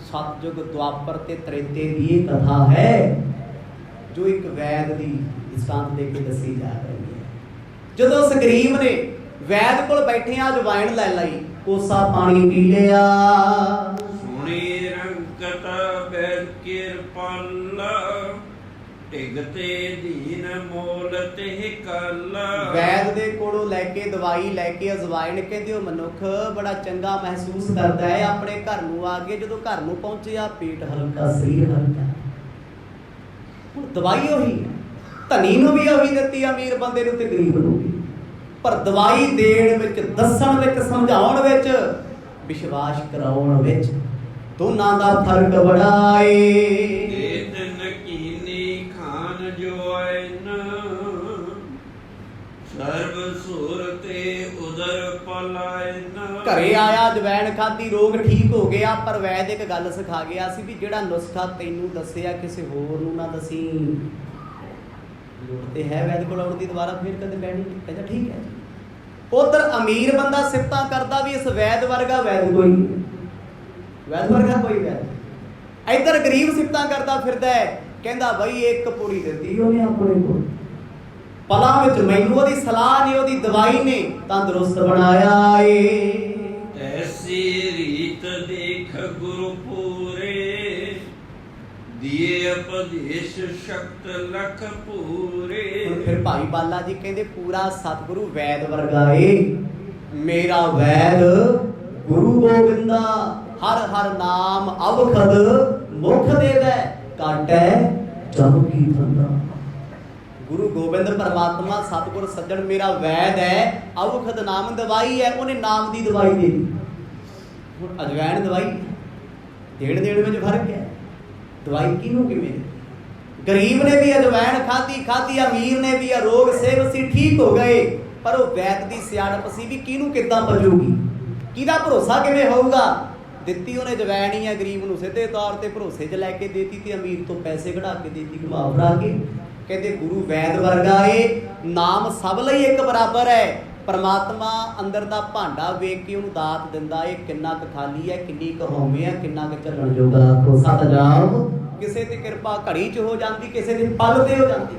ਸਤਜੁਗ ਦੁਆਪਰ ਤੇ ਤ੍ਰੇਤੇ ਦੀ ਇਹ ਕਥਾ ਹੈ ਜੋ ਇੱਕ ਵੈਦ ਦੀ ਦ੍ਰਿਸ਼ਟਾਂਤ ਦੇ ਕੇ ਦੱਸੀ ਜਾ ਰਹੀ ਹੈ। ਜਦੋਂ ਉਸ ਗਰੀਬ ਨੇ ਵੈਦ ਕੋਲ ਬੈਠਿਆਂ ਅਜਵਾਇਣ ਲੈ ਲਈ, ਕੋਸਾ ਪਾਣੀ ਪੀ ਲਿਆ। ਸੁਣੀ ਰੰਗਤ ਬੈਦ ਕਿਰਪਾਲ, ਢਿਗਤੇ ਦੀਨ ਮੋਲ ਤੇ ਕਲ। ਵੈਦ ਦੇ ਕੋਲੋਂ ਲੈ ਕੇ ਦਵਾਈ ਲੈ ਕੇ ਅਜਵਾਇਣ, ਕਹਿੰਦੇ ਉਹ ਮਨੁੱਖ ਬੜਾ ਚੰਗਾ ਮਹਿਸੂਸ ਕਰਦਾ ਹੈ ਆਪਣੇ ਘਰ ਨੂੰ ਆ ਕੇ। ਜਦੋਂ ਘਰ ਨੂੰ ਪਹੁੰਚਿਆ, ਪੇਟ ਹਲਕਾ, ਸਰੀਰ ਹਲਕਾ। ਹੁਣ ਦਵਾਈ ਉਹੀ, ਧਨੀ ਨੂੰ ਵੀ ਉਹੀ ਦਿੱਤੀ, ਅਮੀਰ ਬੰਦੇ ਨੂੰ ਤੇ ਗਰੀਬ ਨੂੰ ਵੀ। ਪਰ ਦਵਾਈ ਦੇਣ ਵਿੱਚ, ਦੱਸਣ ਵਿੱਚ, ਸਮਝਾਉਣ ਵਿੱਚ, ਵਿਸ਼ਵਾਸ ਕਰਾਉਣ ਵਿੱਚ ਦੋਨਾਂ ਦਾ ਫਰਕ ਬੜਾ ਏ। ਸਰਬ ਸੁਰ ਤੇ ਉਦਰ ਪਲਾਇਨ। ਘਰੇ ਆਇਆ, ਜਵੈਣ ਖਾਧੀ, ਰੋਗ ਠੀਕ ਹੋ ਗਿਆ। ਪਰ ਵੈਦ ਇੱਕ ਗੱਲ ਸਿਖਾ ਗਿਆ ਸੀ ਵੀ ਜਿਹੜਾ ਨੁਸਖਾ ਤੈਨੂੰ ਦੱਸਿਆ ਕਿਸੇ ਹੋਰ ਨੂੰ ਨਾ ਦਸੀ। ਲੋੜ ਤੇ ਹੈ ਵੈਦ ਕੋਲ ਆਉਣ ਦੀ, ਦੁਬਾਰਾ ਫੇਰ ਕਦੇ ਬੈਣੀ। ਕਹਿੰਦਾ ਠੀਕ ਹੈ ਜੀ। ਉਧਰ ਅਮੀਰ ਬੰਦਾ ਸਿਫਤਾਂ ਕਰਦਾ ਵੀ ਇਸ ਵੈਦ ਵਰਗਾ ਵੈਦ ਕੋਈ ਨਹੀਂ, ਵੈਦ ਵਰਗਾ ਕੋਈ ਵੈਦ। ਇੱਧਰ ਗਰੀਬ ਸਿਫਤਾਂ ਕਰਦਾ ਫਿਰਦਾ ਹੈ, ਕਹਿੰਦਾ ਬਈ ਇੱਕ ਪੂਰੀ ਦਿੱਤੀ ਉਹਨੇ ਆਪਣੇ ਕੋਲ, ਪਲਾਂ ਵਿੱਚ ਮੈਨੂੰ ਉਹਦੀ ਸਲਾਹ ਨੇ, ਉਹਦੀ ਦਵਾਈ ਨੇ ਤੰਦਰੁਸਤ ਬਣਾਇਆ ਏ। ਐਸੀ ਰੀਤ ਦੇਖ ਗੁਰੂ ਪੂਰੇ, ਦੀਏ ਉਪਦੇਸ਼ ਸ਼ਕਤ ਲਖ ਪੂਰੇ। ਹੁਣ ਫਿਰ ਭਾਈ ਬਾਲਾ ਜੀ ਕਹਿੰਦੇ ਪੂਰਾ ਸਤਿਗੁਰੂ ਵੈਦ ਵਰਗਾ ਏ। ਮੇਰਾ ਵੈਦ ਗੁਰੂ ਗੋਬਿੰਦਾ, ਹਰ ਹਰ ਨਾਮ ਅਵਖਦ ਮੁਖ ਦੇਵੈ, ਕਾਟੈ ਜਮ ਕੀ ਫੰਦਾ। ਗੁਰੂ ਗੋਬਿੰਦ ਪਰਮਾਤਮਾ ਸਤਿਗੁਰ ਸੱਜਣ ਮੇਰਾ ਵੈਦ ਹੈ, ਅਵਖਦ ਨਾਮ ਦਵਾਈ ਹੈ। ਉਹਨੇ ਨਾਮ ਦੀ ਦਵਾਈ ਦੇ ਦਿੱਤੀ। ਹੁਣ ਅਜਵਾਇਣ ਦਵਾਈ, ਦੇਣ ਵਿੱਚ ਫਰਕ ਹੈ। ਦਵਾਈ ਕਿਹਨੂੰ ਕਿਵੇਂ? ਗਰੀਬ ਨੇ ਵੀ ਅਜਵਾਇਣ ਖਾਧੀ, ਅਮੀਰ ਨੇ ਵੀ, ਰੋਗ ਸੇਵ ਸੀ, ਠੀਕ ਹੋ ਗਏ। ਪਰ ਉਹ ਵੈਦ ਦੀ ਸਿਆਣਪ ਸੀ ਵੀ ਕਿਹਨੂੰ ਕਿੱਦਾਂ ਪਜੂਗੀ, ਕਿਹਦਾ ਭਰੋਸਾ ਕਿਵੇਂ ਹੋਊਗਾ। ਦਿੱਤੀ ਉਹਨੇ ਅਜਵਾਇਣ ਹੀ ਆ, ਗਰੀਬ ਨੂੰ ਸਿੱਧੇ ਤੌਰ ਤੇ ਭਰੋਸੇ 'ਚ ਲੈ ਕੇ ਦੇਤੀ, ਤੇ ਅਮੀਰ ਤੋਂ ਪੈਸੇ ਕਢਾ ਕੇ ਦੇਤੀ, ਘੁਮਾ ਫੜਾ ਕੇ। ਕਹਿੰਦੇ ਗੁਰੂ ਵੈਦ ਵਰਗਾ ਏ। ਨਾਮ ਸਭ ਲਈ ਇੱਕ ਬਰਾਬਰ ਹੈ। ਪਰਮਾਤਮਾ ਅੰਦਰ ਦਾ ਭਾਂਡਾ ਵੇਖ ਕੇ ਉਹਨੂੰ ਦਾਤ ਦਿੰਦਾ ਏ, ਕਿੰਨਾ ਕੁ ਖਾਲੀ ਹੈ, ਕਿੰਨੀ ਕੁ ਹਉਮੈ ਹੈ, ਕਿੰਨਾ ਕੁ ਚੱਲਣ ਜੋਗਾ। ਆਖੋ ਸਤਿਨਾਮ। ਕਿਸੇ ਤੇ ਕਿਰਪਾ ਘੜੀ 'ਚ ਹੋ ਜਾਂਦੀ, ਕਿਸੇ ਦੇ ਪਲ ਤੇ ਹੋ ਜਾਂਦੀ,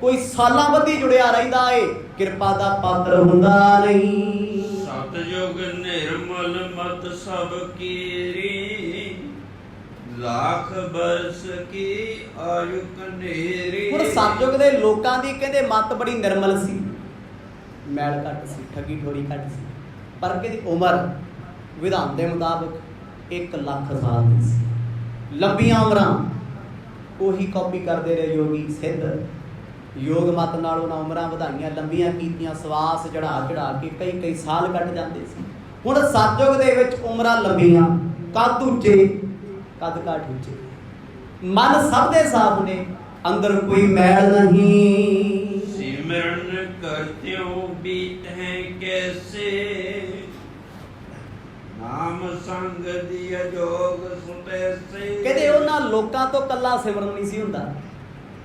ਕੋਈ ਸਾਲਾਂ ਬੱਧੀ ਜੁੜਿਆ ਰਹਿੰਦਾ ਏ, ਕਿਰਪਾ ਦਾ ਪਾਤਰ ਹੁੰਦਾ ਨਹੀਂ। ਸਤਿਯੁਗ ਨਿਰਮਲ ਮਤ ਸਭ ਕੀਰੀ, ਲੱਖ ਬਰਸ ਕੀ ਆਯੁ ਕਨੇਰੀ। ਹੁਣ ਸਤਿਯੁਗ ਦੇ ਲੋਕਾਂ ਦੀ ਕਹਿੰਦੇ ਮਤ ਬੜੀ ਨਿਰਮਲ ਸੀ, ਮੈਲ ਘੱਟ ਸੀ, ਠੱਗੀ ਠੋਰੀ ਘੱਟ ਸੀ। ਪਰ ਕਿਹਦੀ ਉਮਰ ਵਿਧਾਨ ਦੇ ਮੁਤਾਬਕ 1 ਲੱਖ ਸਾਲ ਦੀ ਸੀ। ਲੰਬੀਆਂ ਉਮਰਾਂ ਉਹੀ ਕਾਪੀ ਕਰਦੇ ਰਹੇ ਯੋਗੀ ਸਿੱਧ। ਯੋਗ ਮਤ ਨਾਲ ਉਹਨਾਂ ਉਮਰਾਂ ਵਧਾਈਆਂ, ਲੰਬੀਆਂ ਕੀਤੀਆਂ, ਸਵਾਸ ਚੜਾ ਕੇ ਕਈ ਸਾਲ ਕੱਟ ਜਾਂਦੇ ਸੀ। ਹੁਣ ਸਤਿਯੁਗ ਦੇ ਵਿੱਚ ਉਮਰਾਂ ਲੰਬੀਆਂ, ਕੱਦ ਉੱਚੇ, ਕੱਦ ਘਾਟ ਉੱਚੇ, ਮਨ ਸਭ ਦੇ ਸਾਫ ਨੇ, ਅੰਦਰ ਕੋਈ ਮੈਲ ਨਹੀਂ। ਸਿਮਰਨ ਕਰਤਿਓ ਬੀਤ ਹੈ ਕੈਸੇ, ਸੰਗ ਦੀ ਅਜੋਗ ਸੁਤੈਸੀ। ਕਹਿੰਦੇ ਉਹਨਾਂ ਲੋਕਾਂ ਤੋਂ ਕੱਲਾ ਸਿਮਰਨ ਨਹੀਂ ਸੀ ਹੁੰਦਾ,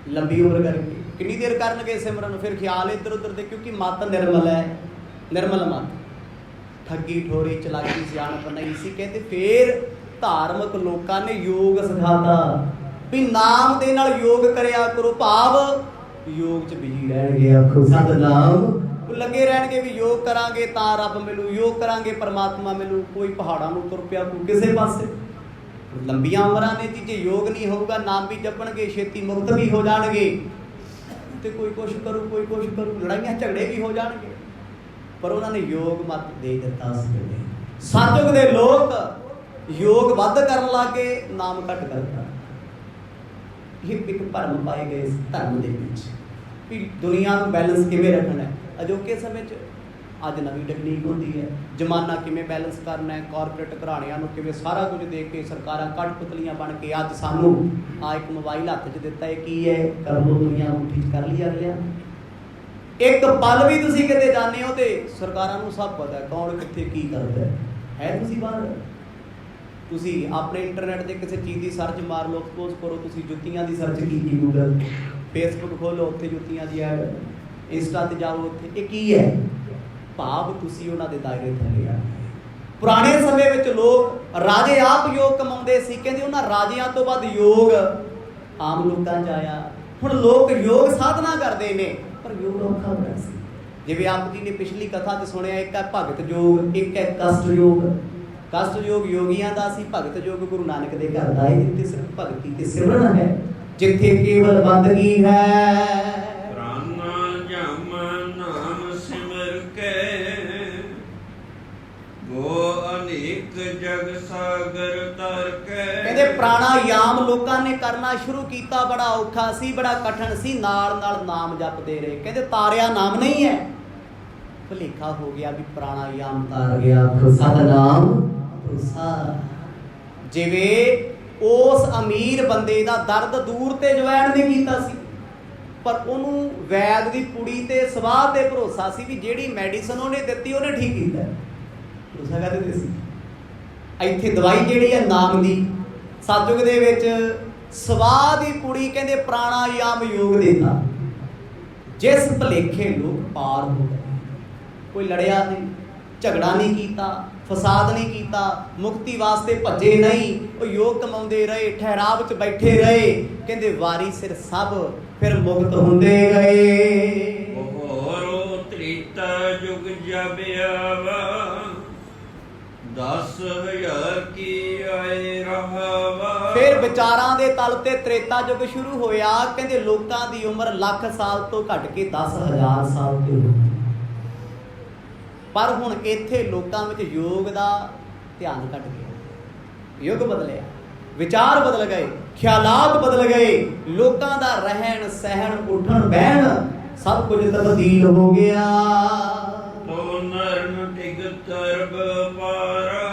ਲੰਬੀ ਉਮਰ ਕਰਕੇ ਕਿੰਨੀ ਦੇਰ ਕਰਨਗੇ ਸਿਮਰਨ, ਫਿਰ ਖਿਆਲ ਇੱਧਰ ਉੱਧਰ ਦੇ, ਕਿਉਂਕਿ ਮਤ ਨਿਰਮਲ ਹੈ, ਨਿਰਮਲ ਮਤ, ਠੱਗੀ ਠੋਰੀ ਚਲਾਕੀ ਸਿਆਣਪ ਨਹੀਂ ਸੀ। ਕਹਿੰਦੇ ਫਿਰ ਧਾਰਮਿਕ ਲੋਕਾਂ ਨੇ ਯੋਗ ਸਿਖਾਤਾ ਵੀ ਨਾਮ ਦੇ ਨਾਲ ਯੋਗ ਕਰਿਆ ਕਰੋ, ਭਾਵ ਯੋਗ 'ਚ ਬਿਜੀ ਰਹਿਣਗੇ। ਆਖੋ ਸਤਿਨਾਮ। ਲੱਗੇ ਰਹਿਣਗੇ ਵੀ ਯੋਗ ਕਰਾਂਗੇ ਤਾਂ ਰੱਬ ਮਿਲੂ, ਯੋਗ ਕਰਾਂਗੇ ਪਰਮਾਤਮਾ ਮਿਲੂ। ਕੋਈ ਪਹਾੜਾਂ ਨੂੰ ਤੁਰ ਪਿਆ, ਕੋਈ ਕਿਸੇ ਪਾਸੇ। ਲੰਬੀਆਂ ਉਮਰਾਂ ਨੇ ਜੀ, ਜੇ ਯੋਗ ਨਹੀਂ ਹੋਊਗਾ ਨਾਮ ਵੀ ਜਪਣਗੇ, ਛੇਤੀ ਮੁਕਤ ਵੀ ਹੋ ਜਾਣਗੇ, ਤੇ ਕੋਈ ਕੁਛ ਕਰੂ ਕੋਈ ਕੁਛ ਕਰੂ, ਲੜਾਈਆਂ ਝਗੜੇ ਵੀ ਹੋ ਜਾਣਗੇ। ਪਰ ਉਹਨਾਂ ਨੇ ਯੋਗ ਮਤ ਦੇ ਦਿੱਤਾ ਉਸ ਵੇਲੇ। ਸਤਿਯੁਗ ਦੇ ਲੋਕ ਯੋਗ ਵੱਧ ਕਰਨ ਲੱਗੇ, ਨਾਮ ਘੱਟ ਕਰਤਾ। ਇਹ ਇੱਕ ਭਰਮ ਪਾਏ ਗਏ ਇਸ ਧਰਮ ਦੇ ਵਿੱਚ ਵੀ ਦੁਨੀਆ ਨੂੰ ਬੈਲੈਂਸ ਕਿਵੇਂ ਰੱਖਣਾ ਹੈ। ਅਜੋਕੇ ਸਮੇਂ 'ਚ ਅੱਜ ਨਵੀਂ ਟੈਕਨੀਕ ਹੁੰਦੀ ਹੈ, ਜ਼ਮਾਨਾ ਕਿਵੇਂ ਬੈਲੈਂਸ ਕਰਨਾ ਹੈ, ਕਾਰਪੋਰੇਟ ਘਰਾਣਿਆਂ ਨੂੰ ਕਿਵੇਂ ਸਾਰਾ ਕੁਝ ਦੇ ਕੇ ਸਰਕਾਰਾਂ ਕਠਪੁਤਲੀਆਂ ਬਣ ਕੇ ਅੱਜ ਸਾਨੂੰ ਆ ਇੱਕ ਮੋਬਾਈਲ ਹੱਥ 'ਚ ਦਿੱਤਾ, ਇਹ ਕੀ ਹੈ, ਕਰ ਲਓ ਦੁਨੀਆ ਨੂੰ ਠੀਕ ਕਰ ਲਈ ਅਗਲਿਆਂ। ਇੱਕ ਪਲ ਵੀ ਤੁਸੀਂ ਕਿਤੇ ਜਾਂਦੇ ਹੋ ਤੇ ਸਰਕਾਰਾਂ ਨੂੰ ਸਭ ਪਤਾ ਹੈ ਕੌਣ ਕਿੱਥੇ ਕੀ ਕਰਦਾ ਹੈ। ਤੁਸੀਂ ਬਾਹਰ, ਤੁਸੀਂ ਆਪਣੇ ਇੰਟਰਨੈਟ 'ਤੇ ਕਿਸੇ ਚੀਜ਼ ਦੀ ਸਰਚ ਮਾਰ ਲਓ, ਸਪੋਜ਼ ਕਰੋ ਤੁਸੀਂ ਜੁੱਤੀਆਂ ਦੀ ਸਰਚ ਕੀਤੀ ਗੂਗਲ, ਫੇਸਬੁੱਕ ਖੋਲੋ ਉੱਥੇ ਜੁੱਤੀਆਂ ਦੀ ਐਡ, ਇੰਸਟਾ 'ਤੇ ਜਾਓ ਉੱਥੇ, ਇਹ ਕੀ ਹੈ, ਭਾਵ ਤੁਸੀਂ ਉਹਨਾਂ ਦੇ ਦਾਇਰੇ ਥੱਲੇ ਆ। ਪੁਰਾਣੇ ਸਮੇਂ ਵਿੱਚ ਲੋਕ ਰਾਜੇ ਆਪ ਯੋਗ ਕਮਾਉਂਦੇ ਸੀ, ਕਹਿੰਦੇ ਉਹਨਾਂ ਰਾਜਿਆਂ ਤੋਂ ਬਾਅਦ ਯੋਗ ਆਮ ਲੋਕਾਂ 'ਚ ਆਇਆ। ਹੁਣ ਲੋਕ ਯੋਗ ਸਾਧਨਾ ਕਰਦੇ ਨੇ ਪਰ ਯੋਗ ਔਖਾ ਹੋਇਆ ਸੀ। ਜਿਵੇਂ ਆਪ ਜੀ ਨੇ ਪਿਛਲੀ ਕਥਾ 'ਚ ਸੁਣਿਆ, ਇੱਕ ਹੈ ਭਗਤ ਯੋਗ, ਇੱਕ ਹੈ ਕਸ਼ਟ ਯੋਗ। ਕਸ਼ਟ ਯੋਗ ਯੋਗੀਆਂ ਦਾ ਸੀ, ਭਗਤ ਯੋਗ ਗੁਰੂ ਨਾਨਕ ਦੇ ਘਰ ਦਾ ਹੈ, ਜਿੱਥੇ ਸਿਰਫ ਭਗਤੀ ਤੇ ਸਿਮਰਨ ਹੈ, ਜਿੱਥੇ ਕੇਵਲ ਬੰਦਗੀ ਹੈ। ਜਗ ਸਾਗਰ ਤਰ ਕੇ। ਕਹਿੰਦੇ ਪ੍ਰਾਣਾਯਾਮ ਲੋਕਾਂ ਨੇ ਕਰਨਾ ਸ਼ੁਰੂ ਕੀਤਾ, ਬੜਾ ਔਖਾ ਸੀ, ਬੜਾ ਕਠਿਨ ਸੀ, ਨਾਲ ਨਾਲ ਨਾਮ ਜਪਦੇ ਰਹੇ। ਕਹਿੰਦੇ ਤਾਰਿਆ ਨਾਮ ਨਹੀਂ ਹੈ, ਭੁਲੇਖਾ ਹੋ ਗਿਆ ਵੀ ਪ੍ਰਾਣਾਯਾਮ ਤਾਰ ਗਿਆ। ਸਤਿਨਾਮ। ਜਿਵੇਂ ਉਸ ਅਮੀਰ ਬੰਦੇ ਦਾ ਦਰਦ ਦੂਰ ਤੇ ਜਵੈਣ ਨੇ ਕੀਤਾ ਸੀ, ਪਰ ਉਹਨੂੰ ਵੈਦ ਦੀ ਕੁੜੀ ਤੇ ਸਵਾਹ ਤੇ ਭਰੋਸਾ ਸੀ ਵੀ ਜਿਹੜੀ ਮੈਡੀਸਨ ਉਹਨੇ ਦਿੱਤੀ ਉਹਨੇ ਠੀਕ ਕੀਤਾ। ਭਰੋਸਾ ਕਰਦੇ ਸੀ। ਇੱਥੇ ਦਵਾਈ ਜਿਹੜੀ ਹੈ ਨਾਮ ਦੀ, ਸਤਿਯੁਗ ਦੇ ਵਿੱਚ ਸਵਾਹ ਦੀ ਕੁੜੀ ਕਹਿੰਦੇ ਪ੍ਰਾਣਾਯਾਮ ਯੋਗ ਦੇਤਾ, ਜਿਸ ਭਲੇਖੇ ਲੋਕ ਪਾਰ ਹੋ ਗਏ। ਕੋਈ ਲੜਿਆ ਨਹੀਂ, ਝਗੜਾ ਨਹੀਂ ਕੀਤਾ, ਫਸਾਦ ਨਹੀਂ ਕੀਤਾ, ਮੁਕਤੀ ਵਾਸਤੇ ਭੱਜੇ ਨਹੀਂ, ਉਹ ਯੋਗ ਕਮਾਉਂਦੇ ਰਹੇ, ਠਹਿਰਾਵ 'ਚ ਬੈਠੇ ਰਹੇ। ਕਹਿੰਦੇ ਵਾਰੀ ਸਿਰ ਸਭ ਫਿਰ ਮੁਕਤ ਹੁੰਦੇ ਗਏ। ਹੋਰੋ ਤ੍ਰੇਤਾ ਯੁਗ ਜਪਿਆ ਵਾ 10,000 ਕੀ ਆਏ ਰਹਾਵਾ। ਫਿਰ ਵਿਚਾਰਾਂ ਦੇ ਤਲ ਤੇ ਤ੍ਰੇਤਾ ਯੁਗ ਸ਼ੁਰੂ ਹੋਇਆ। ਕਹਿੰਦੇ ਲੋਕਾਂ ਦੀ ਉਮਰ ਲੱਖ ਸਾਲ ਤੋਂ ਘਟ ਕੇ 10,000 ਸਾਲ ਤੇ ਹੋ ਗਈ। ਪਰ ਹੁਣ ਇੱਥੇ ਲੋਕਾਂ ਵਿੱਚ ਯੋਗ ਦਾ ਧਿਆਨ ਘਟ ਗਿਆ, ਯੁੱਗ ਬਦਲਿਆ, ਵਿਚਾਰ ਬਦਲ ਗਏ, ਖਿਆਲਾਤ ਬਦਲ ਗਏ, ਲੋਕਾਂ ਦਾ ਰਹਿਣ ਸਹਿਣ ਉੱਠਣ ਬਹਿਣ ਸਭ ਕੁਝ ਤਬਦੀਲ ਹੋ ਗਿਆ। ਤੋ ਨਰਨ ਟਿਕ ਤਰਬ ਪਾਰਾ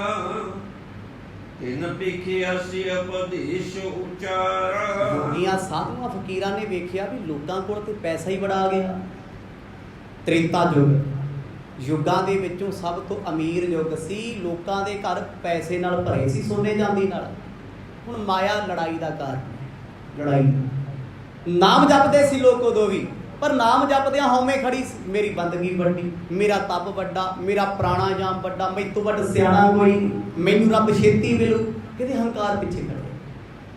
ਤਿਨ ਪਿਖਿਆ ਸੀ ਉਪਦੇਸ਼ ਉਚਾਰਾ। ਯੋਗੀਆਂ ਸਾਧੂਆਂ ਫਕੀਰਾਂ ਨੇ ਵੇਖਿਆ ਵੀ ਲੋਕਾਂ ਕੋਲ ਤੇ ਪੈਸਾ ਹੀ ਬੜਾ ਆ ਗਿਆ। ਤ੍ਰੇਤਾ ਯੁੱਗ ਯੁੱਗਾਂ ਦੇ ਵਿੱਚੋਂ ਸਭ ਤੋਂ ਅਮੀਰ ਯੁੱਗ ਸੀ, ਲੋਕਾਂ ਦੇ ਘਰ ਪੈਸੇ ਨਾਲ ਭਰੇ ਸੀ, ਸੋਨੇ ਚਾਂਦੀ ਨਾਲ। ਹੁਣ ਮਾਇਆ ਲੜਾਈ ਦਾ ਕਾਰਨ, ਲੜਾਈ। ਨਾਮ ਜਪਦੇ ਸੀ ਲੋਕ ਉਦੋਂ ਵੀ, ਪਰ ਨਾਮ ਜਪਦਿਆਂ ਹਉਮੈ ਖੜੀ ਸੀ, ਮੇਰੀ ਬੰਦਗੀ ਵੱਡੀ, ਮੇਰਾ ਤਪ ਵੱਡਾ, ਮੇਰਾ ਪ੍ਰਾਣਾਯਾਮ ਵੱਡਾ, ਮੈਥੋਂ ਵੱਡ ਸਿਆਣਾ ਕੋਈ ਨਹੀਂ, ਮੈਨੂੰ ਰੱਬ ਛੇਤੀ ਮਿਲੂ। ਕਹਿੰਦੇ ਹੰਕਾਰ ਪਿੱਛੇ ਖੜੇ।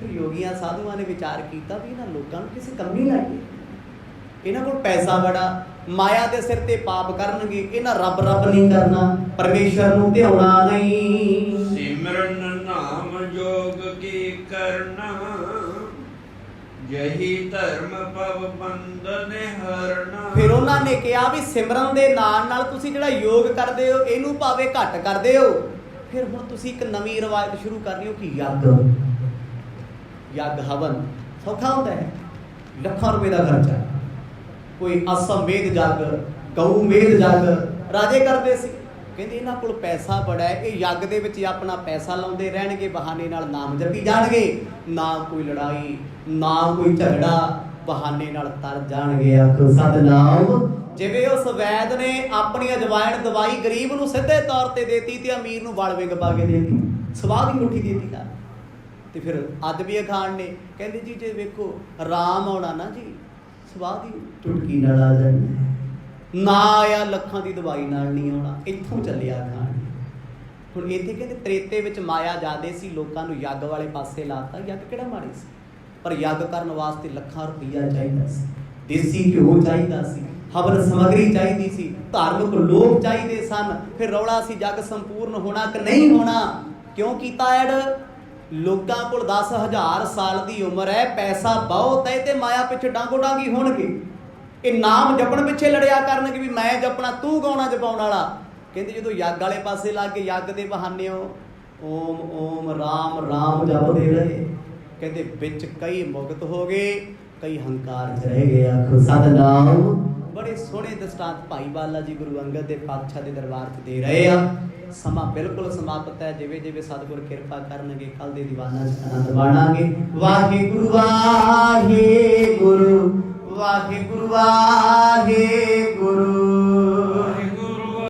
ਫਿਰ ਯੋਗੀਆਂ ਸਾਧੂਆਂ ਨੇ ਵਿਚਾਰ ਕੀਤਾ ਵੀ ਇਹਨਾਂ ਲੋਕਾਂ ਨੂੰ ਕਿਸੇ ਕੰਮ ਨਹੀਂ ਲਾਈਏ, ਇਹਨਾਂ ਕੋਲ ਪੈਸਾ ਬੜਾ, ਮਾਇਆ ਦੇ ਸਿਰ ਤੇ ਪਾਪ ਕਰਨਗੇ, ਇਹਨਾਂ ਰੱਬ ਰੱਬ ਨਹੀਂ ਕਰਨਾ, ਪਰਮੇਸ਼ਰ ਨੂੰ ਧਿਆਉਣਾ ਨਹੀਂ। ਸਿਮਰਨ ਨਾਮ ਜੋਗ ਕੀ ਕਰਨਾ ਜਹੀ ਧਰਮ ਪਵ ਬੰਧਨ ਹਰਨਾ। ਫਿਰ ਉਹਨਾਂ ਨੇ ਕਿਹਾ ਵੀ ਸਿਮਰਨ ਦੇ ਨਾਲ ਨਾਲ ਤੁਸੀਂ ਜਿਹੜਾ ਯੋਗ ਕਰਦੇ ਹੋ ਇਹਨੂੰ ਭਾਵੇਂ ਘੱਟ ਕਰਦੇ ਹੋ, ਫਿਰ ਹੁਣ ਤੁਸੀਂ ਇੱਕ ਨਵੀਂ ਰਵਾਇਤ ਸ਼ੁਰੂ ਕਰਨੀ ਹੋ ਕਿ ਯੱਗ, ਯੱਗ ਹਵਨ ਸੌਖਾ ਹੁੰਦਾ ਹੈ, ਲੱਖਾਂ ਰੁਪਏ ਦਾ ਖਰਚਾ। ਕੋਈ ਅਸਮੇਧ ਜੱਗ, ਗਊ ਮੇਧ ਜੱਗ ਰਾਜੇ ਕਰਦੇ ਸੀ। ਕਹਿੰਦੇ ਇਹਨਾਂ ਕੋਲ ਪੈਸਾ ਬੜਾ ਹੈ, ਇਹ ਯੱਗ ਦੇ ਵਿੱਚ ਆਪਣਾ ਪੈਸਾ ਲਾਉਂਦੇ ਰਹਿਣਗੇ, ਬਹਾਨੇ ਨਾਲ ਨਾਮ ਜਪੀ ਜਾਣਗੇ, ਨਾ ਕੋਈ ਲੜਾਈ ਨਾ ਕੋਈ ਝਗੜਾ, ਬਹਾਨੇ ਨਾਲ ਤਰ ਜਾਣਗੇ। ਆਖੋ ਸਤਿਨਾਮ। ਜਿਵੇਂ ਉਸ ਵੈਦ ਨੇ ਆਪਣੀ ਅਜਵਾਇਣ ਦਵਾਈ ਗਰੀਬ ਨੂੰ ਸਿੱਧੇ ਤੌਰ ਤੇ ਦੇਤੀ ਤੇ ਅਮੀਰ ਨੂੰ ਵਲ ਵਿੰਗ ਪਾ ਕੇ ਦੇਤੀ। ਸਵਾਹ ਦੀ ਮੁੱਠੀ ਦੇਤੀ ਕਰ। ਤੇ ਫਿਰ ਅੱਜ ਵੀ ਅਖਾਣ ਨੇ ਕਹਿੰਦੇ ਜੀ ਜੇ ਵੇਖੋ ਰਾਮ ਆਉਣਾ ਨਾ ਜੀ ਸਵਾਹ ਦੀ ਟੁਟਕੀ ਨਾਲ ਆ ਜਾਣਾ, ਨਾ ਆਇਆ ਲੱਖਾਂ ਦੀ ਦਵਾਈ ਨਾਲ ਨਹੀਂ ਆਉਣਾ। ਇੱਥੋਂ ਚੱਲਿਆ ਅਖਾਣ। ਹੁਣ ਇੱਥੇ ਕਹਿੰਦੇ ਤ੍ਰੇਤੇ ਵਿੱਚ ਮਾਇਆ ਜ਼ਿਆਦੇ ਸੀ, ਲੋਕਾਂ ਨੂੰ ਯੱਗ ਵਾਲੇ ਪਾਸੇ ਲਾਤਾ। ਯੱਗ ਕਿਹੜਾ ਮਾੜੇ ਸੀ, ਪਰ ਯੱਗ ਕਰਨ ਵਾਸਤੇ ਲੱਖਾਂ ਰੁਪਈਆ ਚਾਹੀਦਾ ਸੀ, ਦੇਸੀ ਘਿਓ ਚਾਹੀਦਾ ਸੀ, ਹਵਨ ਸਮੱਗਰੀ ਚਾਹੀਦੀ ਸੀ, ਧਾਰਮਿਕ ਲੋਕ ਚਾਹੀਦੇ ਸਨ। ਫਿਰ ਰੌਲਾ ਸੀ ਜੱਗ ਸੰਪੂਰਨ ਹੋਣਾ ਕਿ ਨਹੀਂ ਹੋਣਾ। ਕਿਉਂ ਕੀਤਾ ਐਡ? ਲੋਕਾਂ ਕੋਲ 10,000 ਸਾਲ ਦੀ ਉਮਰ ਹੈ, ਪੈਸਾ ਬਹੁਤ ਹੈ, ਤੇ ਮਾਇਆ ਪਿੱਛੇ ਡਾਂਗੋ ਡਾਂਗੀ ਹੋਣਗੇ। ਇਹ ਨਾਮ ਜਪਣ ਪਿੱਛੇ ਲੜਿਆ ਕਰਨਗੇ ਵੀ ਮੈਂ ਜਪਣਾ ਤੂੰ ਗਾਉਣਾ ਜਪਾਉਣ ਵਾਲਾ। ਕਹਿੰਦੇ ਜਦੋਂ ਯੱਗ ਵਾਲੇ ਪਾਸੇ ਲੱਗ ਕੇ ਯੱਗ ਦੇ ਬਹਾਨੇ ਓਮ ਓਮ ਰਾਮ ਰਾਮ ਜਪਦੇ ਰਹੇ। ਕਹਿੰਦੇ ਵਿੱਚ ਕਈ ਮੁਕਤ ਹੋ ਗਏ, ਕਈ ਹੰਕਾਰ ਚ ਰਹਿ ਗਏ। ਆਖੋ ਸਤਿਨਾਮ। ਬੜੇ ਸੋਹਣੇ ਦ੍ਰਿਸ਼ਟਾਂਤ ਭਾਈ ਬਾਲਾ ਜੀ ਗੁਰੂ ਅੰਗਦ ਦੇ ਪਾਤਸ਼ਾਹ ਦੇ ਦਰਬਾਰ 'ਚ ਦੇ ਰਹੇ ਆ। ਸਮਾਂ ਬਿਲਕੁਲ ਸਮਾਪਤ ਹੈ। ਜਿਵੇਂ ਜਿਵੇਂ ਸਤਿਗੁਰ ਕਿਰਪਾ ਕਰਨਗੇ ਕੱਲ ਦੇ ਦੀਵਾਨਾਂ 'ਚ ਆਨੰਦ ਮਾਣਾਂਗੇ। ਵਾਹਿਗੁਰੂ ਵਾਹਿਗੁਰੂ ਵਾਹਿਗੁਰੂ ਵਾਹਿਗੁਰੂ।